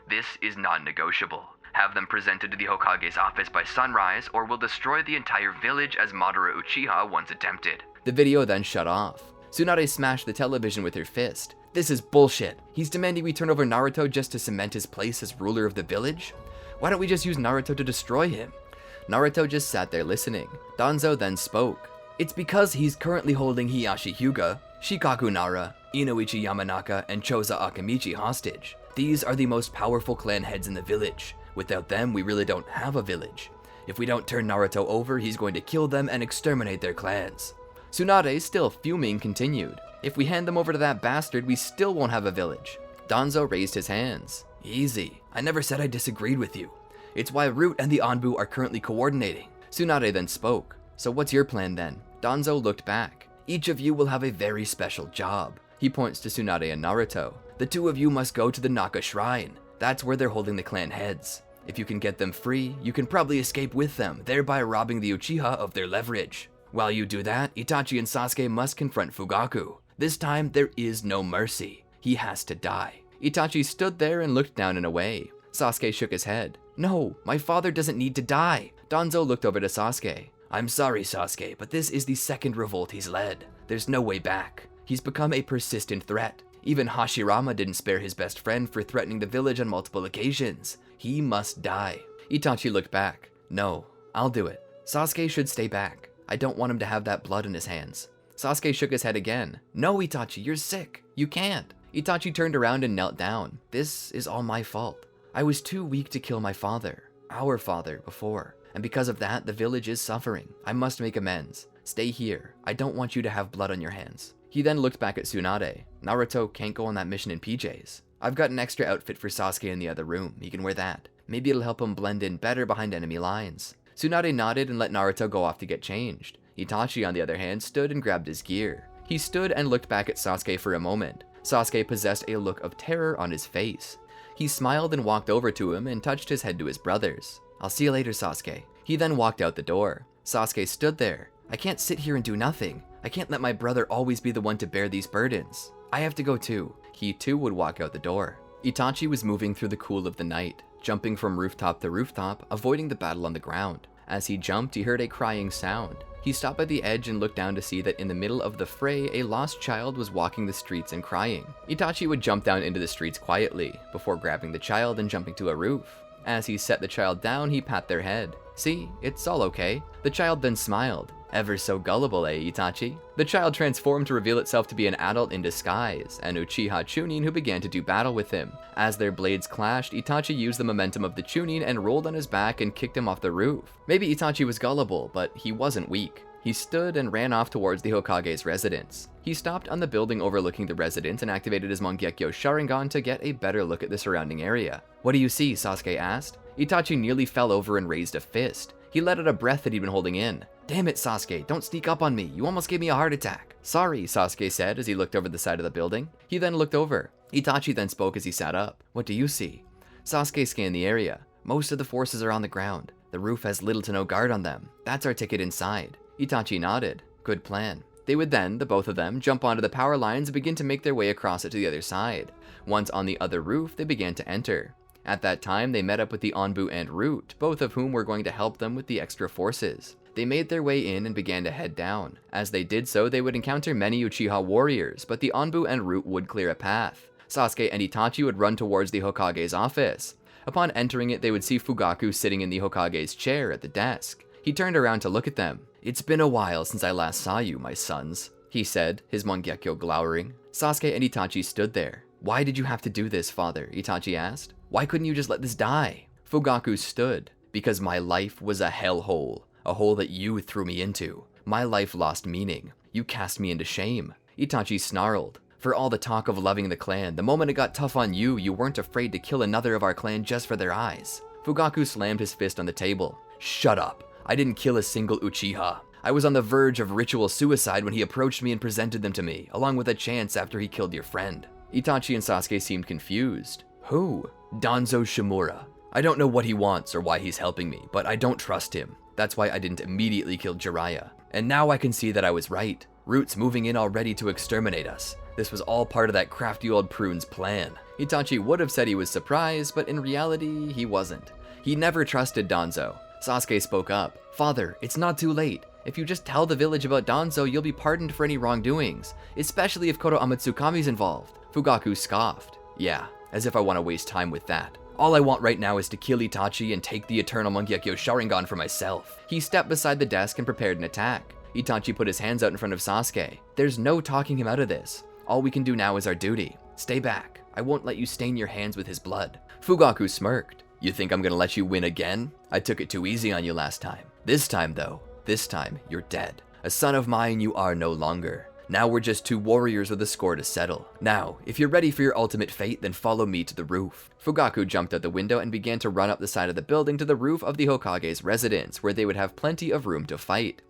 This is non-negotiable. Have them presented to the Hokage's office by sunrise, or we'll destroy the entire village as Madara Uchiha once attempted." The video then shut off. Tsunade smashed the television with her fist. "This is bullshit. He's demanding we turn over Naruto just to cement his place as ruler of the village? Why don't we just use Naruto to destroy him?" Naruto just sat there listening. Danzo then spoke. It's because he's currently holding Hiyashi Hyuga, Shikaku Nara, Inoichi Yamanaka, and Choza Akamichi hostage. These are the most powerful clan heads in the village. Without them, we really don't have a village. If we don't turn Naruto over, he's going to kill them and exterminate their clans. Tsunade, still fuming, continued. If we hand them over to that bastard, we still won't have a village. Danzo raised his hands. Easy. I never said I disagreed with you. It's why Root and the Anbu are currently coordinating. Tsunade then spoke. So what's your plan then? Danzo looked back. Each of you will have a very special job. He points to Tsunade and Naruto. The two of you must go to the Naka Shrine. That's where they're holding the clan heads. If you can get them free, you can probably escape with them, thereby robbing the Uchiha of their leverage. While you do that, Itachi and Sasuke must confront Fugaku. This time, there is no mercy. He has to die. Itachi stood there and looked down and away. Sasuke shook his head. No, my father doesn't need to die. Danzo looked over to Sasuke. I'm sorry, Sasuke, but this is the second revolt he's led. There's no way back. He's become a persistent threat. Even Hashirama didn't spare his best friend for threatening the village on multiple occasions. He must die. Itachi looked back. No, I'll do it. Sasuke should stay back. I don't want him to have that blood in his hands. Sasuke shook his head again. No, Itachi, you're sick. You can't. Itachi turned around and knelt down. This is all my fault. I was too weak to kill my father, our father, before. And because of that, the village is suffering. I must make amends. Stay here. I don't want you to have blood on your hands. He then looked back at Tsunade. Naruto can't go on that mission in PJs. I've got an extra outfit for Sasuke in the other room. He can wear that. Maybe it'll help him blend in better behind enemy lines. Tsunade nodded and let Naruto go off to get changed. Itachi, on the other hand, stood and grabbed his gear. He stood and looked back at Sasuke for a moment. Sasuke possessed a look of terror on his face. He smiled and walked over to him and touched his head to his brothers. I'll see you later, Sasuke. He then walked out the door. Sasuke stood there. I can't sit here and do nothing. I can't let my brother always be the one to bear these burdens. I have to go too. He too would walk out the door. Itachi was moving through the cool of the night, jumping from rooftop to rooftop, avoiding the battle on the ground. As he jumped, he heard a crying sound. He stopped at the edge and looked down to see that in the middle of the fray, a lost child was walking the streets and crying. Itachi would jump down into the streets quietly, before grabbing the child and jumping to a roof. As he set the child down, he pat their head. See, it's all okay. The child then smiled. Ever so gullible, eh, Itachi? The child transformed to reveal itself to be an adult in disguise, an Uchiha Chunin who began to do battle with him. As their blades clashed, Itachi used the momentum of the Chunin and rolled on his back and kicked him off the roof. Maybe Itachi was gullible, but he wasn't weak. He stood and ran off towards the Hokage's residence. He stopped on the building overlooking the residence and activated his Mangekyo Sharingan to get a better look at the surrounding area. What do you see? Sasuke asked. Itachi nearly fell over and raised a fist. He let out a breath that he'd been holding in. Damn it, Sasuke, don't sneak up on me. You almost gave me a heart attack. Sorry, Sasuke said as he looked over the side of the building. He then looked over. Itachi then spoke as he sat up. What do you see? Sasuke scanned the area. Most of the forces are on the ground. The roof has little to no guard on them. That's our ticket inside. Itachi nodded. Good plan. They would then, the both of them, jump onto the power lines and begin to make their way across it to the other side. Once on the other roof, they began to enter. At that time, they met up with the Anbu and Root, both of whom were going to help them with the extra forces. They made their way in and began to head down. As they did so, they would encounter many Uchiha warriors, but the Anbu and Root would clear a path. Sasuke and Itachi would run towards the Hokage's office. Upon entering it, they would see Fugaku sitting in the Hokage's chair at the desk. He turned around to look at them. It's been a while since I last saw you, my sons, he said, his Mangekyo glowering. Sasuke and Itachi stood there. Why did you have to do this, father? Itachi asked. Why couldn't you just let this die? Fugaku stood. Because my life was a hellhole. A hole that you threw me into. My life lost meaning. You cast me into shame. Itachi snarled. For all the talk of loving the clan, the moment it got tough on you, you weren't afraid to kill another of our clan just for their eyes. Fugaku slammed his fist on the table. Shut up. I didn't kill a single Uchiha. I was on the verge of ritual suicide when he approached me and presented them to me, along with a chance after he killed your friend. Itachi and Sasuke seemed confused. Who? Danzo Shimura. I don't know what he wants or why he's helping me, but I don't trust him. That's why I didn't immediately kill Jiraiya. And now I can see that I was right. Root's moving in already to exterminate us. This was all part of that crafty old prune's plan. Itachi would have said he was surprised, but in reality, he wasn't. He never trusted Danzo. Sasuke spoke up. Father, it's not too late. If you just tell the village about Danzo, you'll be pardoned for any wrongdoings, especially if Koto Amatsukami's involved. Fugaku scoffed. Yeah, as if I want to waste time with that. All I want right now is to kill Itachi and take the Eternal Mangekyo Sharingan for myself. He stepped beside the desk and prepared an attack. Itachi put his hands out in front of Sasuke. There's no talking him out of this. All we can do now is our duty. Stay back. I won't let you stain your hands with his blood. Fugaku smirked. You think I'm gonna let you win again? I took it too easy on you last time. This time though, you're dead. A son of mine you are no longer. Now we're just two warriors with a score to settle. Now, if you're ready for your ultimate fate, then follow me to the roof. Fugaku jumped out the window and began to run up the side of the building to the roof of the Hokage's residence, where they would have plenty of room to fight.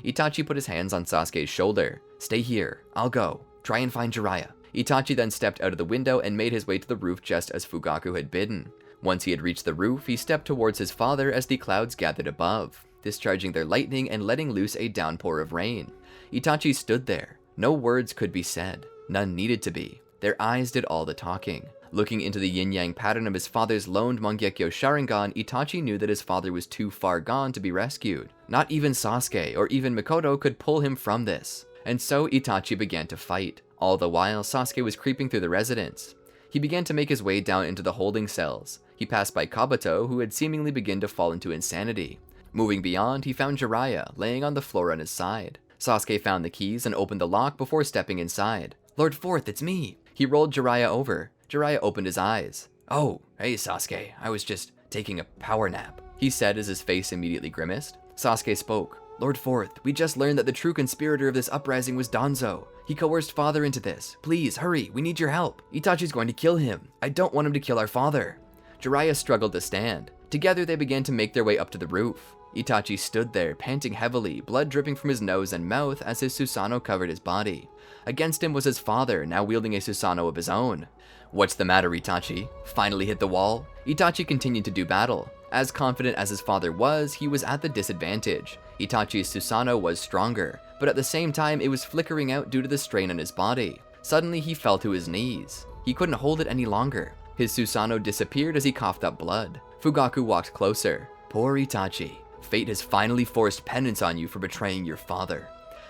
Itachi put his hands on Sasuke's shoulder. Stay here. I'll go. Try and find Jiraiya. Itachi then stepped out of the window and made his way to the roof just as Fugaku had bidden. Once he had reached the roof, he stepped towards his father as the clouds gathered above, discharging their lightning and letting loose a downpour of rain. Itachi stood there. No words could be said. None needed to be. Their eyes did all the talking. Looking into the yin-yang pattern of his father's loaned Mangekyo Sharingan, Itachi knew that his father was too far gone to be rescued. Not even Sasuke or even Mikoto could pull him from this. And so Itachi began to fight. All the while, Sasuke was creeping through the residence. He began to make his way down into the holding cells. He passed by Kabuto, who had seemingly begun to fall into insanity. Moving beyond, he found Jiraiya, laying on the floor on his side. Sasuke found the keys and opened the lock before stepping inside. Lord Fourth, it's me! He rolled Jiraiya over. Jiraiya opened his eyes. Oh, hey Sasuke, I was just taking a power nap, he said as his face immediately grimaced. Sasuke spoke. Lord Fourth, we just learned that the true conspirator of this uprising was Danzo. He coerced father into this. Please, hurry, we need your help. Itachi's going to kill him. I don't want him to kill our father. Jiraiya struggled to stand. Together they began to make their way up to the roof. Itachi stood there, panting heavily, blood dripping from his nose and mouth as his Susanoo covered his body. Against him was his father, now wielding a Susanoo of his own. What's the matter, Itachi? Finally hit the wall? Itachi continued to do battle. As confident as his father was, he was at the disadvantage. Itachi's Susanoo was stronger, but at the same time it was flickering out due to the strain on his body. Suddenly he fell to his knees. He couldn't hold it any longer. His Susanoo disappeared as he coughed up blood. Fugaku walked closer. Poor Itachi. Fate has finally forced penance on you for betraying your father.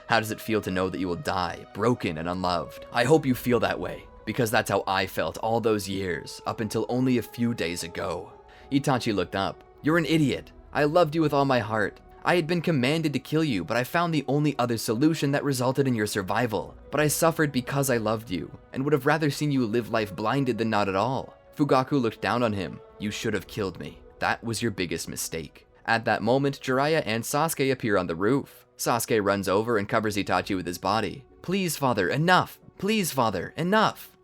How does it feel to know that you will die, broken and unloved? I hope you feel that way, because that's how I felt all those years, up until only a few days ago. Itachi looked up. You're an idiot. I loved you with all my heart. I had been commanded to kill you, but I found the only other solution that resulted in your survival. But I suffered because I loved you, and would have rather seen you live life blinded than not at all. Fugaku looked down on him. You should have killed me. That was your biggest mistake. At that moment, Jiraiya and Sasuke appear on the roof. Sasuke runs over and covers Itachi with his body. Please, father, enough! Please, father, enough!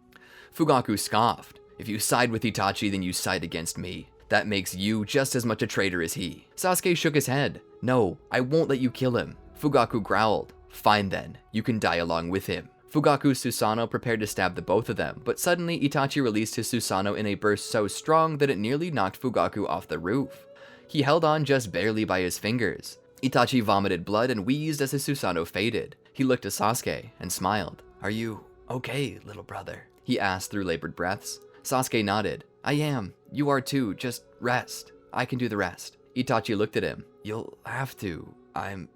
Fugaku scoffed. If you side with Itachi, then you side against me. That makes you just as much a traitor as he. Sasuke shook his head. No, I won't let you kill him. Fugaku growled. Fine then, you can die along with him. Fugaku's Susanoo prepared to stab the both of them, but suddenly Itachi released his Susanoo in a burst so strong that it nearly knocked Fugaku off the roof. He held on just barely by his fingers. Itachi vomited blood and wheezed as his Susanoo faded. He looked at Sasuke and smiled. Are you okay, little brother? He asked through labored breaths. Sasuke nodded. I am. You are too. Just rest. I can do the rest. Itachi looked at him. You'll have to. I'm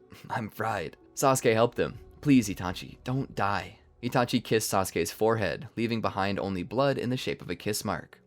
fried. Sasuke helped him. Please, Itachi, don't die. Itachi kissed Sasuke's forehead, leaving behind only blood in the shape of a kiss mark.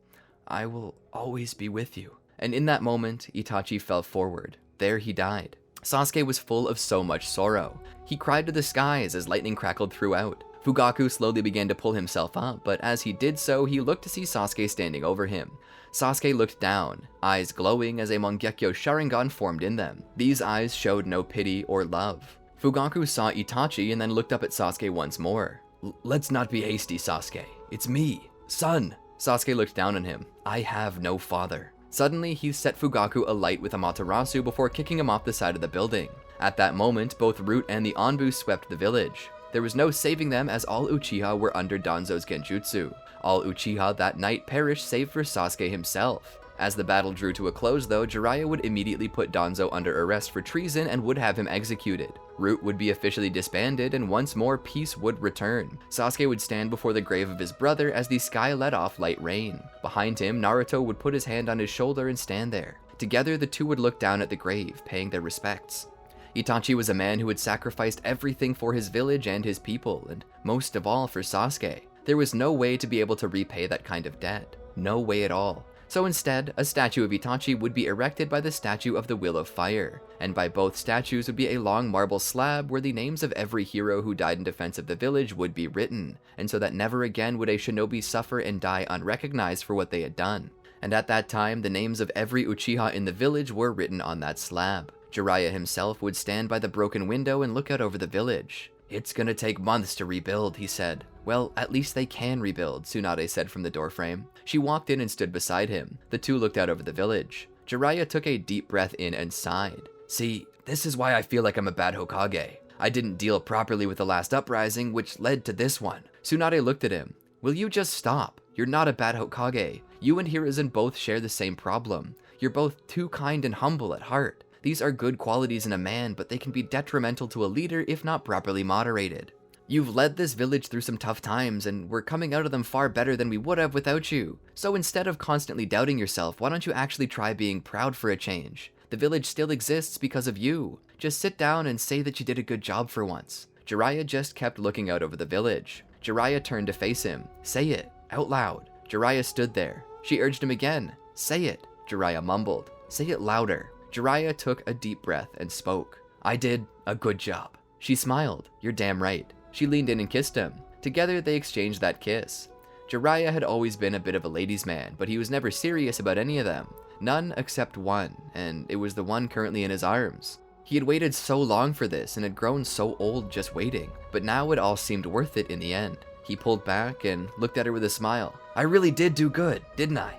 I will always be with you. And in that moment, Itachi fell forward. There he died. Sasuke was full of so much sorrow. He cried to the skies as lightning crackled throughout. Fugaku slowly began to pull himself up, but as he did so, he looked to see Sasuke standing over him. Sasuke looked down, eyes glowing as a Mangekyo Sharingan formed in them. These eyes showed no pity or love. Fugaku saw Itachi and then looked up at Sasuke once more. Let's not be hasty, Sasuke. It's me, son. Sasuke looked down on him. I have no father. Suddenly, he set Fugaku alight with Amaterasu before kicking him off the side of the building. At that moment, both Root and the Anbu swept the village. There was no saving them as all Uchiha were under Danzo's genjutsu. All Uchiha that night perished save for Sasuke himself. As the battle drew to a close though, Jiraiya would immediately put Danzo under arrest for treason and would have him executed. Root would be officially disbanded and once more peace would return. Sasuke would stand before the grave of his brother as the sky let off light rain. Behind him, Naruto would put his hand on his shoulder and stand there. Together, the two would look down at the grave, paying their respects. Itachi was a man who had sacrificed everything for his village and his people, and most of all for Sasuke. There was no way to be able to repay that kind of debt. No way at all. So instead, a statue of Itachi would be erected by the statue of the Will of Fire, and by both statues would be a long marble slab where the names of every hero who died in defense of the village would be written, and so that never again would a shinobi suffer and die unrecognized for what they had done. And at that time, the names of every Uchiha in the village were written on that slab. Jiraiya himself would stand by the broken window and look out over the village. "It's gonna take months to rebuild," he said. "Well, at least they can rebuild," Tsunade said from the doorframe. She walked in and stood beside him. The two looked out over the village. Jiraiya took a deep breath in and sighed. "See, this is why I feel like I'm a bad Hokage. I didn't deal properly with the last uprising, which led to this one." Tsunade looked at him. "Will you just stop? You're not a bad Hokage. You and Hiruzen both share the same problem. You're both too kind and humble at heart. These are good qualities in a man, but they can be detrimental to a leader if not properly moderated. You've led this village through some tough times, and we're coming out of them far better than we would have without you. So instead of constantly doubting yourself, why don't you actually try being proud for a change? The village still exists because of you. Just sit down and say that you did a good job for once." Jiraiya just kept looking out over the village. Jiraiya turned to face him. "Say it, out loud." Jiraiya stood there. She urged him again. "Say it." Jiraiya mumbled. "Say it louder." Jiraiya took a deep breath and spoke. "I did a good job." She smiled. "You're damn right." She leaned in and kissed him. Together they exchanged that kiss. Jiraiya had always been a bit of a ladies' man, but he was never serious about any of them. None except one, and it was the one currently in his arms. He had waited so long for this and had grown so old just waiting, but now it all seemed worth it in the end. He pulled back and looked at her with a smile. "I really did do good, didn't I?"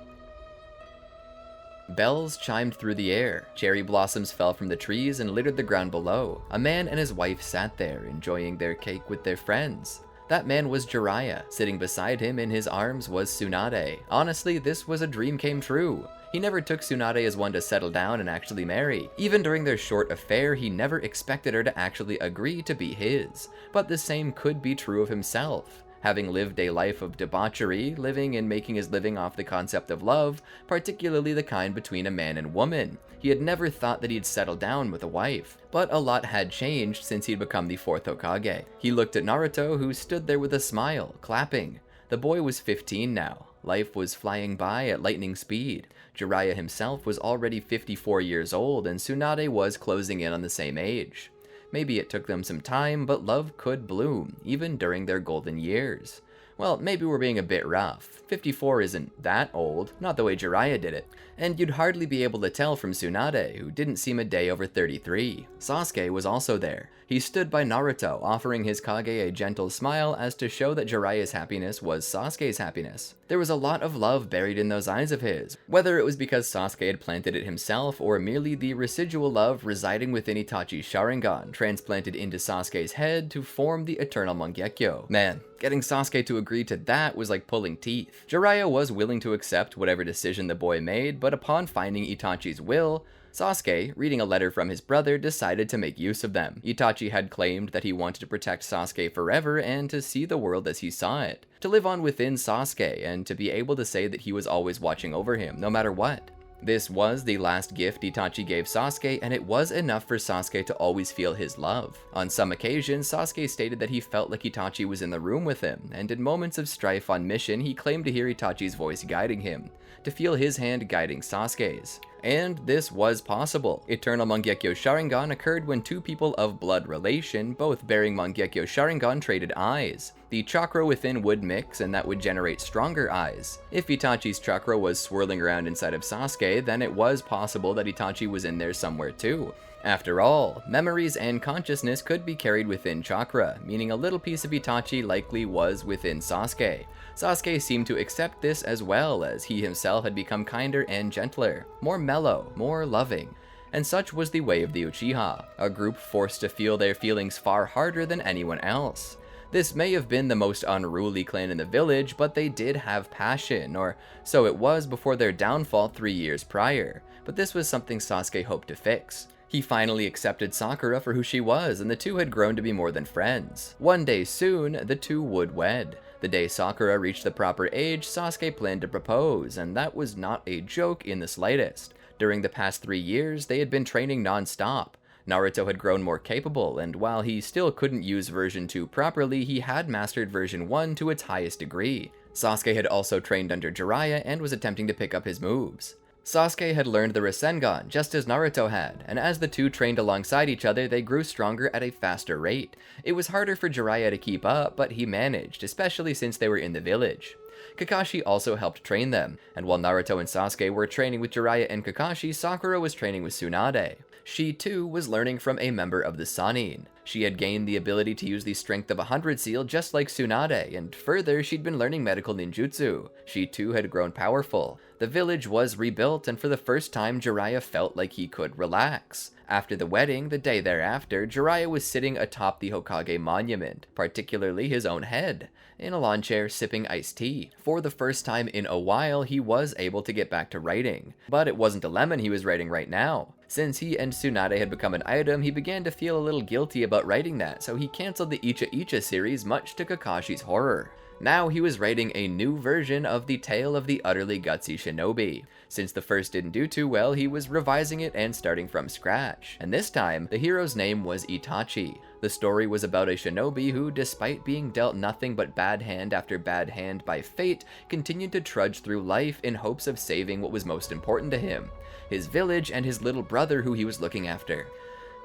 Bells chimed through the air. Cherry blossoms fell from the trees and littered the ground below. A man and his wife sat there, enjoying their cake with their friends. That man was Jiraiya. Sitting beside him in his arms was Tsunade. Honestly, this was a dream came true. He never took Tsunade as one to settle down and actually marry. Even during their short affair, he never expected her to actually agree to be his. But the same could be true of himself. Having lived a life of debauchery, living and making his living off the concept of love, particularly the kind between a man and woman, he had never thought that he'd settle down with a wife. But a lot had changed since he'd become the 4th Hokage. He looked at Naruto, who stood there with a smile, clapping. The boy was 15 now. Life was flying by at lightning speed. Jiraiya himself was already 54 years old, and Tsunade was closing in on the same age. Maybe it took them some time, but love could bloom, even during their golden years. Well, maybe we're being a bit rough. 54 isn't that old, not the way Jiraiya did it. And you'd hardly be able to tell from Tsunade, who didn't seem a day over 33. Sasuke was also there. He stood by Naruto, offering his Kage a gentle smile as to show that Jiraiya's happiness was Sasuke's happiness. There was a lot of love buried in those eyes of his, whether it was because Sasuke had planted it himself or merely the residual love residing within Itachi's Sharingan transplanted into Sasuke's head to form the Eternal Mangekyo. Man, getting Sasuke to agree to that was like pulling teeth. Jiraiya was willing to accept whatever decision the boy made, but upon finding Itachi's will, Sasuke, reading a letter from his brother, decided to make use of them. Itachi had claimed that he wanted to protect Sasuke forever and to see the world as he saw it, to live on within Sasuke, and to be able to say that he was always watching over him, no matter what. This was the last gift Itachi gave Sasuke, and it was enough for Sasuke to always feel his love. On some occasions, Sasuke stated that he felt like Itachi was in the room with him, and in moments of strife on mission, he claimed to hear Itachi's voice guiding him, to feel his hand guiding Sasuke's. And this was possible. Eternal Mangekyo Sharingan occurred when two people of blood relation, both bearing Mangekyo Sharingan, traded eyes. The chakra within would mix, and that would generate stronger eyes. If Itachi's chakra was swirling around inside of Sasuke, then it was possible that Itachi was in there somewhere too. After all, memories and consciousness could be carried within chakra, meaning a little piece of Itachi likely was within Sasuke. Sasuke seemed to accept this as well, as he himself had become kinder and gentler, more mellow, more loving. And such was the way of the Uchiha, a group forced to feel their feelings far harder than anyone else. This may have been the most unruly clan in the village, but they did have passion, or so it was before their downfall 3 years prior. But this was something Sasuke hoped to fix. He finally accepted Sakura for who she was, and the two had grown to be more than friends. One day soon, the two would wed. The day Sakura reached the proper age, Sasuke planned to propose, and that was not a joke in the slightest. During the past 3 years, they had been training non-stop. Naruto had grown more capable, and while he still couldn't use version 2 properly, he had mastered version 1 to its highest degree. Sasuke had also trained under Jiraiya and was attempting to pick up his moves. Sasuke had learned the Rasengan just as Naruto had, and as the two trained alongside each other, they grew stronger at a faster rate. It was harder for Jiraiya to keep up, but he managed, especially since they were in the village. Kakashi also helped train them, and while Naruto and Sasuke were training with Jiraiya and Kakashi, Sakura was training with Tsunade. She too was learning from a member of the sannin. She had gained the ability to use the strength of 100 seal just like Tsunade, and further, she'd been learning medical ninjutsu. She too had grown powerful. The village was rebuilt, and for the first time, Jiraiya felt like he could relax. After the wedding, the day thereafter, Jiraiya was sitting atop the Hokage monument, particularly his own head, in a lawn chair sipping iced tea. For the first time in a while, he was able to get back to writing. But it wasn't a lemon he was writing right now. Since he and Tsunade had become an item, he began to feel a little guilty about writing that, so he cancelled the Icha Icha series, much to Kakashi's horror. Now he was writing a new version of the tale of the utterly gutsy shinobi. Since the first didn't do too well, he was revising it and starting from scratch. And this time, the hero's name was Itachi. The story was about a shinobi who, despite being dealt nothing but bad hand after bad hand by fate, continued to trudge through life in hopes of saving what was most important to him: his village and his little brother who he was looking after.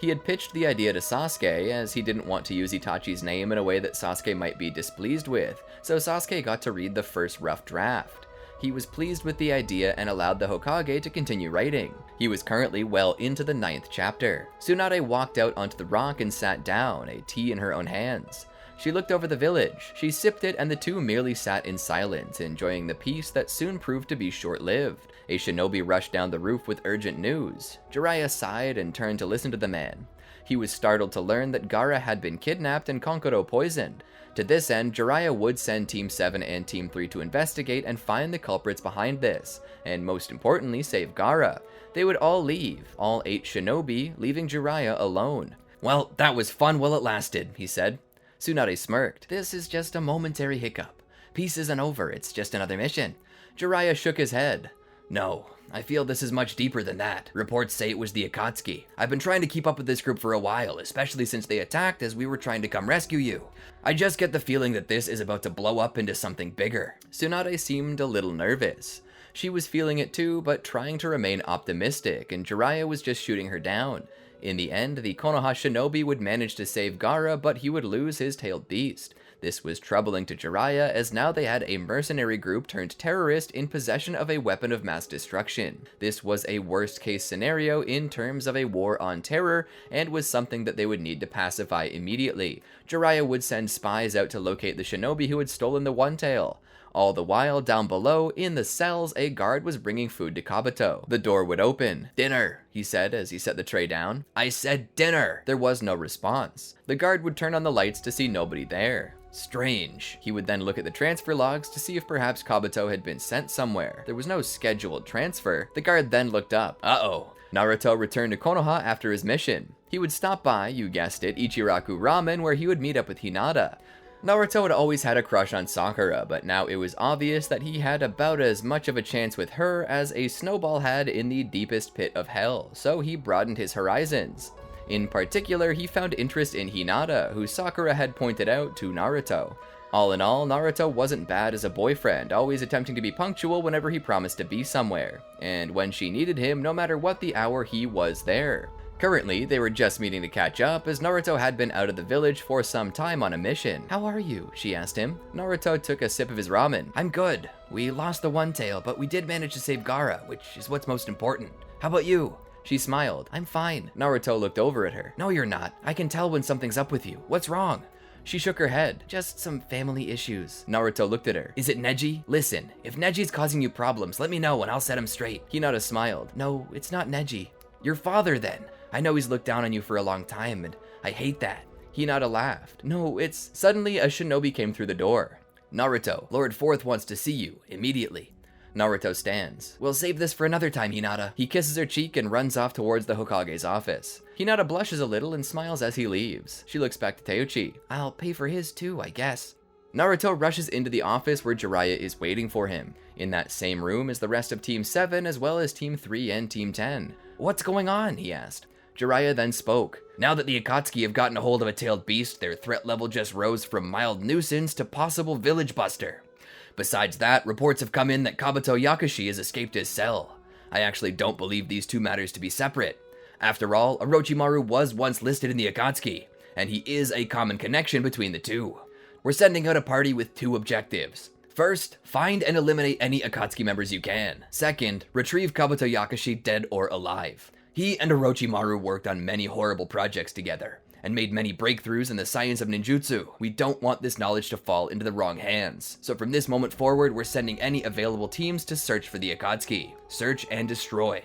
He had pitched the idea to Sasuke, as he didn't want to use Itachi's name in a way that Sasuke might be displeased with, so Sasuke got to read the first rough draft. He was pleased with the idea and allowed the Hokage to continue writing. He was currently well into the 9th chapter. Tsunade walked out onto the rock and sat down, a tea in her own hands. She looked over the village. She sipped it, and the two merely sat in silence, enjoying the peace that soon proved to be short-lived. A shinobi rushed down the roof with urgent news. Jiraiya sighed and turned to listen to the man. He was startled to learn that Gaara had been kidnapped and Kankuro poisoned. To this end, Jiraiya would send Team 7 and Team 3 to investigate and find the culprits behind this, and most importantly, save Gaara. They would all leave, all 8 shinobi, leaving Jiraiya alone. "Well, that was fun while it lasted," he said. Tsunade smirked. "This is just a momentary hiccup. Peace isn't over, it's just another mission." Jiraiya shook his head. "No, I feel this is much deeper than that. Reports say it was the Akatsuki. I've been trying to keep up with this group for a while, especially since they attacked as we were trying to come rescue you. I just get the feeling that this is about to blow up into something bigger." Tsunade seemed a little nervous. She was feeling it too, but trying to remain optimistic, and Jiraiya was just shooting her down. In the end, the Konoha shinobi would manage to save Gaara, but he would lose his tailed beast. This was troubling to Jiraiya, as now they had a mercenary group turned terrorist in possession of a weapon of mass destruction. This was a worst-case scenario in terms of a war on terror, and was something that they would need to pacify immediately. Jiraiya would send spies out to locate the shinobi who had stolen the One Tail. All the while, down below, in the cells, a guard was bringing food to Kabuto. The door would open. "Dinner," he said as he set the tray down. "I said dinner!" There was no response. The guard would turn on the lights to see nobody there. Strange. He would then look at the transfer logs to see if perhaps Kabuto had been sent somewhere. There was no scheduled transfer. The guard then looked up. Uh-oh. Naruto returned to Konoha after his mission. He would stop by, you guessed it, Ichiraku Ramen, where he would meet up with Hinata. Naruto had always had a crush on Sakura, but now it was obvious that he had about as much of a chance with her as a snowball had in the deepest pit of hell, so he broadened his horizons. In particular, he found interest in Hinata, who Sakura had pointed out to Naruto. All in all, Naruto wasn't bad as a boyfriend, always attempting to be punctual whenever he promised to be somewhere. And when she needed him, no matter what the hour, he was there. Currently, they were just meeting to catch up, as Naruto had been out of the village for some time on a mission. "How are you?" she asked him. Naruto took a sip of his ramen. "I'm good. We lost the One Tail, but we did manage to save Gaara, which is what's most important. How about you?" She smiled. "I'm fine." Naruto looked over at her. "No, you're not. I can tell when something's up with you. What's wrong?" She shook her head. "Just some family issues." Naruto looked at her. "Is it Neji? Listen, if Neji's causing you problems, let me know and I'll set him straight." Hinata smiled. "No, it's not Neji." "Your father, then. I know he's looked down on you for a long time, and I hate that." Hinata laughed. "No, it's..." Suddenly, a shinobi came through the door. "Naruto, Lord Fourth wants to see you, immediately." Naruto stands. "We'll save this for another time, Hinata." He kisses her cheek and runs off towards the Hokage's office. Hinata blushes a little and smiles as he leaves. She looks back to Teuchi. "I'll pay for his too, I guess." Naruto rushes into the office where Jiraiya is waiting for him. In that same room is the rest of Team 7 as well as Team 3 and Team 10. "What's going on?" he asked. Jiraiya then spoke. "Now that the Akatsuki have gotten a hold of a tailed beast, their threat level just rose from mild nuisance to possible village buster. Besides that, reports have come in that Kabuto Yakushi has escaped his cell. I actually don't believe these two matters to be separate. After all, Orochimaru was once listed in the Akatsuki, and he is a common connection between the two. We're sending out a party with two objectives. First, find and eliminate any Akatsuki members you can. Second, retrieve Kabuto Yakushi dead or alive. He and Orochimaru worked on many horrible projects together, and made many breakthroughs in the science of ninjutsu. We don't want this knowledge to fall into the wrong hands. So from this moment forward, we're sending any available teams to search for the Akatsuki. Search and destroy.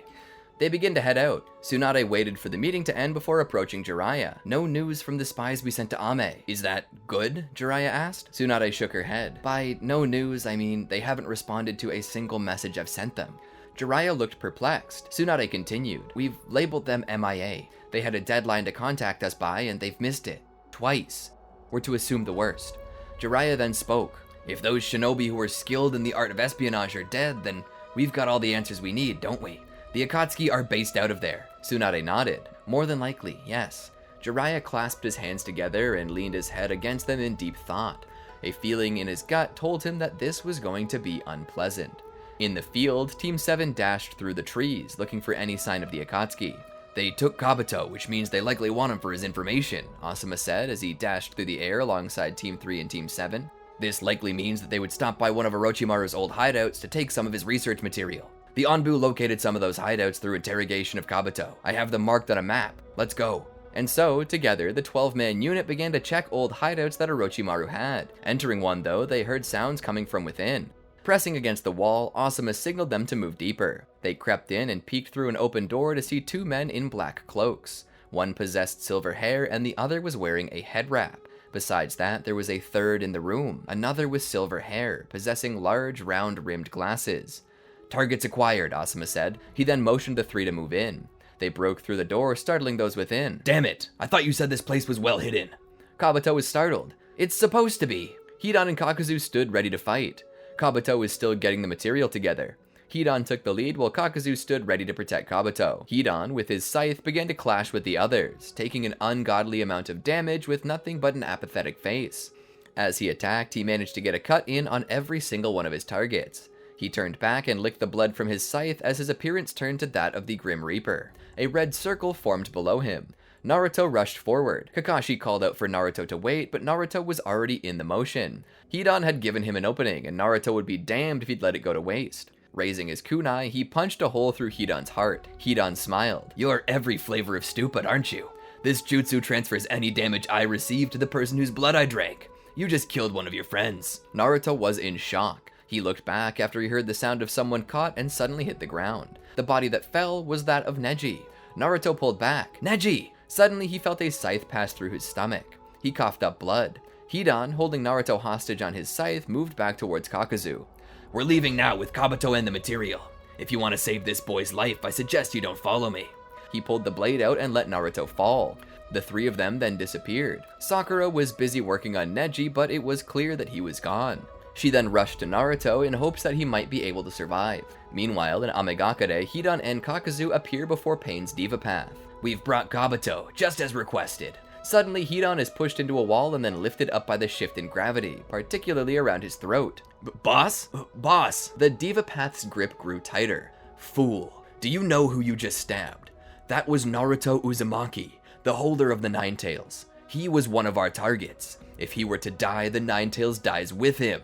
They begin to head out. Tsunade waited for the meeting to end before approaching Jiraiya. No news from the spies we sent to Ame. Is that good? Jiraiya asked. Tsunade shook her head. By no news, I mean they haven't responded to a single message I've sent them. Jiraiya looked perplexed. Tsunade continued. We've labeled them MIA. They had a deadline to contact us by, and they've missed it. Twice. We're to assume the worst. Jiraiya then spoke. If those shinobi who are skilled in the art of espionage are dead, then we've got all the answers we need, don't we? The Akatsuki are based out of there. Tsunade nodded. More than likely, yes. Jiraiya clasped his hands together and leaned his head against them in deep thought. A feeling in his gut told him that this was going to be unpleasant. In the field, Team 7 dashed through the trees, looking for any sign of the Akatsuki. They took Kabuto, which means they likely want him for his information, Asuma said as he dashed through the air alongside Team 3 and Team 7. This likely means that they would stop by one of Orochimaru's old hideouts to take some of his research material. The Anbu located some of those hideouts through interrogation of Kabuto. I have them marked on a map. Let's go. And so, together, the 12-man unit began to check old hideouts that Orochimaru had. Entering one, though, they heard sounds coming from within. Pressing against the wall, Asuma signaled them to move deeper. They crept in and peeked through an open door to see two men in black cloaks. One possessed silver hair and the other was wearing a head wrap. Besides that, there was a third in the room, another with silver hair, possessing large, round-rimmed glasses. Targets acquired, Asuma said. He then motioned the three to move in. They broke through the door, startling those within. Damn it! I thought you said this place was well hidden. Kabuto was startled. It's supposed to be. Hidan and Kakuzu stood ready to fight. Kabuto was still getting the material together. Hidan took the lead while Kakuzu stood ready to protect Kabuto. Hidan, with his scythe, began to clash with the others, taking an ungodly amount of damage with nothing but an apathetic face. As he attacked, he managed to get a cut in on every single one of his targets. He turned back and licked the blood from his scythe as his appearance turned to that of the Grim Reaper. A red circle formed below him. Naruto rushed forward. Kakashi called out for Naruto to wait, but Naruto was already in the motion. Hidan had given him an opening, and Naruto would be damned if he'd let it go to waste. Raising his kunai, he punched a hole through Hidan's heart. Hidan smiled. You're every flavor of stupid, aren't you? This jutsu transfers any damage I receive to the person whose blood I drank. You just killed one of your friends. Naruto was in shock. He looked back after he heard the sound of someone caught and suddenly hit the ground. The body that fell was that of Neji. Naruto pulled back. Neji! Suddenly he felt a scythe pass through his stomach. He coughed up blood. Hidan, holding Naruto hostage on his scythe, moved back towards Kakuzu. We're leaving now with Kabuto and the material. If you want to save this boy's life, I suggest you don't follow me. He pulled the blade out and let Naruto fall. The three of them then disappeared. Sakura was busy working on Neji, but it was clear that he was gone. She then rushed to Naruto in hopes that he might be able to survive. Meanwhile, in Amegakure, Hidan and Kakuzu appear before Pain's Diva Path. We've brought Kabuto, just as requested. Suddenly, Hidan is pushed into a wall and then lifted up by the shift in gravity, particularly around his throat. Boss? Boss! The Diva Path's grip grew tighter. Fool, do you know who you just stabbed? That was Naruto Uzumaki, the holder of the Nine Tails. He was one of our targets. If he were to die, the Nine Tails dies with him.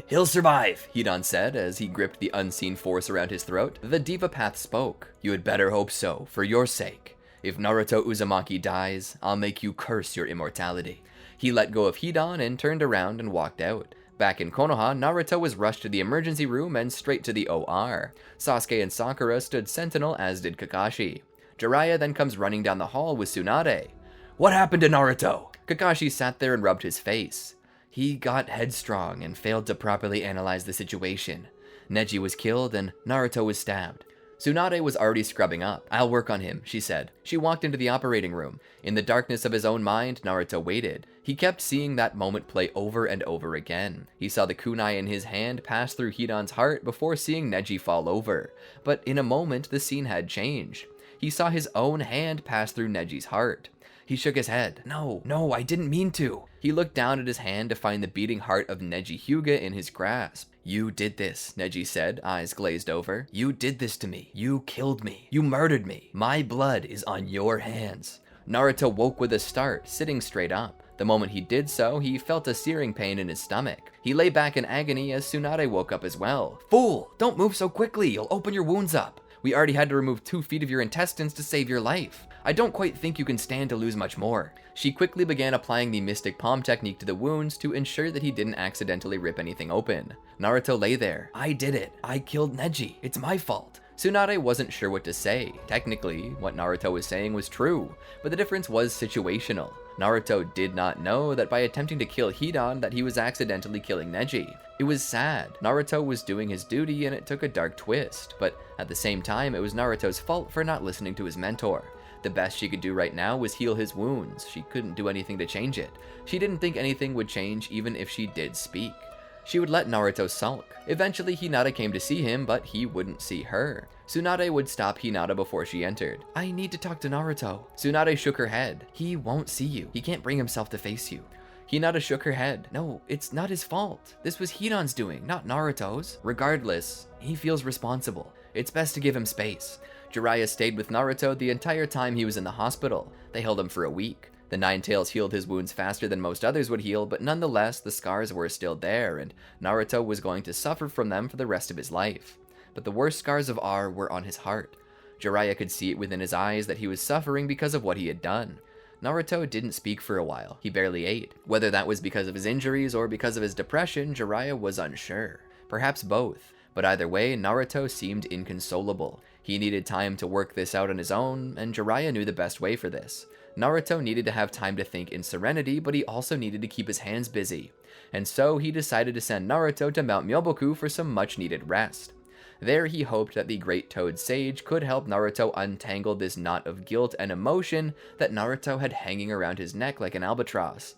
He'll survive, Hidan said as he gripped the unseen force around his throat. The Diva Path spoke. You had better hope so, for your sake. If Naruto Uzumaki dies, I'll make you curse your immortality. He let go of Hidan and turned around and walked out. Back in Konoha, Naruto was rushed to the emergency room and straight to the OR. Sasuke and Sakura stood sentinel, as did Kakashi. Jiraiya then comes running down the hall with Tsunade. What happened to Naruto? Kakashi sat there and rubbed his face. He got headstrong and failed to properly analyze the situation. Neji was killed and Naruto was stabbed. Tsunade was already scrubbing up. I'll work on him, she said. She walked into the operating room. In the darkness of his own mind, Naruto waited. He kept seeing that moment play over and over again. He saw the kunai in his hand pass through Hidan's heart before seeing Neji fall over. But in a moment, the scene had changed. He saw his own hand pass through Neji's heart. He shook his head. No, I didn't mean to. He looked down at his hand to find the beating heart of Neji Hyuga in his grasp. "You did this," Neji said, eyes glazed over. "You did this to me. You killed me. You murdered me. My blood is on your hands." Naruto woke with a start, sitting straight up. The moment he did so, he felt a searing pain in his stomach. He lay back in agony as Tsunade woke up as well. "Fool! Don't move so quickly, you'll open your wounds up. We already had to remove 2 feet of your intestines to save your life. I don't quite think you can stand to lose much more." She quickly began applying the mystic palm technique to the wounds to ensure that he didn't accidentally rip anything open. Naruto lay there. "I did it. I killed Neji. It's my fault." Tsunade wasn't sure what to say. Technically, what Naruto was saying was true, but the difference was situational. Naruto did not know that by attempting to kill Hidan that he was accidentally killing Neji. It was sad. Naruto was doing his duty and it took a dark twist, but at the same time it was Naruto's fault for not listening to his mentor. The best she could do right now was heal his wounds. She couldn't do anything to change it. She didn't think anything would change even if she did speak. She would let Naruto sulk. Eventually Hinata came to see him, but he wouldn't see her. Tsunade would stop Hinata before she entered. "I need to talk to Naruto." Tsunade shook her head. "He won't see you. He can't bring himself to face you." Hinata shook her head. "No, it's not his fault. This was Hidan's doing, not Naruto's. Regardless, he feels responsible. It's best to give him space." Jiraiya stayed with Naruto the entire time he was in the hospital. They held him for a week. The Nine Tails healed his wounds faster than most others would heal, but nonetheless, the scars were still there, and Naruto was going to suffer from them for the rest of his life. But the worst scars of R were on his heart. Jiraiya could see it within his eyes that he was suffering because of what he had done. Naruto didn't speak for a while. He barely ate. Whether that was because of his injuries or because of his depression, Jiraiya was unsure. Perhaps both. But either way, Naruto seemed inconsolable. He needed time to work this out on his own, and Jiraiya knew the best way for this. Naruto needed to have time to think in serenity, but he also needed to keep his hands busy. And so he decided to send Naruto to Mount Myoboku for some much-needed rest. There he hoped that the Great Toad Sage could help Naruto untangle this knot of guilt and emotion that Naruto had hanging around his neck like an albatross.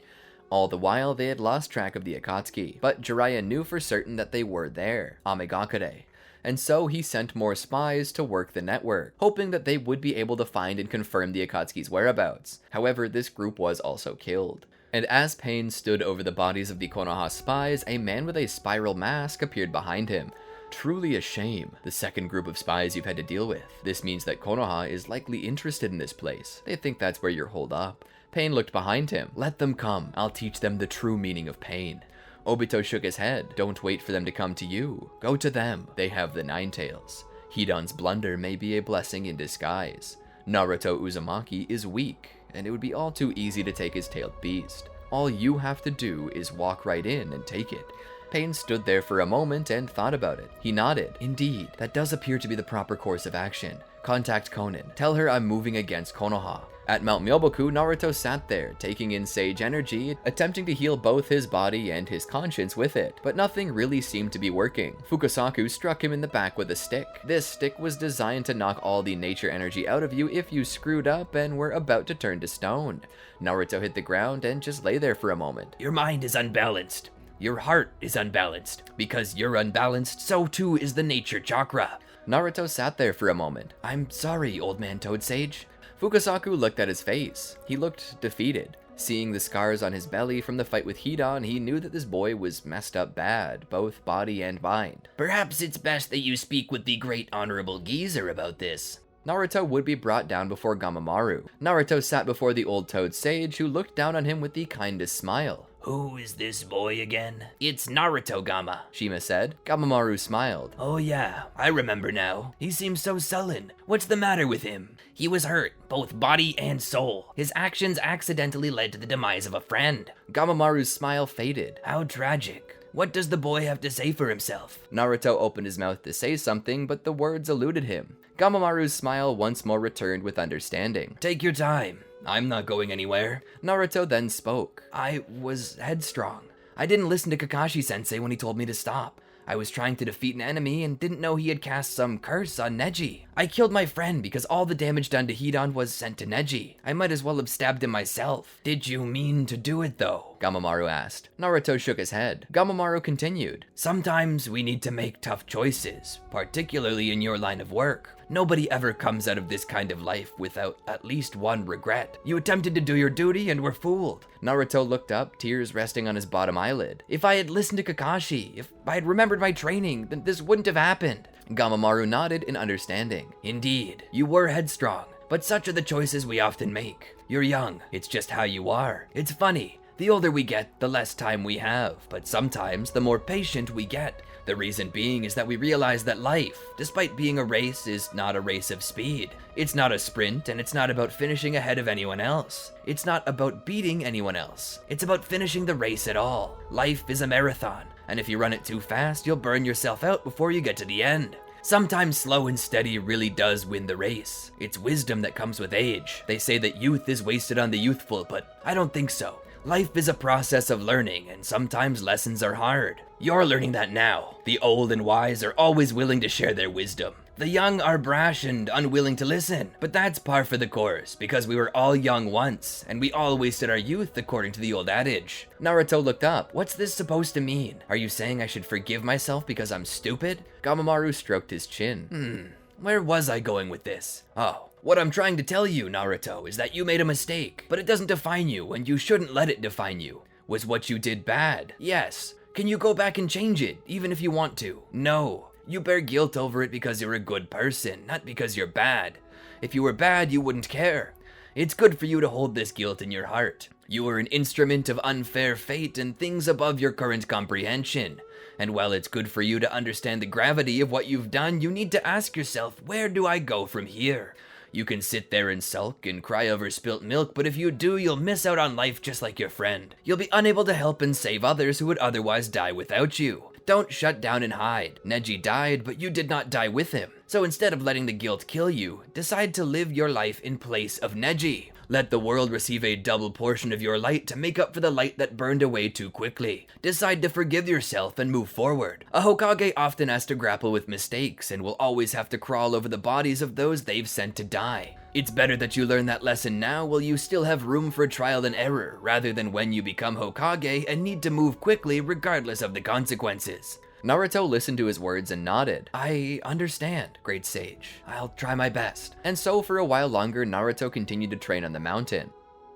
All the while, they had lost track of the Akatsuki, but Jiraiya knew for certain that they were there, Amagakure. And so he sent more spies to work the network, hoping that they would be able to find and confirm the Akatsuki's whereabouts. However, this group was also killed. And as Pain stood over the bodies of the Konoha spies, a man with a spiral mask appeared behind him. Truly a shame, the second group of spies you've had to deal with. This means that Konoha is likely interested in this place. They think that's where you're holed up. Pain looked behind him. "Let them come. I'll teach them the true meaning of pain." Obito shook his head. "Don't wait for them to come to you. Go to them. They have the Nine Tails. Hidan's blunder may be a blessing in disguise. Naruto Uzumaki is weak, and it would be all too easy to take his tailed beast. All you have to do is walk right in and take it." Pain stood there for a moment and thought about it. He nodded. "Indeed, that does appear to be the proper course of action. Contact Konin. Tell her I'm moving against Konoha." At Mount Myoboku, Naruto sat there, taking in sage energy, attempting to heal both his body and his conscience with it, but nothing really seemed to be working. Fukasaku struck him in the back with a stick. This stick was designed to knock all the nature energy out of you if you screwed up and were about to turn to stone. Naruto hit the ground and just lay there for a moment. "Your mind is unbalanced. Your heart is unbalanced. Because you're unbalanced, so too is the nature chakra." Naruto sat there for a moment. "I'm sorry, old man Toad Sage." Fukasaku looked at his face. He looked defeated. Seeing the scars on his belly from the fight with Hidan, he knew that this boy was messed up bad, both body and mind. "Perhaps it's best that you speak with the great honorable geezer about this." Naruto would be brought down before Gamamaru. Naruto sat before the old Toad Sage, who looked down on him with the kindest smile. "Who is this boy again?" "It's Naruto, Gama," Shima said. Gamamaru smiled. "Oh yeah, I remember now. He seems so sullen. What's the matter with him?" "He was hurt, both body and soul. His actions accidentally led to the demise of a friend." Gamamaru's smile faded. "How tragic. What does the boy have to say for himself?" Naruto opened his mouth to say something, but the words eluded him. Gamamaru's smile once more returned with understanding. "Take your time. I'm not going anywhere." Naruto then spoke. "I was headstrong. I didn't listen to Kakashi-sensei when he told me to stop. I was trying to defeat an enemy and didn't know he had cast some curse on Neji. I killed my friend because all the damage done to Hidan was sent to Neji. I might as well have stabbed him myself." "Did you mean to do it though?" Gamamaru asked. Naruto shook his head. Gamamaru continued. "Sometimes we need to make tough choices, particularly in your line of work. Nobody ever comes out of this kind of life without at least one regret. You attempted to do your duty and were fooled. Naruto looked up, tears resting on his bottom eyelid. If I had listened to Kakashi, if I had remembered my training, then this wouldn't have happened. Gamamaru nodded in understanding. Indeed, you were headstrong, but such are the choices we often make. You're young, it's just how you are. It's funny, the older we get, the less time we have, but sometimes the more patient we get. The reason being is that we realize that life, despite being a race, is not a race of speed. It's not a sprint, and it's not about finishing ahead of anyone else. It's not about beating anyone else. It's about finishing the race at all. Life is a marathon, and if you run it too fast, you'll burn yourself out before you get to the end. Sometimes slow and steady really does win the race. It's wisdom that comes with age. They say that youth is wasted on the youthful, but I don't think so. Life is a process of learning, and sometimes lessons are hard. You're learning that now. The old and wise are always willing to share their wisdom. The young are brash and unwilling to listen, but that's par for the course, because we were all young once, and we all wasted our youth according to the old adage. Naruto looked up. What's this supposed to mean? Are you saying I should forgive myself because I'm stupid? Gamamaru stroked his chin. Where was I going with this? Oh. What I'm trying to tell you, Naruto, is that you made a mistake, but it doesn't define you, and you shouldn't let it define you. Was what you did bad? Yes. Can you go back and change it, even if you want to? No. You bear guilt over it because you're a good person, not because you're bad. If you were bad, you wouldn't care. It's good for you to hold this guilt in your heart. You are an instrument of unfair fate and things above your current comprehension. And while it's good for you to understand the gravity of what you've done, you need to ask yourself, where do I go from here? You can sit there and sulk and cry over spilt milk, but if you do, you'll miss out on life just like your friend. You'll be unable to help and save others who would otherwise die without you. Don't shut down and hide. Neji died, but you did not die with him. So instead of letting the guilt kill you, decide to live your life in place of Neji. Let the world receive a double portion of your light to make up for the light that burned away too quickly. Decide to forgive yourself and move forward. A Hokage often has to grapple with mistakes and will always have to crawl over the bodies of those they've sent to die. It's better that you learn that lesson now while you still have room for trial and error, rather than when you become Hokage and need to move quickly regardless of the consequences. Naruto listened to his words and nodded. I understand, great sage. I'll try my best. And so for a while longer, Naruto continued to train on the mountain.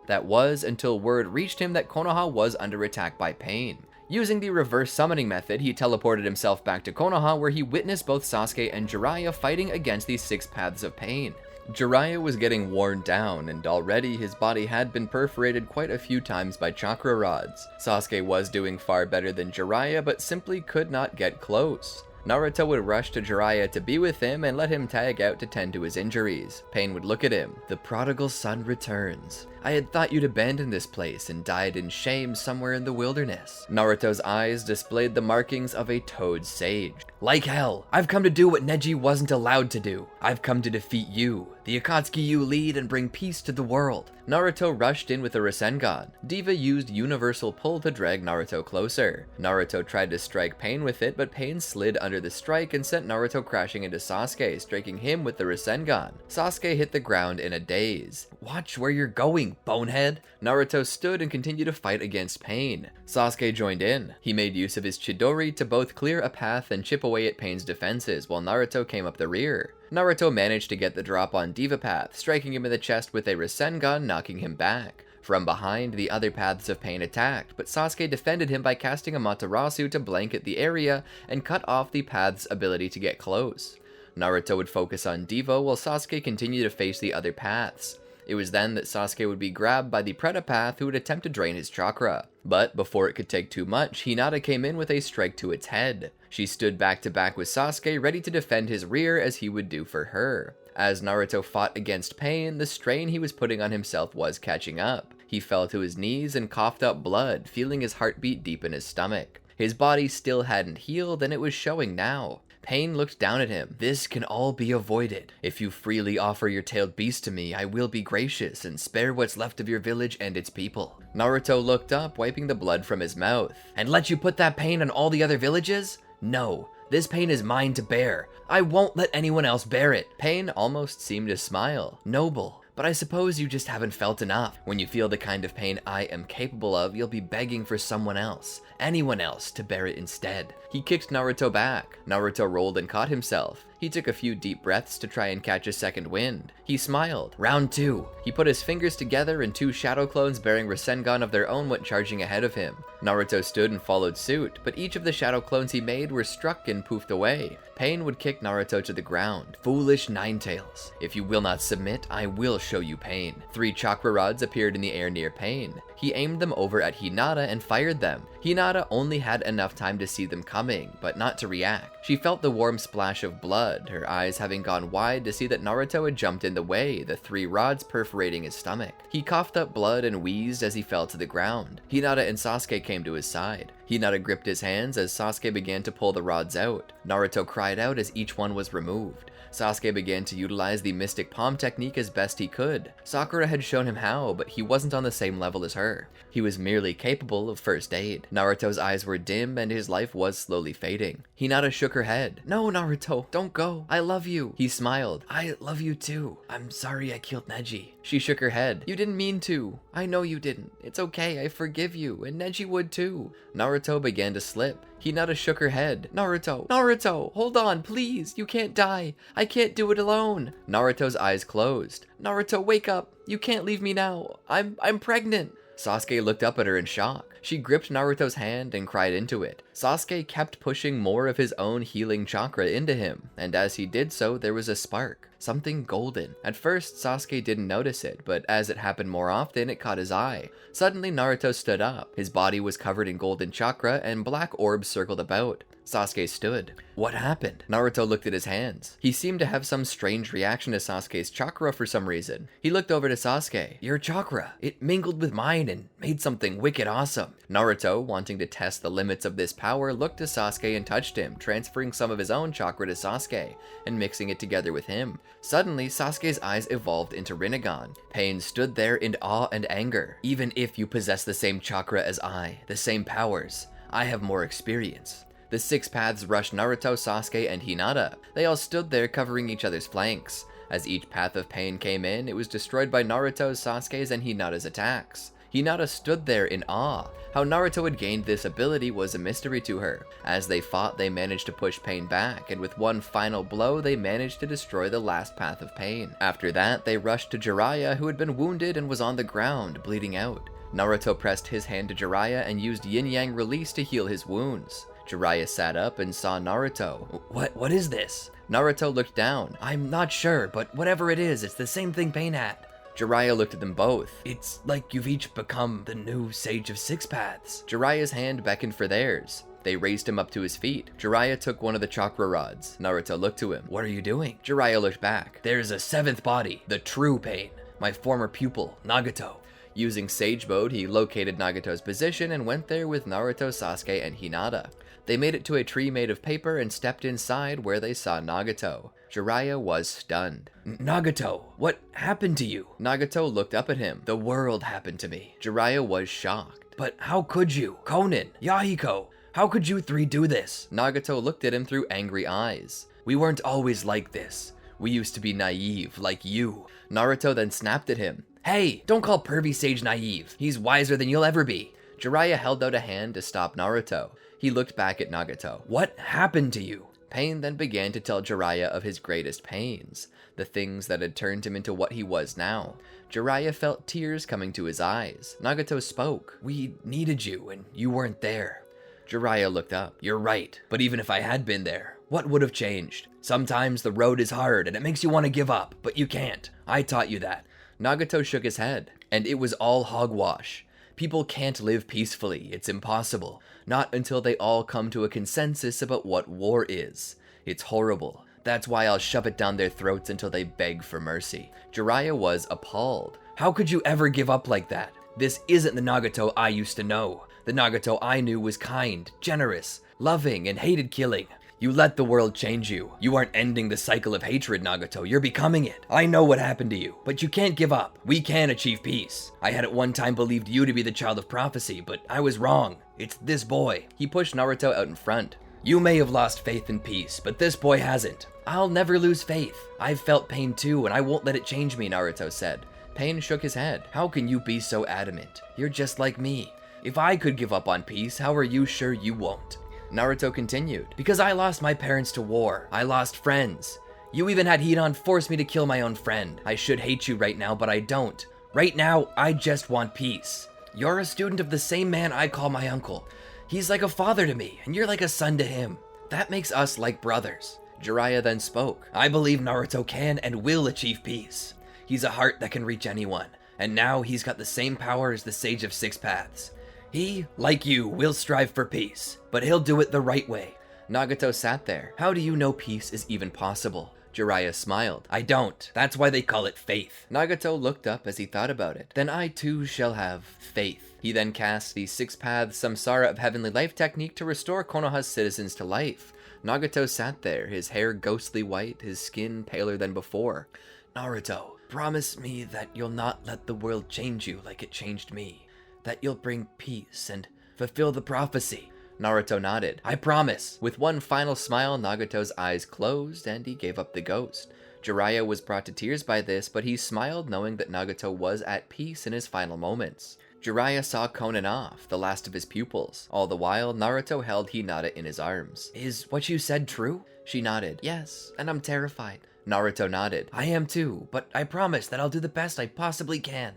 That was until word reached him that Konoha was under attack by Pain. Using the reverse summoning method, he teleported himself back to Konoha, where he witnessed both Sasuke and Jiraiya fighting against these 6 paths of pain. Jiraiya was getting worn down, and already his body had been perforated quite a few times by chakra rods. Sasuke was doing far better than Jiraiya, but simply could not get close. Naruto would rush to Jiraiya to be with him and let him tag out to tend to his injuries. Pain would look at him. The prodigal son returns. I had thought you'd abandoned this place and died in shame somewhere in the wilderness. Naruto's eyes displayed the markings of a toad sage. Like hell, I've come to do what Neji wasn't allowed to do. I've come to defeat you, the Akatsuki you lead, and bring peace to the world. Naruto rushed in with a Rasengan. Diva used universal pull to drag Naruto closer. Naruto tried to strike Pain with it, but Pain slid under the strike and sent Naruto crashing into Sasuke, striking him with the Rasengan. Sasuke hit the ground in a daze. Watch where you're going, bonehead. Naruto stood and continued to fight against Pain. Sasuke joined in. He made use of his Chidori to both clear a path and chip away at Pain's defenses, while Naruto came up the rear. Naruto managed to get the drop on Diva Path, striking him in the chest with a Rasengan, knocking him back. From behind, the other paths of Pain attacked, but Sasuke defended him by casting a Matarasu to blanket the area and cut off the path's ability to get close. Naruto would focus on Diva while Sasuke continued to face the other paths. It was then that Sasuke would be grabbed by the Preta Path, who would attempt to drain his chakra. But before it could take too much, Hinata came in with a strike to its head. She stood back to back with Sasuke, ready to defend his rear as he would do for her. As Naruto fought against Pain, the strain he was putting on himself was catching up. He fell to his knees and coughed up blood, feeling his heartbeat deep in his stomach. His body still hadn't healed, and it was showing now. Pain looked down at him. This can all be avoided. If you freely offer your tailed beast to me, I will be gracious and spare what's left of your village and its people. Naruto looked up, wiping the blood from his mouth. And let you put that pain on all the other villages? No. This pain is mine to bear. I won't let anyone else bear it. Pain almost seemed to smile. Noble. But I suppose you just haven't felt enough. When you feel the kind of pain I am capable of, you'll be begging for someone else, anyone else, to bear it instead. He kicked Naruto back. Naruto rolled and caught himself. He took a few deep breaths to try and catch a second wind. He smiled. Round 2. He put his fingers together and 2 shadow clones bearing Rasengan of their own went charging ahead of him. Naruto stood and followed suit, but each of the shadow clones he made were struck and poofed away. Pain would kick Naruto to the ground. Foolish Ninetales. If you will not submit, I will show you pain. 3 chakra rods appeared in the air near Pain. He aimed them over at Hinata and fired them. Hinata only had enough time to see them coming, but not to react. She felt the warm splash of blood, her eyes having gone wide to see that Naruto had jumped in the way, the 3 rods perforating his stomach. He coughed up blood and wheezed as he fell to the ground. Hinata and Sasuke came to his side. Hinata gripped his hands as Sasuke began to pull the rods out. Naruto cried out as each one was removed. Sasuke began to utilize the Mystic Palm technique as best he could. Sakura had shown him how, but he wasn't on the same level as her. He was merely capable of first aid. Naruto's eyes were dim and his life was slowly fading. Hinata shook her head. No, Naruto, don't go. I love you. He smiled. I love you too. I'm sorry I killed Neji. She shook her head. You didn't mean to. I know you didn't. It's okay, I forgive you, and Neji would too. Naruto began to slip. Hinata shook her head. Naruto, hold on, please. You can't die. I can't do it alone. Naruto's eyes closed. Naruto, wake up. You can't leave me now. I'm pregnant. Sasuke looked up at her in shock. She gripped Naruto's hand and cried into it. Sasuke kept pushing more of his own healing chakra into him, and as he did so, there was a spark. Something golden. At first, Sasuke didn't notice it, but as it happened more often, it caught his eye. Suddenly, Naruto stood up. His body was covered in golden chakra, and black orbs circled about. Sasuke stood. What happened? Naruto looked at his hands. He seemed to have some strange reaction to Sasuke's chakra for some reason. He looked over to Sasuke. Your chakra. It mingled with mine and made something wicked awesome. Naruto, wanting to test the limits of this power, looked to Sasuke and touched him, transferring some of his own chakra to Sasuke and mixing it together with him. Suddenly, Sasuke's eyes evolved into Rinnegan. Pain stood there in awe and anger. Even if you possess the same chakra as I, the same powers, I have more experience. The 6 paths rushed Naruto, Sasuke, and Hinata. They all stood there covering each other's flanks. As each path of pain came in, it was destroyed by Naruto's, Sasuke's, and Hinata's attacks. Hinata stood there in awe. How Naruto had gained this ability was a mystery to her. As they fought, they managed to push Pain back, and with one final blow, they managed to destroy the last path of Pain. After that, they rushed to Jiraiya, who had been wounded and was on the ground, bleeding out. Naruto pressed his hand to Jiraiya and used Yin-Yang release to heal his wounds. Jiraiya sat up and saw Naruto. What is this? Naruto looked down. I'm not sure, but whatever it is, it's the same thing Pain had. Jiraiya looked at them both. It's like you've each become the new Sage of 6 Paths. Jiraiya's hand beckoned for theirs. They raised him up to his feet. Jiraiya took one of the chakra rods. Naruto looked to him. What are you doing? Jiraiya looked back. There's a 7th body, the true Pain. My former pupil, Nagato. Using Sage Mode, he located Nagato's position and went there with Naruto, Sasuke, and Hinata. They made it to a tree made of paper and stepped inside where they saw Nagato. Jiraiya was stunned. Nagato, what happened to you? Nagato looked up at him. The world happened to me. Jiraiya was shocked. But how could you? Konin, Yahiko, how could you 3 do this? Nagato looked at him through angry eyes. We weren't always like this. We used to be naive, like you. Naruto then snapped at him. Hey, don't call Pervy Sage naive. He's wiser than you'll ever be. Jiraiya held out a hand to stop Naruto. He looked back at Nagato. What happened to you? Pain then began to tell Jiraiya of his greatest pains, the things that had turned him into what he was now. Jiraiya felt tears coming to his eyes. Nagato spoke. We needed you, and you weren't there. Jiraiya looked up. You're right, but even if I had been there, what would have changed? Sometimes the road is hard, and it makes you want to give up, but you can't. I taught you that. Nagato shook his head, and it was all hogwash. People can't live peacefully, it's impossible. Not until they all come to a consensus about what war is. It's horrible. That's why I'll shove it down their throats until they beg for mercy. Jiraiya was appalled. How could you ever give up like that? This isn't the Nagato I used to know. The Nagato I knew was kind, generous, loving, and hated killing. You let the world change you. You aren't ending the cycle of hatred, Nagato. You're becoming it. I know what happened to you, but you can't give up. We can achieve peace. I had at one time believed you to be the child of prophecy, but I was wrong. It's this boy. He pushed Naruto out in front. You may have lost faith in peace, but this boy hasn't. I'll never lose faith. I've felt pain too, and I won't let it change me, Naruto said. Pain shook his head. How can you be so adamant? You're just like me. If I could give up on peace, how are you sure you won't? Naruto continued. Because I lost my parents to war. I lost friends. You even had Hidan force me to kill my own friend. I should hate you right now, but I don't. Right now, I just want peace. You're a student of the same man I call my uncle. He's like a father to me, and you're like a son to him. That makes us like brothers. Jiraiya then spoke. I believe Naruto can and will achieve peace. He's a heart that can reach anyone, and now he's got the same power as the Sage of Six Paths. He, like you, will strive for peace, but he'll do it the right way. Nagato sat there. How do you know peace is even possible? Jiraiya smiled. I don't. That's why they call it faith. Nagato looked up as he thought about it. Then I too shall have faith. He then cast the Six Paths Samsara of Heavenly Life technique to restore Konoha's citizens to life. Nagato sat there, his hair ghostly white, his skin paler than before. Naruto, promise me that you'll not let the world change you like it changed me. That you'll bring peace and fulfill the prophecy. Naruto nodded. I promise. With one final smile, Nagato's eyes closed and he gave up the ghost. Jiraiya was brought to tears by this, but he smiled knowing that Nagato was at peace in his final moments. Jiraiya saw Konan off, the last of his pupils. All the while, Naruto held Hinata in his arms. Is what you said true? She nodded. Yes, and I'm terrified. Naruto nodded. I am too, but I promise that I'll do the best I possibly can.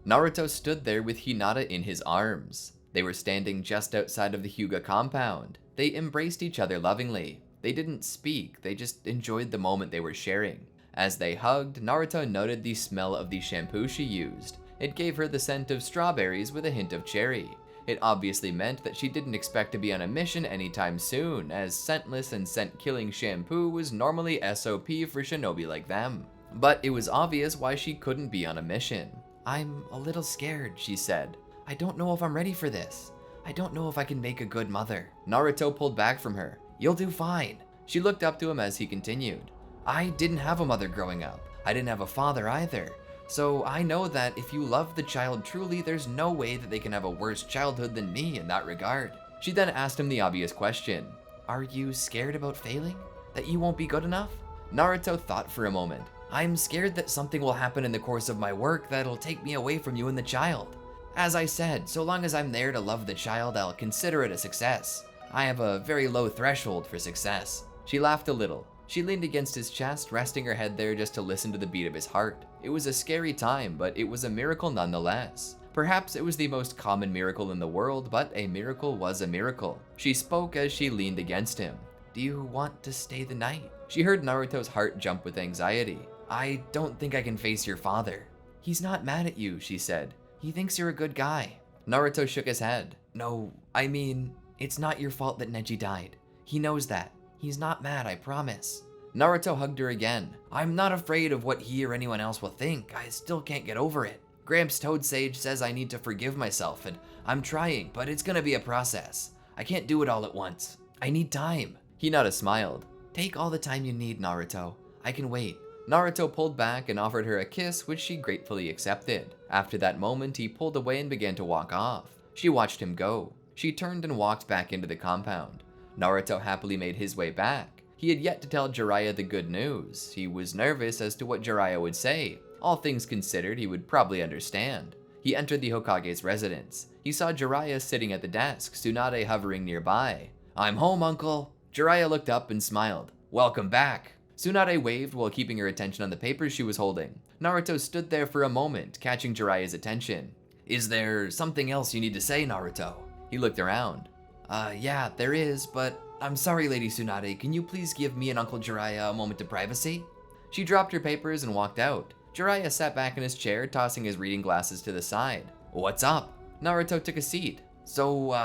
Naruto stood there with Hinata in his arms. They were standing just outside of the Hyuga compound. They embraced each other lovingly. They didn't speak, they just enjoyed the moment they were sharing. As they hugged, Naruto noted the smell of the shampoo she used. It gave her the scent of strawberries with a hint of cherry. It obviously meant that she didn't expect to be on a mission anytime soon, as scentless and scent-killing shampoo was normally SOP for shinobi like them. But it was obvious why she couldn't be on a mission. I'm a little scared, she said. I don't know if I'm ready for this. I don't know if I can make a good mother. Naruto pulled back from her. You'll do fine. She looked up to him as he continued. I didn't have a mother growing up. I didn't have a father either. So I know that if you love the child truly, there's no way that they can have a worse childhood than me in that regard. She then asked him the obvious question. Are you scared about failing? That you won't be good enough? Naruto thought for a moment. I'm scared that something will happen in the course of my work that'll take me away from you and the child. As I said, so long as I'm there to love the child, I'll consider it a success. I have a very low threshold for success. She laughed a little. She leaned against his chest, resting her head there just to listen to the beat of his heart. It was a scary time, but it was a miracle nonetheless. Perhaps it was the most common miracle in the world, but a miracle was a miracle. She spoke as she leaned against him. Do you want to stay the night? She heard Naruto's heart jump with anxiety. I don't think I can face your father. He's not mad at you, she said. He thinks you're a good guy. Naruto shook his head. No, I mean, it's not your fault that Neji died. He knows that. He's not mad, I promise. Naruto hugged her again. I'm not afraid of what he or anyone else will think. I still can't get over it. Gramps Toad Sage says I need to forgive myself, and I'm trying, but it's gonna be a process. I can't do it all at once. I need time. Hinata smiled. Take all the time you need, Naruto. I can wait. Naruto pulled back and offered her a kiss, which she gratefully accepted. After that moment, he pulled away and began to walk off. She watched him go. She turned and walked back into the compound. Naruto happily made his way back. He had yet to tell Jiraiya the good news. He was nervous as to what Jiraiya would say. All things considered, he would probably understand. He entered the Hokage's residence. He saw Jiraiya sitting at the desk, Tsunade hovering nearby. I'm home, uncle. Jiraiya looked up and smiled. Welcome back. Tsunade waved while keeping her attention on the papers she was holding. Naruto stood there for a moment, catching Jiraiya's attention. Is there something else you need to say, Naruto? He looked around. Yeah, there is, but I'm sorry, Lady Tsunade. Can you please give me and Uncle Jiraiya a moment of privacy? She dropped her papers and walked out. Jiraiya sat back in his chair, tossing his reading glasses to the side. What's up? Naruto took a seat. So,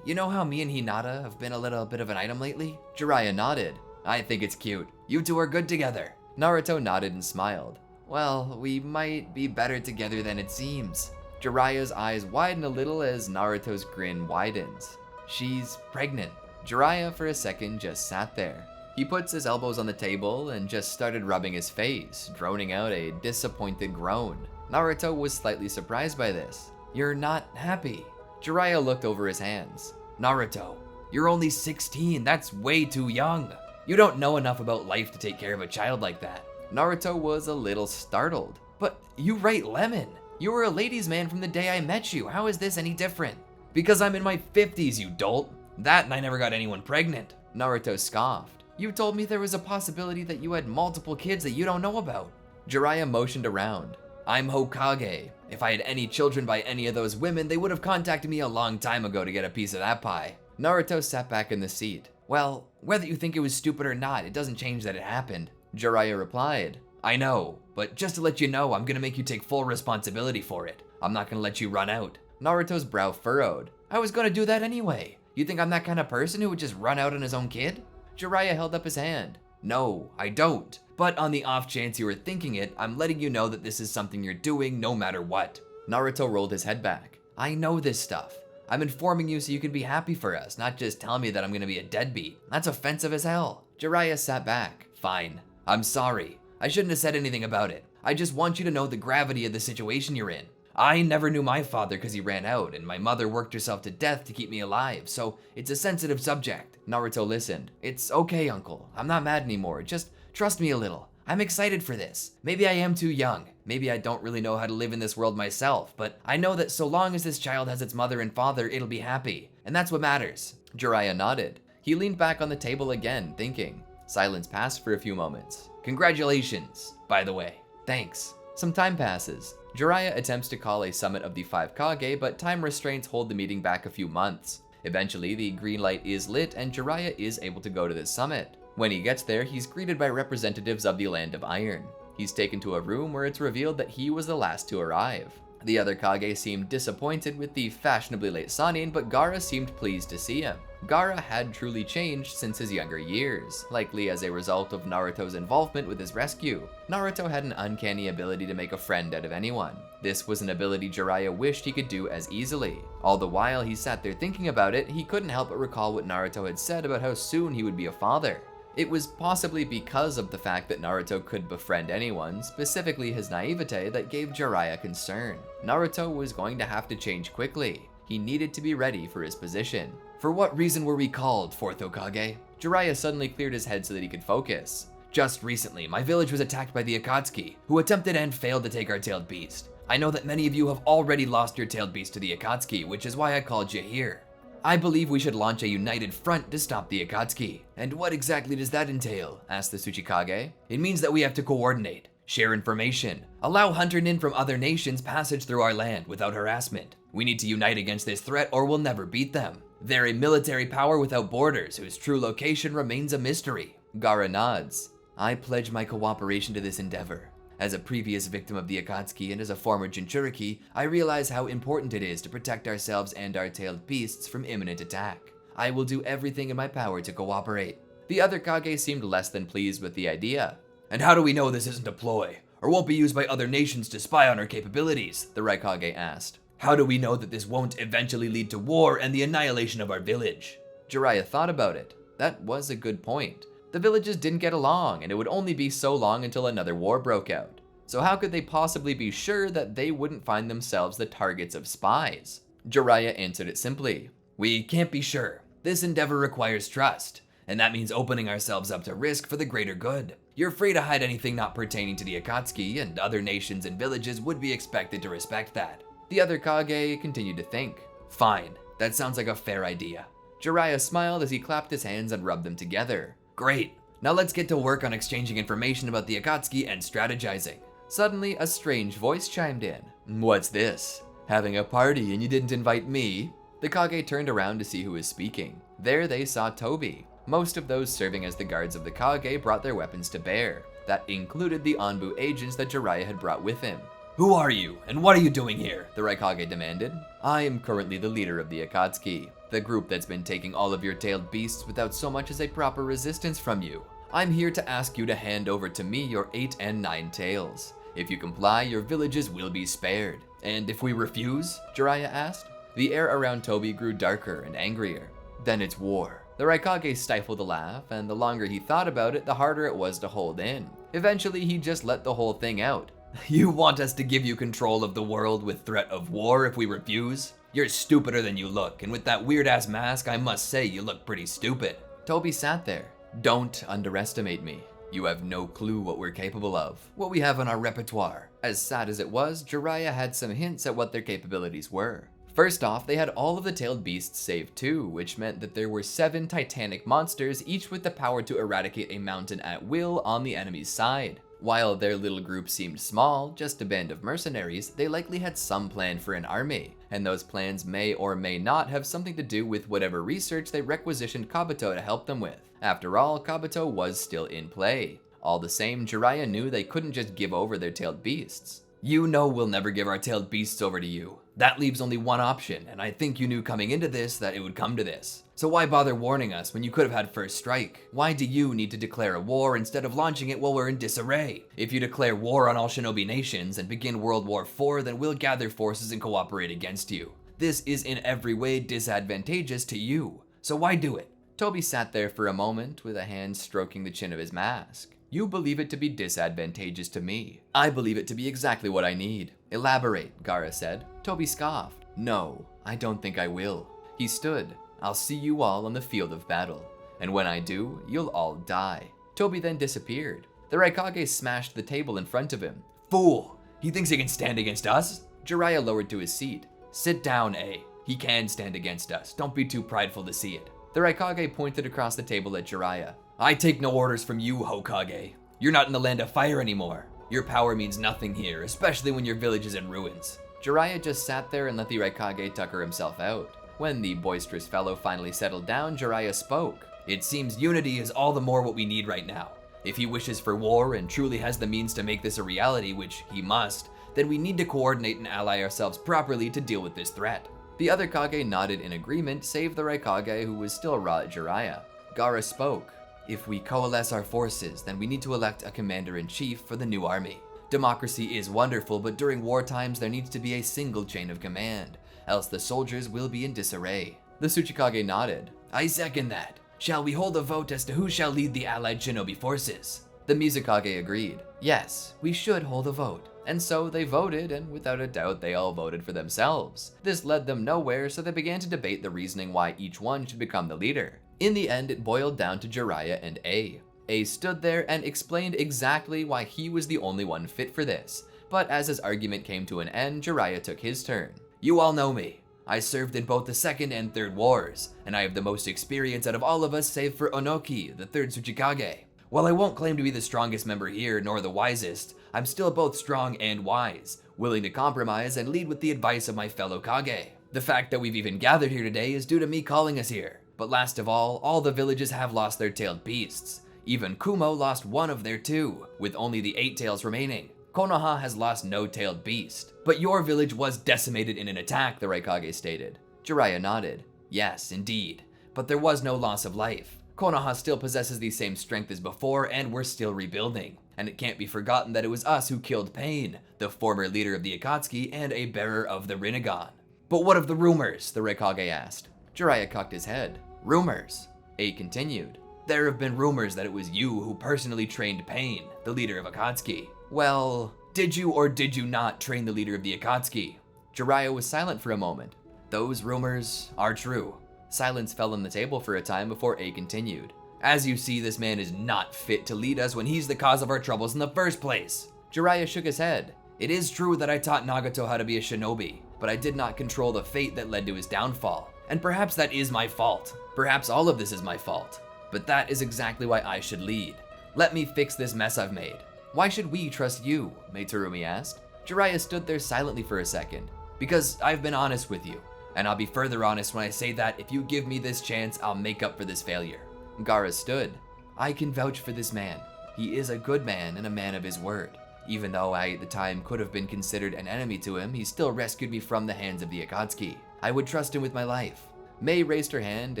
you know how me and Hinata have been a little bit of an item lately? Jiraiya nodded. I think it's cute. You two are good together. Naruto nodded and smiled. Well, we might be better together than it seems. Jiraiya's eyes widen a little as Naruto's grin widens. She's pregnant. Jiraiya for a second just sat there. He puts his elbows on the table and just started rubbing his face, droning out a disappointed groan. Naruto was slightly surprised by this. You're not happy. Jiraiya looked over his hands. Naruto, you're only 16, that's way too young. You don't know enough about life to take care of a child like that. Naruto was a little startled. But you write Lemon. You were a ladies' man from the day I met you. How is this any different? Because I'm in my 50s, you dolt. That and I never got anyone pregnant. Naruto scoffed. You told me there was a possibility that you had multiple kids that you don't know about. Jiraiya motioned around. I'm Hokage. If I had any children by any of those women, they would have contacted me a long time ago to get a piece of that pie. Naruto sat back in the seat. Well, whether you think it was stupid or not, it doesn't change that it happened. Jiraiya replied. I know, but just to let you know, I'm gonna make you take full responsibility for it. I'm not gonna let you run out. Naruto's brow furrowed. I was gonna do that anyway. You think I'm that kind of person who would just run out on his own kid? Jiraiya held up his hand. No, I don't. But on the off chance you were thinking it, I'm letting you know that this is something you're doing no matter what. Naruto rolled his head back. I know this stuff. I'm informing you so you can be happy for us, not just tell me that I'm gonna be a deadbeat. That's offensive as hell. Jiraiya sat back. Fine. I'm sorry. I shouldn't have said anything about it. I just want you to know the gravity of the situation you're in. I never knew my father because he ran out, and my mother worked herself to death to keep me alive, so it's a sensitive subject. Naruto listened. It's okay, Uncle. I'm not mad anymore. Just trust me a little. I'm excited for this. Maybe I am too young. Maybe I don't really know how to live in this world myself, but I know that so long as this child has its mother and father, it'll be happy. And that's what matters. Jiraiya nodded. He leaned back on the table again, thinking. Silence passed for a few moments. Congratulations, by the way. Thanks. Some time passes. Jiraiya attempts to call a summit of the 5 Kage, but time restraints hold the meeting back a few months. Eventually, the green light is lit and Jiraiya is able to go to the summit. When he gets there, he's greeted by representatives of the Land of Iron. He's taken to a room where it's revealed that he was the last to arrive. The other Kage seemed disappointed with the fashionably late sannin, but Gaara seemed pleased to see him. Gaara had truly changed since his younger years, likely as a result of Naruto's involvement with his rescue. Naruto had an uncanny ability to make a friend out of anyone. This was an ability Jiraiya wished he could do as easily. All the while he sat there thinking about it, he couldn't help but recall what Naruto had said about how soon he would be a father. It was possibly because of the fact that Naruto could befriend anyone, specifically his naivete, that gave Jiraiya concern. Naruto was going to have to change quickly. He needed to be ready for his position. For what reason were we called, 4th Hokage? Jiraiya suddenly cleared his head so that he could focus. Just recently, my village was attacked by the Akatsuki, who attempted and failed to take our tailed beast. I know that many of you have already lost your tailed beast to the Akatsuki, which is why I called you here. I believe we should launch a united front to stop the Akatsuki. And what exactly does that entail? Asked the Tsuchikage. It means that we have to coordinate, share information, allow hunter-nin from other nations passage through our land without harassment. We need to unite against this threat or we'll never beat them. They're a military power without borders whose true location remains a mystery. Gaara nods. I pledge my cooperation to this endeavor. As a previous victim of the Akatsuki and as a former Jinchuriki, I realize how important it is to protect ourselves and our tailed beasts from imminent attack. I will do everything in my power to cooperate. The other Kage seemed less than pleased with the idea. And how do we know this isn't a ploy, or won't be used by other nations to spy on our capabilities? The Raikage asked. How do we know that this won't eventually lead to war and the annihilation of our village? Jiraiya thought about it. That was a good point. The villages didn't get along, and it would only be so long until another war broke out. So how could they possibly be sure that they wouldn't find themselves the targets of spies? Jiraiya answered it simply. We can't be sure. This endeavor requires trust, and that means opening ourselves up to risk for the greater good. You're free to hide anything not pertaining to the Akatsuki, and other nations and villages would be expected to respect that. The other Kage continued to think. Fine, that sounds like a fair idea. Jiraiya smiled as he clapped his hands and rubbed them together. Great, now let's get to work on exchanging information about the Akatsuki and strategizing. Suddenly, a strange voice chimed in. What's this? Having a party and you didn't invite me? The Kage turned around to see who was speaking. There they saw Tobi. Most of those serving as the guards of the Kage brought their weapons to bear. That included the Anbu agents that Jiraiya had brought with him. Who are you, and what are you doing here? The Raikage demanded. I am currently the leader of the Akatsuki, the group that's been taking all of your tailed beasts without so much as a proper resistance from you. I'm here to ask you to hand over to me your 8 and 9 tails. If you comply, your villages will be spared. And if we refuse? Jiraiya asked. The air around Tobi grew darker and angrier. Then it's war. The Raikage stifled a laugh, and the longer he thought about it, the harder it was to hold in. Eventually, he just let the whole thing out. You want us to give you control of the world with threat of war if we refuse? You're stupider than you look, and with that weird-ass mask, I must say you look pretty stupid. Tobi sat there. Don't underestimate me. You have no clue what we're capable of, what we have on our repertoire. As sad as it was, Jiraiya had some hints at what their capabilities were. First off, they had all of the tailed beasts saved too, which meant that there were 7 titanic monsters, each with the power to eradicate a mountain at will on the enemy's side. While their little group seemed small, just a band of mercenaries, they likely had some plan for an army, and those plans may or may not have something to do with whatever research they requisitioned Kabuto to help them with. After all, Kabuto was still in play. All the same, Jiraiya knew they couldn't just give over their tailed beasts. You know we'll never give our tailed beasts over to you. That leaves only one option, and I think you knew coming into this that it would come to this. So why bother warning us when you could have had first strike? Why do you need to declare a war instead of launching it while we're in disarray? If you declare war on all shinobi nations and begin World War IV, then we'll gather forces and cooperate against you. This is in every way disadvantageous to you, so why do it? Toby sat there for a moment with a hand stroking the chin of his mask. You believe it to be disadvantageous to me. I believe it to be exactly what I need. Elaborate, Gaara said. Toby scoffed. No, I don't think I will. He stood. I'll see you all on the field of battle. And when I do, you'll all die. Toby then disappeared. The Raikage smashed the table in front of him. Fool! He thinks he can stand against us? Jiraiya lowered to his seat. Sit down, A. He can stand against us. Don't be too prideful to see it. The Raikage pointed across the table at Jiraiya. I take no orders from you, Hokage. You're not in the land of fire anymore. Your power means nothing here, especially when your village is in ruins. Jiraiya just sat there and let the Raikage tucker himself out. When the boisterous fellow finally settled down, Jiraiya spoke. It seems unity is all the more what we need right now. If he wishes for war and truly has the means to make this a reality, which he must, then we need to coordinate and ally ourselves properly to deal with this threat. The other Kage nodded in agreement, save the Raikage who was still raw at Jiraiya. Gaara spoke. If we coalesce our forces, then we need to elect a commander-in-chief for the new army. Democracy is wonderful, but during war times there needs to be a single chain of command, else the soldiers will be in disarray. The Tsuchikage nodded. I second that. Shall we hold a vote as to who shall lead the allied shinobi forces? The Mizukage agreed. Yes, we should hold a vote. And so they voted, and without a doubt they all voted for themselves. This led them nowhere, so they began to debate the reasoning why each one should become the leader. In the end, it boiled down to Jiraiya and A. A stood there and explained exactly why he was the only one fit for this. But as his argument came to an end, Jiraiya took his turn. You all know me. I served in both the Second and Third Wars, and I have the most experience out of all of us save for Onoki, the third Tsuchikage. While I won't claim to be the strongest member here, nor the wisest, I'm still both strong and wise, willing to compromise and lead with the advice of my fellow Kage. The fact that we've even gathered here today is due to me calling us here. But last of all the villages have lost their tailed beasts. Even Kumo lost one of their 2, with only the 8 tails remaining. Konoha has lost no tailed beast. But your village was decimated in an attack, the Raikage stated. Jiraiya nodded. Yes, indeed. But there was no loss of life. Konoha still possesses the same strength as before, and we're still rebuilding. And it can't be forgotten that it was us who killed Pain, the former leader of the Akatsuki and a bearer of the Rinnegan. But what of the rumors? The Raikage asked. Jiraiya cocked his head. Rumors? A continued. There have been rumors that it was you who personally trained Pain, the leader of Akatsuki. Well, did you or did you not train the leader of the Akatsuki? Jiraiya was silent for a moment. Those rumors are true. Silence fell on the table for a time before A continued. As you see, this man is not fit to lead us when he's the cause of our troubles in the first place. Jiraiya shook his head. It is true that I taught Nagato how to be a shinobi, but I did not control the fate that led to his downfall. And perhaps that is my fault. Perhaps all of this is my fault. But that is exactly why I should lead. Let me fix this mess I've made. Why should we trust you? Meitarumi asked. Jiraiya stood there silently for a second. Because I've been honest with you. And I'll be further honest when I say that if you give me this chance, I'll make up for this failure. Gaara stood. I can vouch for this man. He is a good man and a man of his word. Even though I at the time could have been considered an enemy to him, he still rescued me from the hands of the Akatsuki. I would trust him with my life. Mei raised her hand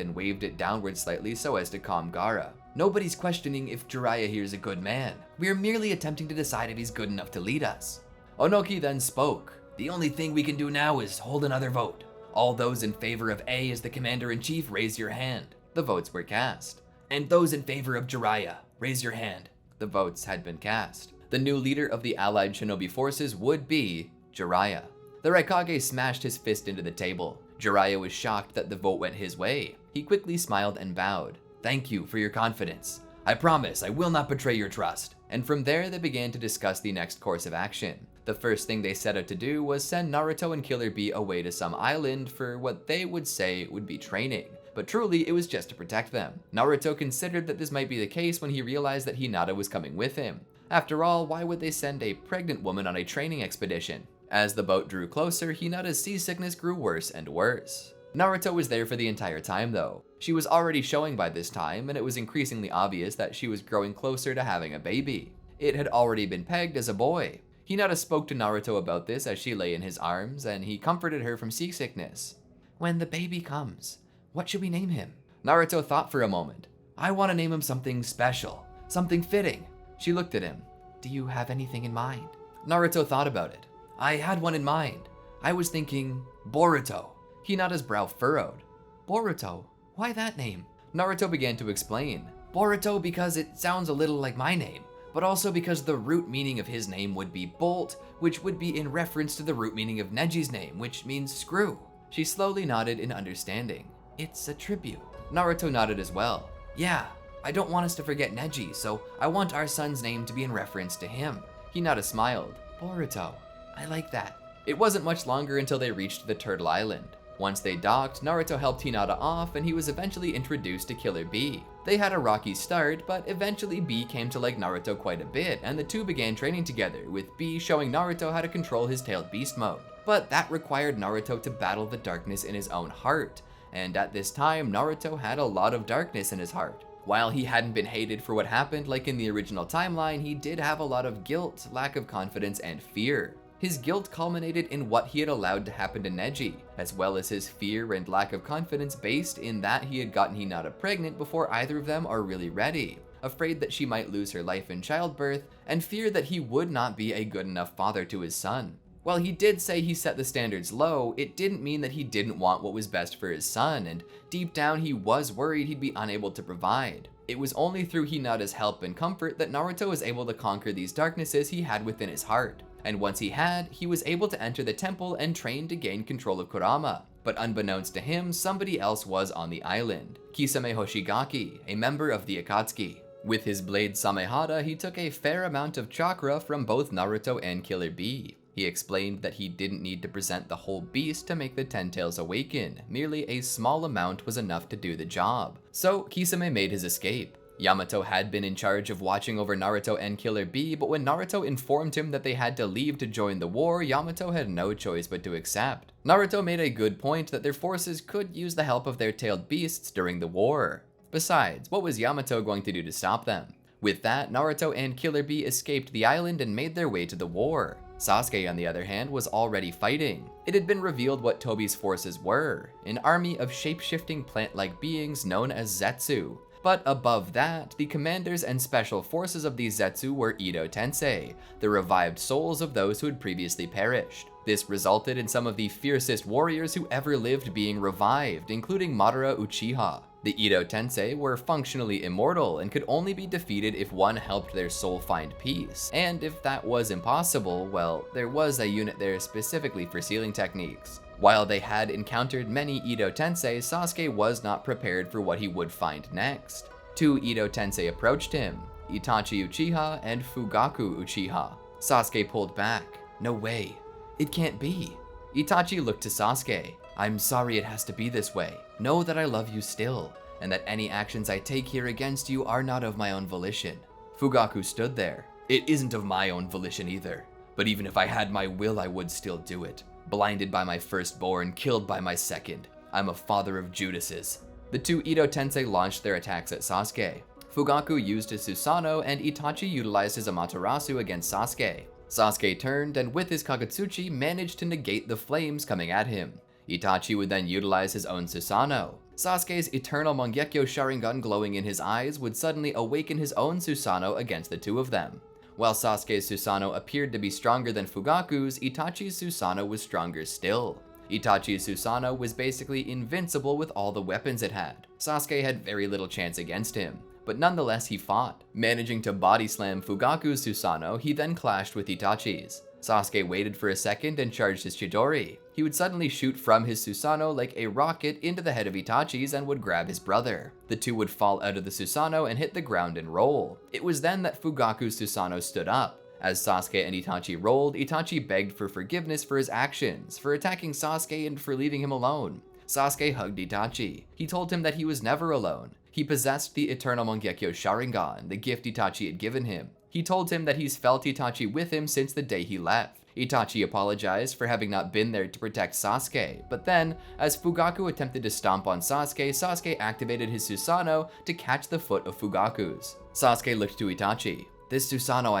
and waved it downward slightly so as to calm Gaara. Nobody's questioning if Jiraiya here is a good man. We are merely attempting to decide if he's good enough to lead us. Onoki then spoke. The only thing we can do now is hold another vote. All those in favor of A as the commander-in-chief, raise your hand. The votes were cast. And those in favor of Jiraiya, raise your hand. The votes had been cast. The new leader of the allied shinobi forces would be Jiraiya. The Raikage smashed his fist into the table. Jiraiya was shocked that the vote went his way. He quickly smiled and bowed. Thank you for your confidence. I promise I will not betray your trust. And from there they began to discuss the next course of action. The first thing they set out to do was send Naruto and Killer Bee away to some island for what they would say would be training, but truly it was just to protect them. Naruto considered that this might be the case when he realized that Hinata was coming with him. After all, why would they send a pregnant woman on a training expedition? As the boat drew closer, Hinata's seasickness grew worse and worse. Naruto was there for the entire time though. She was already showing by this time, and it was increasingly obvious that she was growing closer to having a baby. It had already been pegged as a boy. Hinata spoke to Naruto about this as she lay in his arms, and he comforted her from seasickness. "When the baby comes, what should we name him?" Naruto thought for a moment. "I want to name him something special, something fitting." She looked at him. "Do you have anything in mind?" Naruto thought about it. "I had one in mind. I was thinking Boruto." Hinata's brow furrowed. "Boruto? Why that name?" Naruto began to explain. "Boruto because it sounds a little like my name, but also because the root meaning of his name would be bolt, which would be in reference to the root meaning of Neji's name, which means screw." She slowly nodded in understanding. "It's a tribute." Naruto nodded as well. "Yeah, I don't want us to forget Neji, so I want our son's name to be in reference to him." Hinata smiled. "Boruto, I like that." It wasn't much longer until they reached the Turtle Island. Once they docked, Naruto helped Hinata off, and he was eventually introduced to Killer Bee. They had a rocky start, but eventually Bee came to like Naruto quite a bit, and the two began training together, with Bee showing Naruto how to control his tailed beast mode. But that required Naruto to battle the darkness in his own heart, and at this time, Naruto had a lot of darkness in his heart. While he hadn't been hated for what happened like in the original timeline, he did have a lot of guilt, lack of confidence, and fear. His guilt culminated in what he had allowed to happen to Neji, as well as his fear and lack of confidence based in that he had gotten Hinata pregnant before either of them are really ready, afraid that she might lose her life in childbirth, and fear that he would not be a good enough father to his son. While he did say he set the standards low, it didn't mean that he didn't want what was best for his son, and deep down he was worried he'd be unable to provide. It was only through Hinata's help and comfort that Naruto was able to conquer these darknesses he had within his heart. And once he had, he was able to enter the temple and train to gain control of Kurama. But unbeknownst to him, somebody else was on the island. Kisame Hoshigaki, a member of the Akatsuki. With his blade Samehada, he took a fair amount of chakra from both Naruto and Killer Bee. He explained that he didn't need to present the whole beast to make the Ten Tails awaken, merely a small amount was enough to do the job. So Kisame made his escape. Yamato had been in charge of watching over Naruto and Killer Bee, but when Naruto informed him that they had to leave to join the war, Yamato had no choice but to accept. Naruto made a good point that their forces could use the help of their tailed beasts during the war. Besides, what was Yamato going to do to stop them? With that, Naruto and Killer Bee escaped the island and made their way to the war. Sasuke, on the other hand, was already fighting. It had been revealed what Tobi's forces were, an army of shape-shifting plant-like beings known as Zetsu. But above that, the commanders and special forces of these Zetsu were Edo Tensei, the revived souls of those who had previously perished. This resulted in some of the fiercest warriors who ever lived being revived, including Madara Uchiha. The Edo Tensei were functionally immortal and could only be defeated if one helped their soul find peace. And if that was impossible, well, there was a unit there specifically for sealing techniques. While they had encountered many Edo Tensei, Sasuke was not prepared for what he would find next. Two Edo Tensei approached him, Itachi Uchiha and Fugaku Uchiha. Sasuke pulled back. No way. It can't be. Itachi looked to Sasuke. I'm sorry it has to be this way. Know that I love you still, and that any actions I take here against you are not of my own volition. Fugaku stood there. It isn't of my own volition either, but even if I had my will, I would still do it. Blinded by my firstborn, killed by my second. I'm a father of Judases. The two Edo Tensei launched their attacks at Sasuke. Fugaku used his Susanoo, and Itachi utilized his Amaterasu against Sasuke. Sasuke turned, and with his Kagutsuchi managed to negate the flames coming at him. Itachi would then utilize his own Susanoo. Sasuke's eternal Mangekyo Sharingan glowing in his eyes would suddenly awaken his own Susanoo against the two of them. While Sasuke's Susanoo appeared to be stronger than Fugaku's, Itachi's Susanoo was stronger still. Itachi's Susanoo was basically invincible with all the weapons it had. Sasuke had very little chance against him, but nonetheless he fought. Managing to body slam Fugaku's Susanoo, he then clashed with Itachi's. Sasuke waited for a second and charged his Chidori. He would suddenly shoot from his Susanoo like a rocket into the head of Itachi's and would grab his brother. The two would fall out of the Susanoo and hit the ground and roll. It was then that Fugaku's Susanoo stood up. As Sasuke and Itachi rolled, Itachi begged for forgiveness for his actions, for attacking Sasuke and for leaving him alone. Sasuke hugged Itachi. He told him that he was never alone. He possessed the Eternal Mangekyo Sharingan, the gift Itachi had given him. He told him that he's felt Itachi with him since the day he left. Itachi apologized for having not been there to protect Sasuke, but then, as Fugaku attempted to stomp on Sasuke, Sasuke activated his Susanoo to catch the foot of Fugaku's. Sasuke looked to Itachi. This Susanoo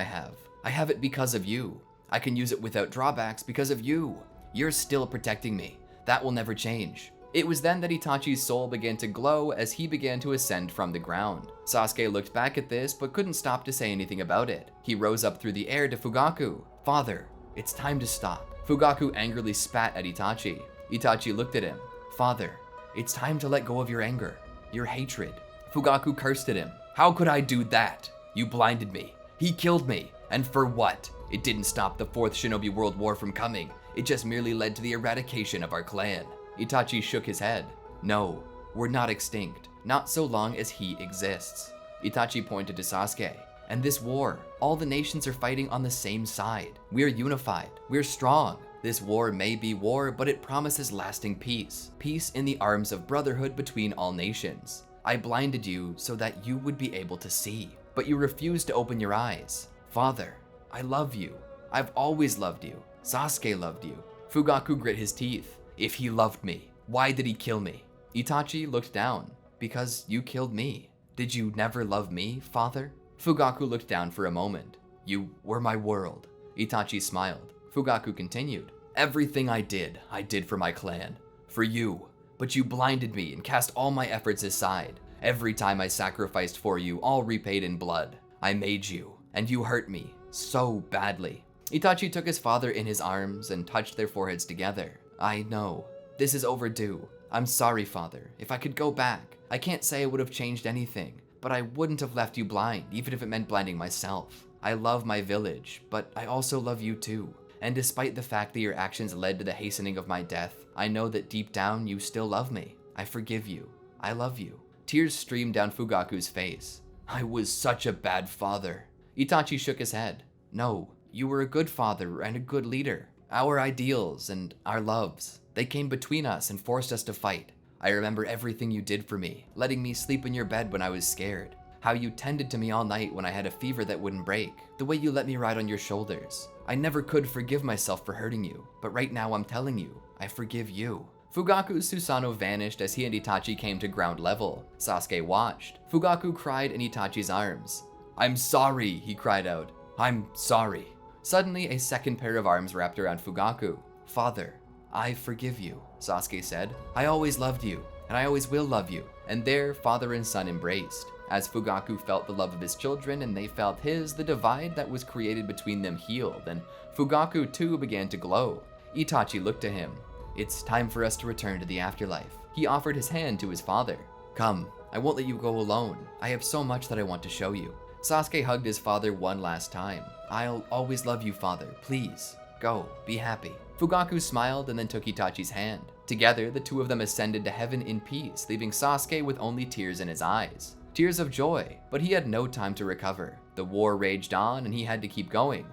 I have it because of you. I can use it without drawbacks because of you. You're still protecting me. That will never change. It was then that Itachi's soul began to glow as he began to ascend from the ground. Sasuke looked back at this, but couldn't stop to say anything about it. He rose up through the air to Fugaku. Father, it's time to stop. Fugaku angrily spat at Itachi. Itachi looked at him. Father, it's time to let go of your anger, your hatred. Fugaku cursed at him. How could I do that? You blinded me. He killed me. And for what? It didn't stop the Fourth Shinobi World War from coming. It just merely led to the eradication of our clan. Itachi shook his head. No, we're not extinct. Not so long as he exists. Itachi pointed to Sasuke. And this war, all the nations are fighting on the same side. We're unified. We're strong. This war may be war, but it promises lasting peace. Peace in the arms of brotherhood between all nations. I blinded you so that you would be able to see, but you refused to open your eyes. Father, I love you. I've always loved you. Sasuke loved you. Fugaku grit his teeth. If he loved me, why did he kill me? Itachi looked down. Because you killed me. Did you never love me, father? Fugaku looked down for a moment. You were my world. Itachi smiled. Fugaku continued. Everything I did for my clan. For you. But you blinded me and cast all my efforts aside. Every time I sacrificed for you, all repaid in blood. I made you, and you hurt me so badly. Itachi took his father in his arms and touched their foreheads together. I know. This is overdue. I'm sorry, father. If I could go back, I can't say I would have changed anything, but I wouldn't have left you blind, even if it meant blinding myself. I love my village, but I also love you too. And despite the fact that your actions led to the hastening of my death, I know that deep down you still love me. I forgive you. I love you. Tears streamed down Fugaku's face. I was such a bad father. Itachi shook his head. No, you were a good father and a good leader. Our ideals and our loves, they came between us and forced us to fight. I remember everything you did for me, letting me sleep in your bed when I was scared. How you tended to me all night when I had a fever that wouldn't break. The way you let me ride on your shoulders. I never could forgive myself for hurting you, but right now I'm telling you, I forgive you. Fugaku's Susanoo vanished as he and Itachi came to ground level. Sasuke watched. Fugaku cried in Itachi's arms. I'm sorry, he cried out. I'm sorry. Suddenly, a second pair of arms wrapped around Fugaku. Father, I forgive you, Sasuke said. I always loved you, and I always will love you. And there, father and son embraced. As Fugaku felt the love of his children and they felt his, the divide that was created between them healed, and Fugaku too began to glow. Itachi looked to him. It's time for us to return to the afterlife. He offered his hand to his father. Come, I won't let you go alone. I have so much that I want to show you. Sasuke hugged his father one last time. I'll always love you, father. Please, go, be happy. Fugaku smiled and then took Itachi's hand. Together, the two of them ascended to heaven in peace, leaving Sasuke with only tears in his eyes. Tears of joy, but he had no time to recover. The war raged on and he had to keep going.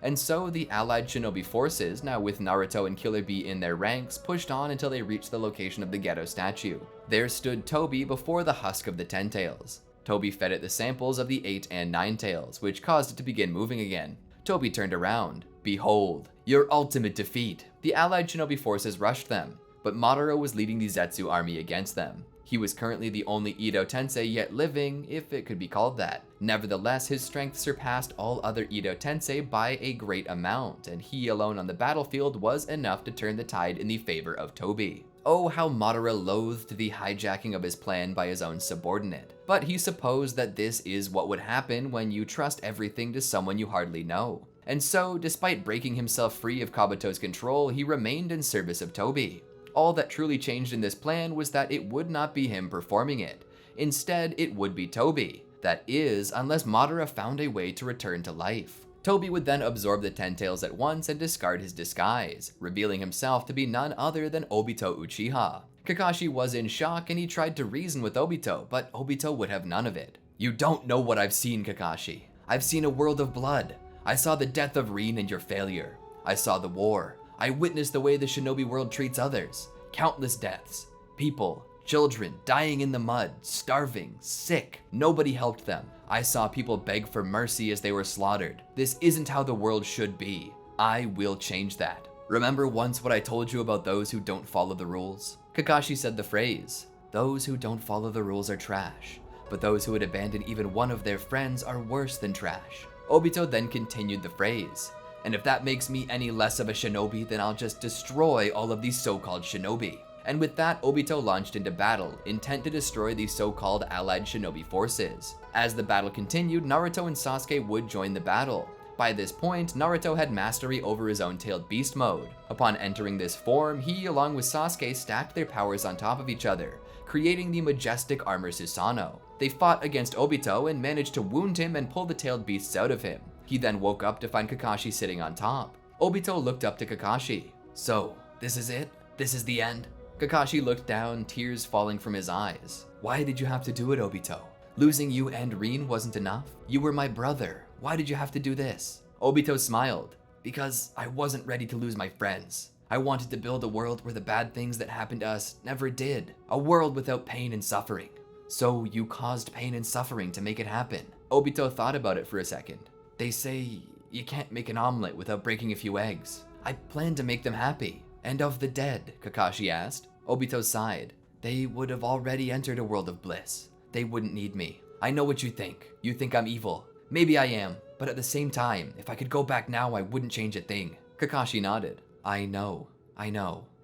And so the allied shinobi forces, now with Naruto and Killer Bee in their ranks, pushed on until they reached the location of the Geto statue. There stood Tobi before the husk of the Ten Tails. Tobi fed it the samples of the 8 and 9 tails, which caused it to begin moving again. Tobi turned around. Behold, your ultimate defeat. The allied shinobi forces rushed them, but Madara was leading the Zetsu army against them. He was currently the only Edo Tensei yet living, if it could be called that. Nevertheless, his strength surpassed all other Edo Tensei by a great amount, and he alone on the battlefield was enough to turn the tide in the favor of Tobi. Oh, how Madara loathed the hijacking of his plan by his own subordinate. But he supposed that this is what would happen when you trust everything to someone you hardly know. And so, despite breaking himself free of Kabuto's control, he remained in service of Tobi. All that truly changed in this plan was that it would not be him performing it. Instead, it would be Tobi. That is, unless Madara found a way to return to life. Tobi would then absorb the Ten Tails at once and discard his disguise, revealing himself to be none other than Obito Uchiha. Kakashi was in shock and he tried to reason with Obito, but Obito would have none of it. You don't know what I've seen, Kakashi. I've seen a world of blood. I saw the death of Rin and your failure. I saw the war. I witnessed the way the shinobi world treats others. Countless deaths. People, children, dying in the mud, starving, sick. Nobody helped them. I saw people beg for mercy as they were slaughtered. This isn't how the world should be. I will change that. Remember once what I told you about those who don't follow the rules? Kakashi said the phrase, "Those who don't follow the rules are trash, but those who would abandon even one of their friends are worse than trash." Obito then continued the phrase, "And if that makes me any less of a shinobi, then I'll just destroy all of these so-called shinobi." And with that, Obito launched into battle, intent to destroy the so-called allied shinobi forces. As the battle continued, Naruto and Sasuke would join the battle. By this point, Naruto had mastery over his own tailed beast mode. Upon entering this form, he, along with Sasuke, stacked their powers on top of each other, creating the majestic armor Susanoo. They fought against Obito and managed to wound him and pull the tailed beasts out of him. He then woke up to find Kakashi sitting on top. Obito looked up to Kakashi. "So, this is it? This is the end?" Kakashi looked down, tears falling from his eyes. "Why did you have to do it, Obito? Losing you and Rin wasn't enough? You were my brother. Why did you have to do this?" Obito smiled. "Because I wasn't ready to lose my friends. I wanted to build a world where the bad things that happened to us never did. A world without pain and suffering." "So you caused pain and suffering to make it happen?" Obito thought about it for a second. "They say you can't make an omelet without breaking a few eggs. I plan to make them happy." "And of the dead?" Kakashi asked. Obito sighed. "They would have already entered a world of bliss. They wouldn't need me. I know what you think. You think I'm evil. Maybe I am, but at the same time, if I could go back now, I wouldn't change a thing." Kakashi nodded. I know.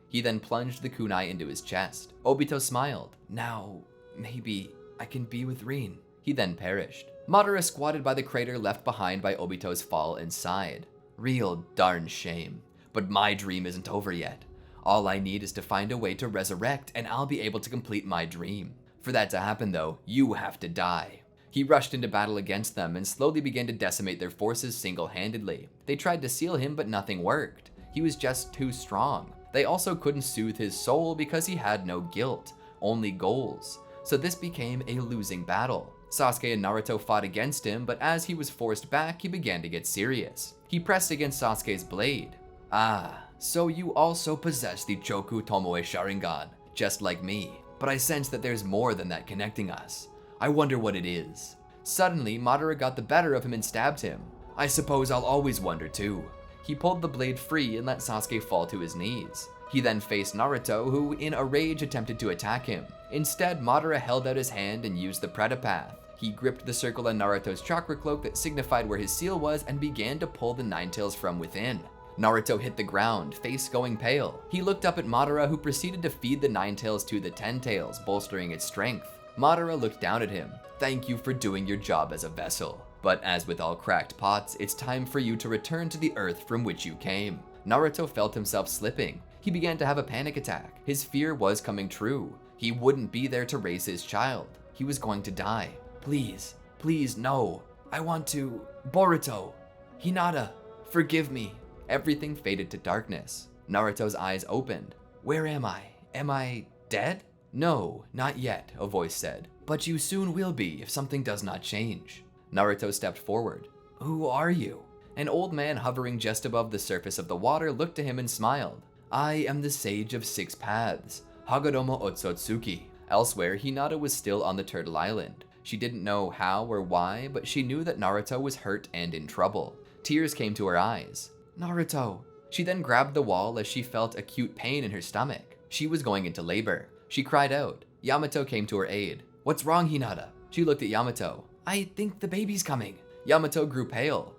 He then plunged the kunai into his chest. Obito smiled. "Now, maybe I can be with Rin." He then perished. Madara squatted by the crater left behind by Obito's fall and sighed. "Real darn shame. But my dream isn't over yet. All I need is to find a way to resurrect, and I'll be able to complete my dream. For that to happen though, you have to die." He rushed into battle against them and slowly began to decimate their forces single-handedly. They tried to seal him, but nothing worked. He was just too strong. They also couldn't soothe his soul because he had no guilt, only goals. So this became a losing battle. Sasuke and Naruto fought against him, but as he was forced back, he began to get serious. He pressed against Sasuke's blade. "Ah, so you also possess the Choku Tomoe Sharingan, just like me. But I sense that there's more than that connecting us. I wonder what it is." Suddenly, Madara got the better of him and stabbed him. "I suppose I'll always wonder too." He pulled the blade free and let Sasuke fall to his knees. He then faced Naruto, who in a rage attempted to attack him. Instead, Madara held out his hand and used the Predapath. He gripped the circle on Naruto's chakra cloak that signified where his seal was and began to pull the Nine Tails from within. Naruto hit the ground, face going pale. He looked up at Madara, who proceeded to feed the Nine Tails to the 10 Tails, bolstering its strength. Madara looked down at him. "Thank you for doing your job as a vessel. But as with all cracked pots, it's time for you to return to the earth from which you came." Naruto felt himself slipping. He began to have a panic attack. His fear was coming true. He wouldn't be there to raise his child. He was going to die. Please, no. I want to... Boruto. Hinata. Forgive me." Everything faded to darkness. Naruto's eyes opened. "Where am I? Am I dead?" "No, not yet," a voice said. "But you soon will be if something does not change." Naruto stepped forward. "Who are you?" An old man hovering just above the surface of the water looked to him and smiled. "I am the Sage of Six Paths, Hagoromo Otsutsuki." Elsewhere, Hinata was still on the Turtle Island. She didn't know how or why, but she knew that Naruto was hurt and in trouble. Tears came to her eyes. "Naruto." She then grabbed the wall as she felt acute pain in her stomach. She was going into labor. She cried out. Yamato came to her aid. "What's wrong, Hinata?" She looked at Yamato. "I think the baby's coming." Yamato grew pale.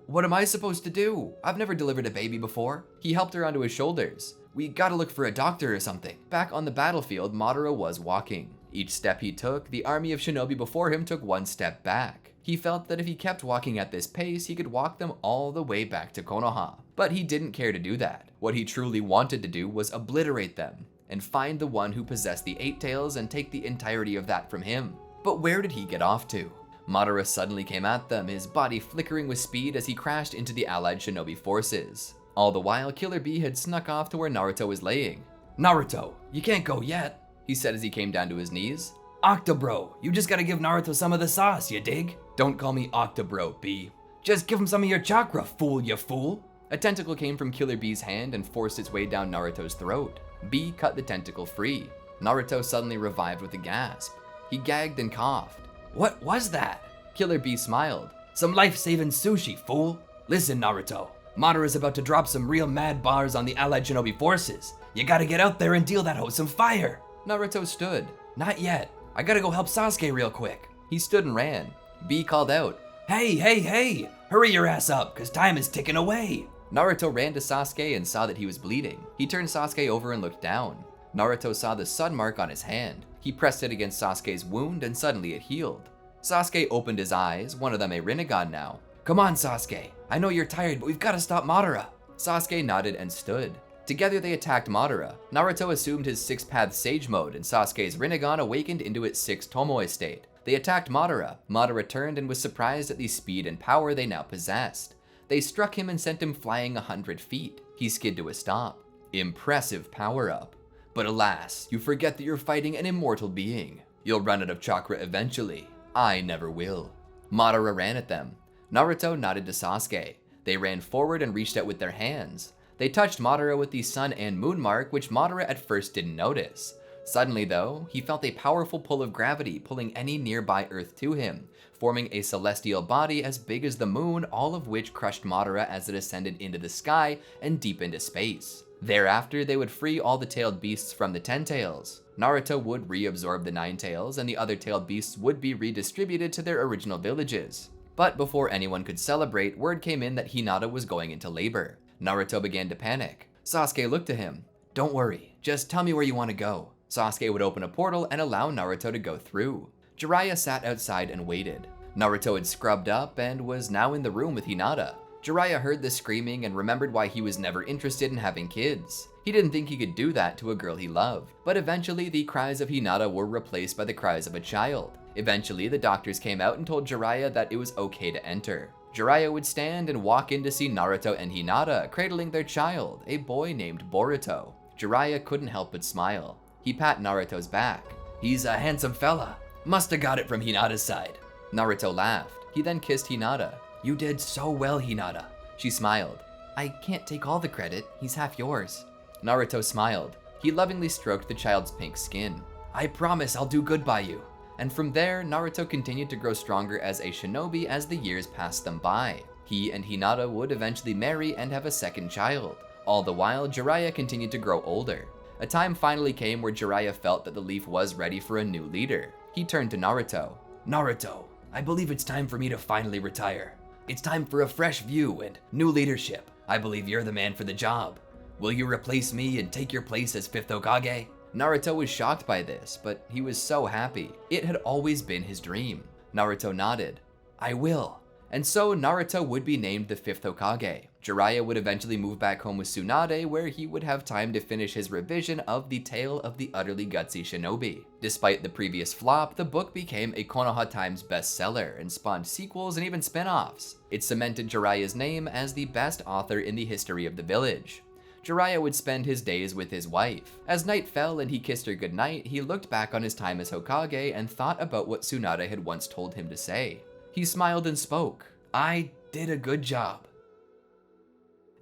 What am I supposed to do? I've never delivered a baby before." He helped her onto his shoulders. "We gotta look for a doctor or something." Back on the battlefield, Madara was walking. Each step he took, the army of shinobi before him took one step back. He felt that if he kept walking at this pace, he could walk them all the way back to Konoha. But he didn't care to do that. What he truly wanted to do was obliterate them, and find the one who possessed the 8 Tails and take the entirety of that from him. But where did he get off to? Madara suddenly came at them, his body flickering with speed as he crashed into the allied shinobi forces. All the while, Killer Bee had snuck off to where Naruto was laying. "Naruto, you can't go yet," he said as he came down to his knees. "Octobro, you just gotta give Naruto some of the sauce, you dig?" "Don't call me Octobro, Bee. Just give him some of your chakra, fool, you fool. A tentacle came from Killer Bee's hand and forced its way down Naruto's throat. Bee cut the tentacle free. Naruto suddenly revived with a gasp. He gagged and coughed. What was that? Killer Bee smiled. Some life-saving sushi, fool. Listen, Naruto. Madara's about to drop some real mad bars on the allied shinobi forces. You gotta get out there and deal that hoe some fire. Naruto stood. Not yet. I gotta go help Sasuke real quick. He stood and ran. Bee called out. Hey! Hurry your ass up, cause time is ticking away. Naruto ran to Sasuke and saw that he was bleeding. He turned Sasuke over and looked down. Naruto saw the sun mark on his hand. He pressed it against Sasuke's wound and suddenly it healed. Sasuke opened his eyes, one of them a Rinnegan now. Come on, Sasuke. I know you're tired, but we've gotta stop Madara. Sasuke nodded and stood. Together they attacked Madara. Naruto assumed his 6-path Sage mode and Sasuke's Rinnegan awakened into its 6th Tomoe state. They attacked Madara. Madara turned and was surprised at the speed and power they now possessed. They struck him and sent him flying 100 feet. He skid to a stop. Impressive power-up. But alas, you forget that you're fighting an immortal being. You'll run out of chakra eventually. I never will. Madara ran at them. Naruto nodded to Sasuke. They ran forward and reached out with their hands. They touched Madara with the sun and moon mark, which Madara at first didn't notice. Suddenly though, he felt a powerful pull of gravity pulling any nearby earth to him, forming a celestial body as big as the moon, all of which crushed Madara as it ascended into the sky and deep into space. Thereafter, they would free all the tailed beasts from the 10 tails. Naruto would reabsorb the 9 tails and the other tailed beasts would be redistributed to their original villages. But before anyone could celebrate, word came in that Hinata was going into labor. Naruto began to panic. Sasuke looked to him. Don't worry, just tell me where you want to go. Sasuke would open a portal and allow Naruto to go through. Jiraiya sat outside and waited. Naruto had scrubbed up and was now in the room with Hinata. Jiraiya heard the screaming and remembered why he was never interested in having kids. He didn't think he could do that to a girl he loved. But eventually the cries of Hinata were replaced by the cries of a child. Eventually the doctors came out and told Jiraiya that it was okay to enter. Jiraiya would stand and walk in to see Naruto and Hinata cradling their child, a boy named Boruto. Jiraiya couldn't help but smile. He pat Naruto's back. He's a handsome fella. Musta got it from Hinata's side. Naruto laughed. He then kissed Hinata. You did so well, Hinata. She smiled. I can't take all the credit. He's half yours. Naruto smiled. He lovingly stroked the child's pink skin. I promise I'll do good by you. And from there, Naruto continued to grow stronger as a shinobi as the years passed them by. He and Hinata would eventually marry and have a second child. All the while, Jiraiya continued to grow older. A time finally came where Jiraiya felt that the Leaf was ready for a new leader. He turned to Naruto. Naruto, I believe it's time for me to finally retire. It's time for a fresh view and new leadership. I believe you're the man for the job. Will you replace me and take your place as 5th Hokage? Naruto was shocked by this, but he was so happy. It had always been his dream. Naruto nodded. I will. And so Naruto would be named the 5th Hokage. Jiraiya would eventually move back home with Tsunade, where he would have time to finish his revision of The Tale of the Utterly Gutsy Shinobi. Despite the previous flop, the book became a Konoha Times bestseller and spawned sequels and even spin-offs. It cemented Jiraiya's name as the best author in the history of the village. Jiraiya would spend his days with his wife. As night fell and he kissed her goodnight, he looked back on his time as Hokage and thought about what Tsunade had once told him to say. He smiled and spoke. I did a good job.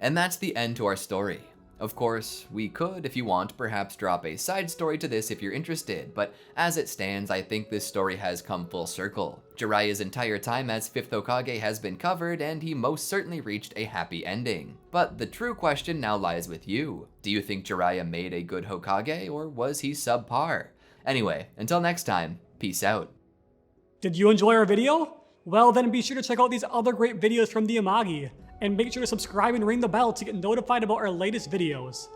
And that's the end to our story. Of course, we could, if you want, perhaps drop a side story to this if you're interested, but as it stands, I think this story has come full circle. Jiraiya's entire time as 5th Hokage has been covered, and he most certainly reached a happy ending. But the true question now lies with you. Do you think Jiraiya made a good Hokage, or was he subpar? Anyway, until next time, peace out. Did you enjoy our video? Well then be sure to check out these other great videos from the Amagi, and make sure to subscribe and ring the bell to get notified about our latest videos.